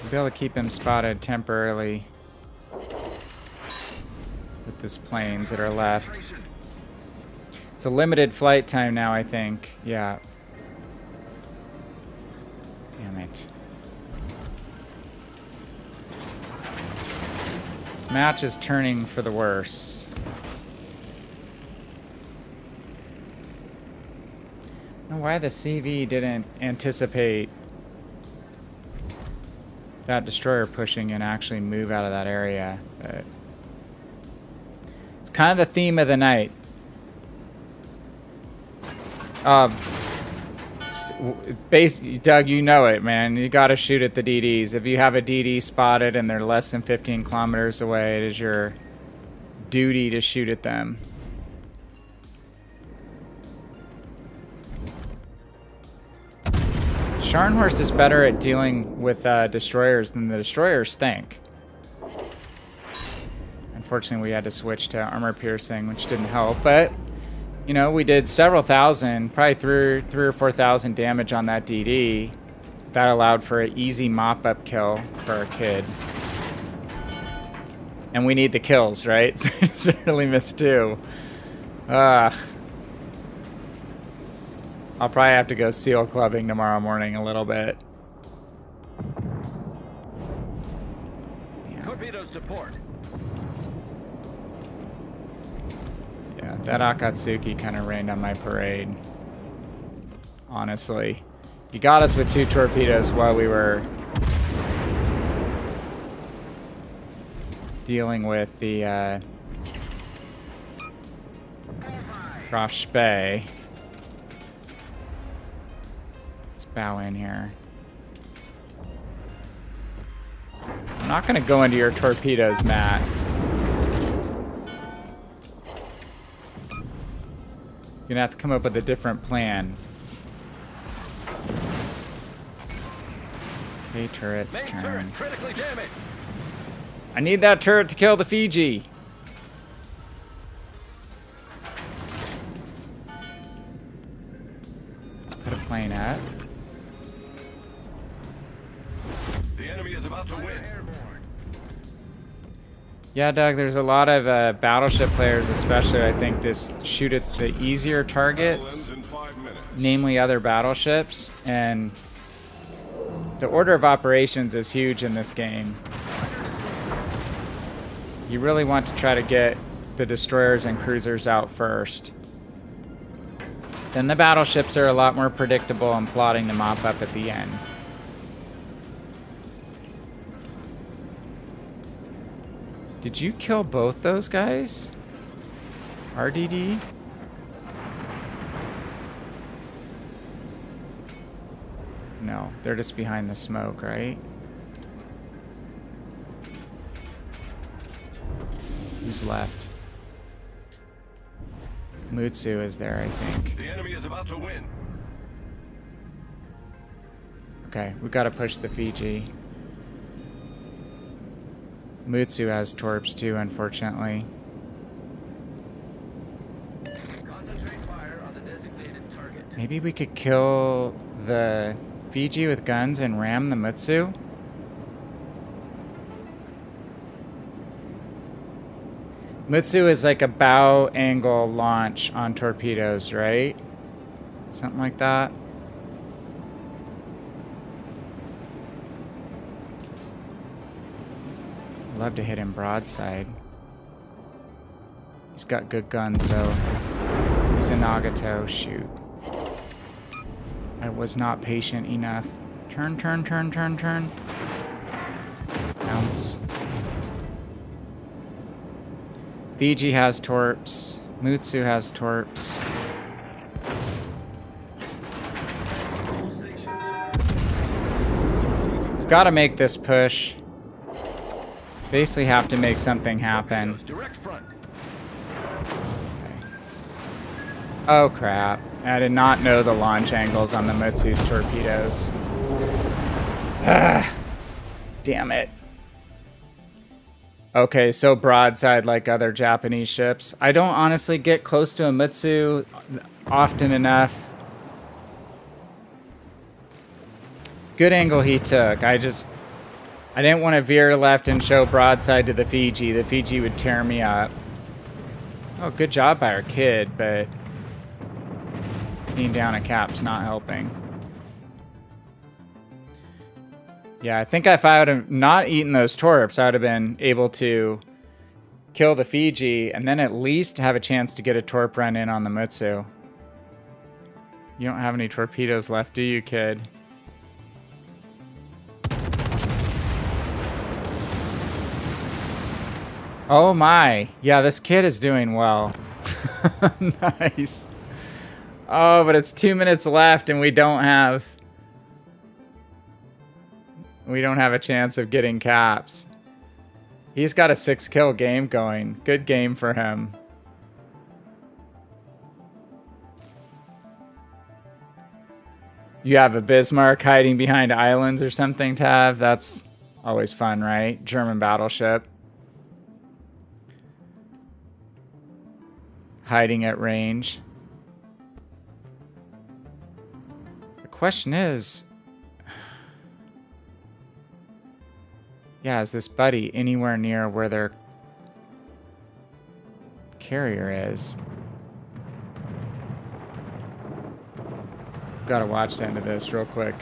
We'll be able to keep him spotted temporarily with these planes that are left. It's a limited flight time now, I think. Yeah. Damn it. This match is turning for the worse. I don't know why the CV didn't anticipate that destroyer pushing and actually move out of that area, but it's kind of the theme of the night. Doug, you know it, man. You got to shoot at the DDs. If you have a DD spotted and they're less than 15 kilometers away, it is your duty to shoot at them. Scharnhorst is better at dealing with destroyers than the destroyers think. Unfortunately, we had to switch to armor piercing, which didn't help, but you know, we did several thousand, probably three or 4,000 damage on that DD. That allowed for an easy mop-up kill for our kid. And we need the kills, right? So it's barely missed two. I'll probably have to go seal clubbing tomorrow morning a little bit. Damn. Torpedoes to port. Yeah, that Akatsuki kind of rained on my parade. Honestly. He got us with 2 torpedoes while we were dealing with the Graf Spee. Let's bow in here. I'm not going to go into your torpedoes, Matt. You're going to have to come up with a different plan. Okay, turret's Main turn. turret critically damaged. I need that turret to kill the Fiji. Let's put a plane up. The enemy is about to win. Yeah, Doug, there's a lot of battleship players, especially, I think, this shoot at the easier targets, In 5 minutes. namely other battleships, and the order of operations is huge in this game. You really want to try to get the destroyers and cruisers out first. Then the battleships are a lot more predictable and plotting to mop up at the end. Did you kill both those guys? RDD? No, they're just behind the smoke, right? Who's left? Mutsu is there, I think. The enemy is about to win. Okay, we gotta push the Fiji. Mutsu has torps too, unfortunately. Concentrate fire on the designated target. Maybe we could kill the Fiji with guns and ram the Mutsu? Mutsu is like a bow angle launch on torpedoes, right? Something like that. Love to hit him broadside. He's got good guns though. He's a Nagato. Shoot. I was not patient enough. Turn, turn, turn, turn, turn. Bounce. Fiji has torps. Mutsu has torps. All stations. Gotta make this push. Basically have to make something happen. Direct front. Oh crap. I did not know the launch angles on the Mutsu's torpedoes. Ah, damn it. Okay, so broadside like other Japanese ships. I don't honestly get close to a Mutsu often enough. Good angle he took. I didn't want to veer left and show broadside to the Fiji. The Fiji would tear me up. Oh, good job by our kid, but Being down a cap's not helping. Yeah, I think if I would have not eaten those torps, I would have been able to kill the Fiji and then at least have a chance to get a torp run in on the Mutsu. You don't have any torpedoes left, do you, kid? Oh my. Yeah, this kid is doing well. Nice. Oh, but it's 2 minutes left and we don't have a chance of getting caps. He's got a 6-kill game going. Good game for him. You have a Bismarck hiding behind islands or something, Tav? That's always fun, right? German battleship. Hiding at range. The question is... Yeah, is this buddy anywhere near where their carrier is? Gotta watch the end of this real quick.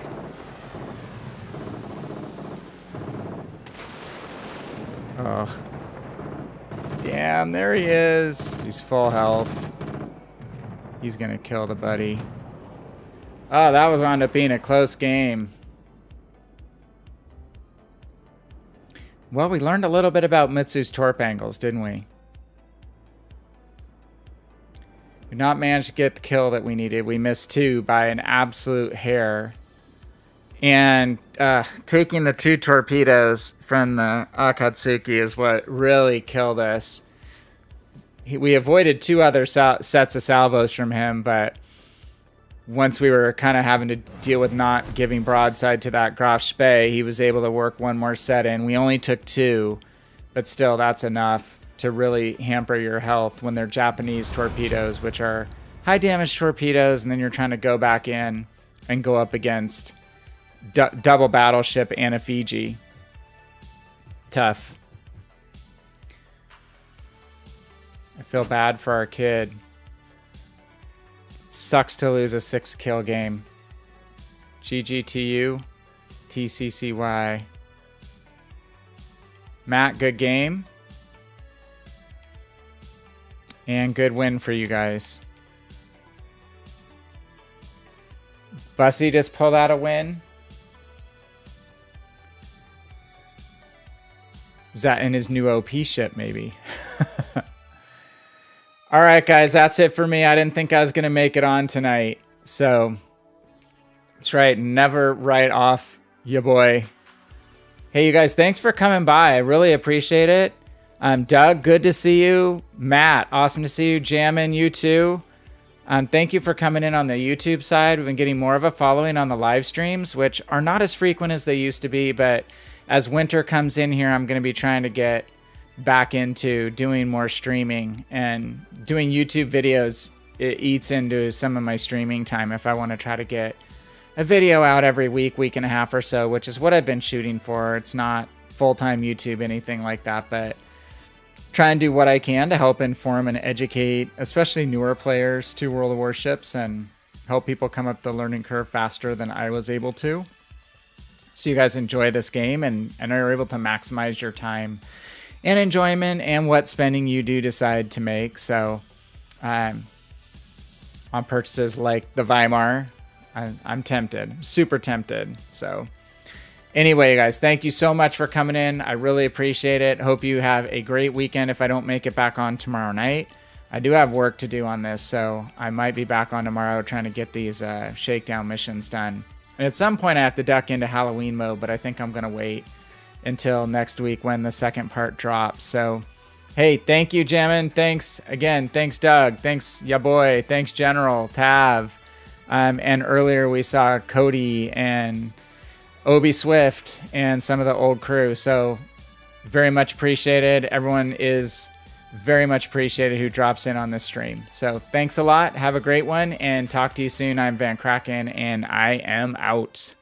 Oh. Damn, there he is. He's full health. He's gonna kill the buddy. Oh, that was wound up being a close game. Well, we learned a little bit about Mitsu's torp angles, didn't we? We not managed to get the kill that we needed. We missed 2 by an absolute hair. And taking the 2 torpedoes from the Akatsuki is what really killed us. We avoided 2 other sets of salvos from him, but once we were kind of having to deal with not giving broadside to that Graf Spee, he was able to work 1 more set in. We only took 2, but still that's enough to really hamper your health when they're Japanese torpedoes, which are high damage torpedoes, and then you're trying to go back in and go up against double battleship and a Fiji. Tough. I feel bad for our kid. Sucks to lose a 6-kill game. GGTU, TCCY. Matt, good game. And good win for you guys. Bussy just pulled out a win. Is that in his new OP ship, maybe? All right, guys, that's it for me. I didn't think I was going to make it on tonight. So, that's right. Never write off ya boy. Hey, you guys, thanks for coming by. I really appreciate it. Doug, good to see you. Matt, awesome to see you. Jammin', you too. Thank you for coming in on the YouTube side. We've been getting more of a following on the live streams, which are not as frequent as they used to be. But as winter comes in here, I'm going to be trying to get back into doing more streaming, and doing YouTube videos. It eats into some of my streaming time if I want to try to get a video out every week and a half or so, which is what I've been shooting for. It's not full-time YouTube, anything like that, but try and do what I can to help inform and educate, especially newer players to World of Warships, and help people come up the learning curve faster than I was able to. So you guys enjoy this game and are able to maximize your time and enjoyment and what spending you do decide to make. So on purchases like the Weimar, I'm tempted, super tempted. So anyway, guys, thank you so much for coming in. I really appreciate it. Hope you have a great weekend. If I don't make it back on tomorrow night, I do have work to do on this, so I might be back on tomorrow trying to get these shakedown missions done. And at some point I have to duck into Halloween mode, but I think I'm going to wait until next week when the second part drops. So, hey, thank you, Jammin'. Thanks again. Thanks, Doug. Thanks, ya boy. Thanks, General, Tav. And earlier we saw Cody and Obi Swift and some of the old crew. So, very much appreciated. Everyone is very much appreciated who drops in on this stream. So, thanks a lot. Have a great one, and talk to you soon. I'm VannKraken, and I am out.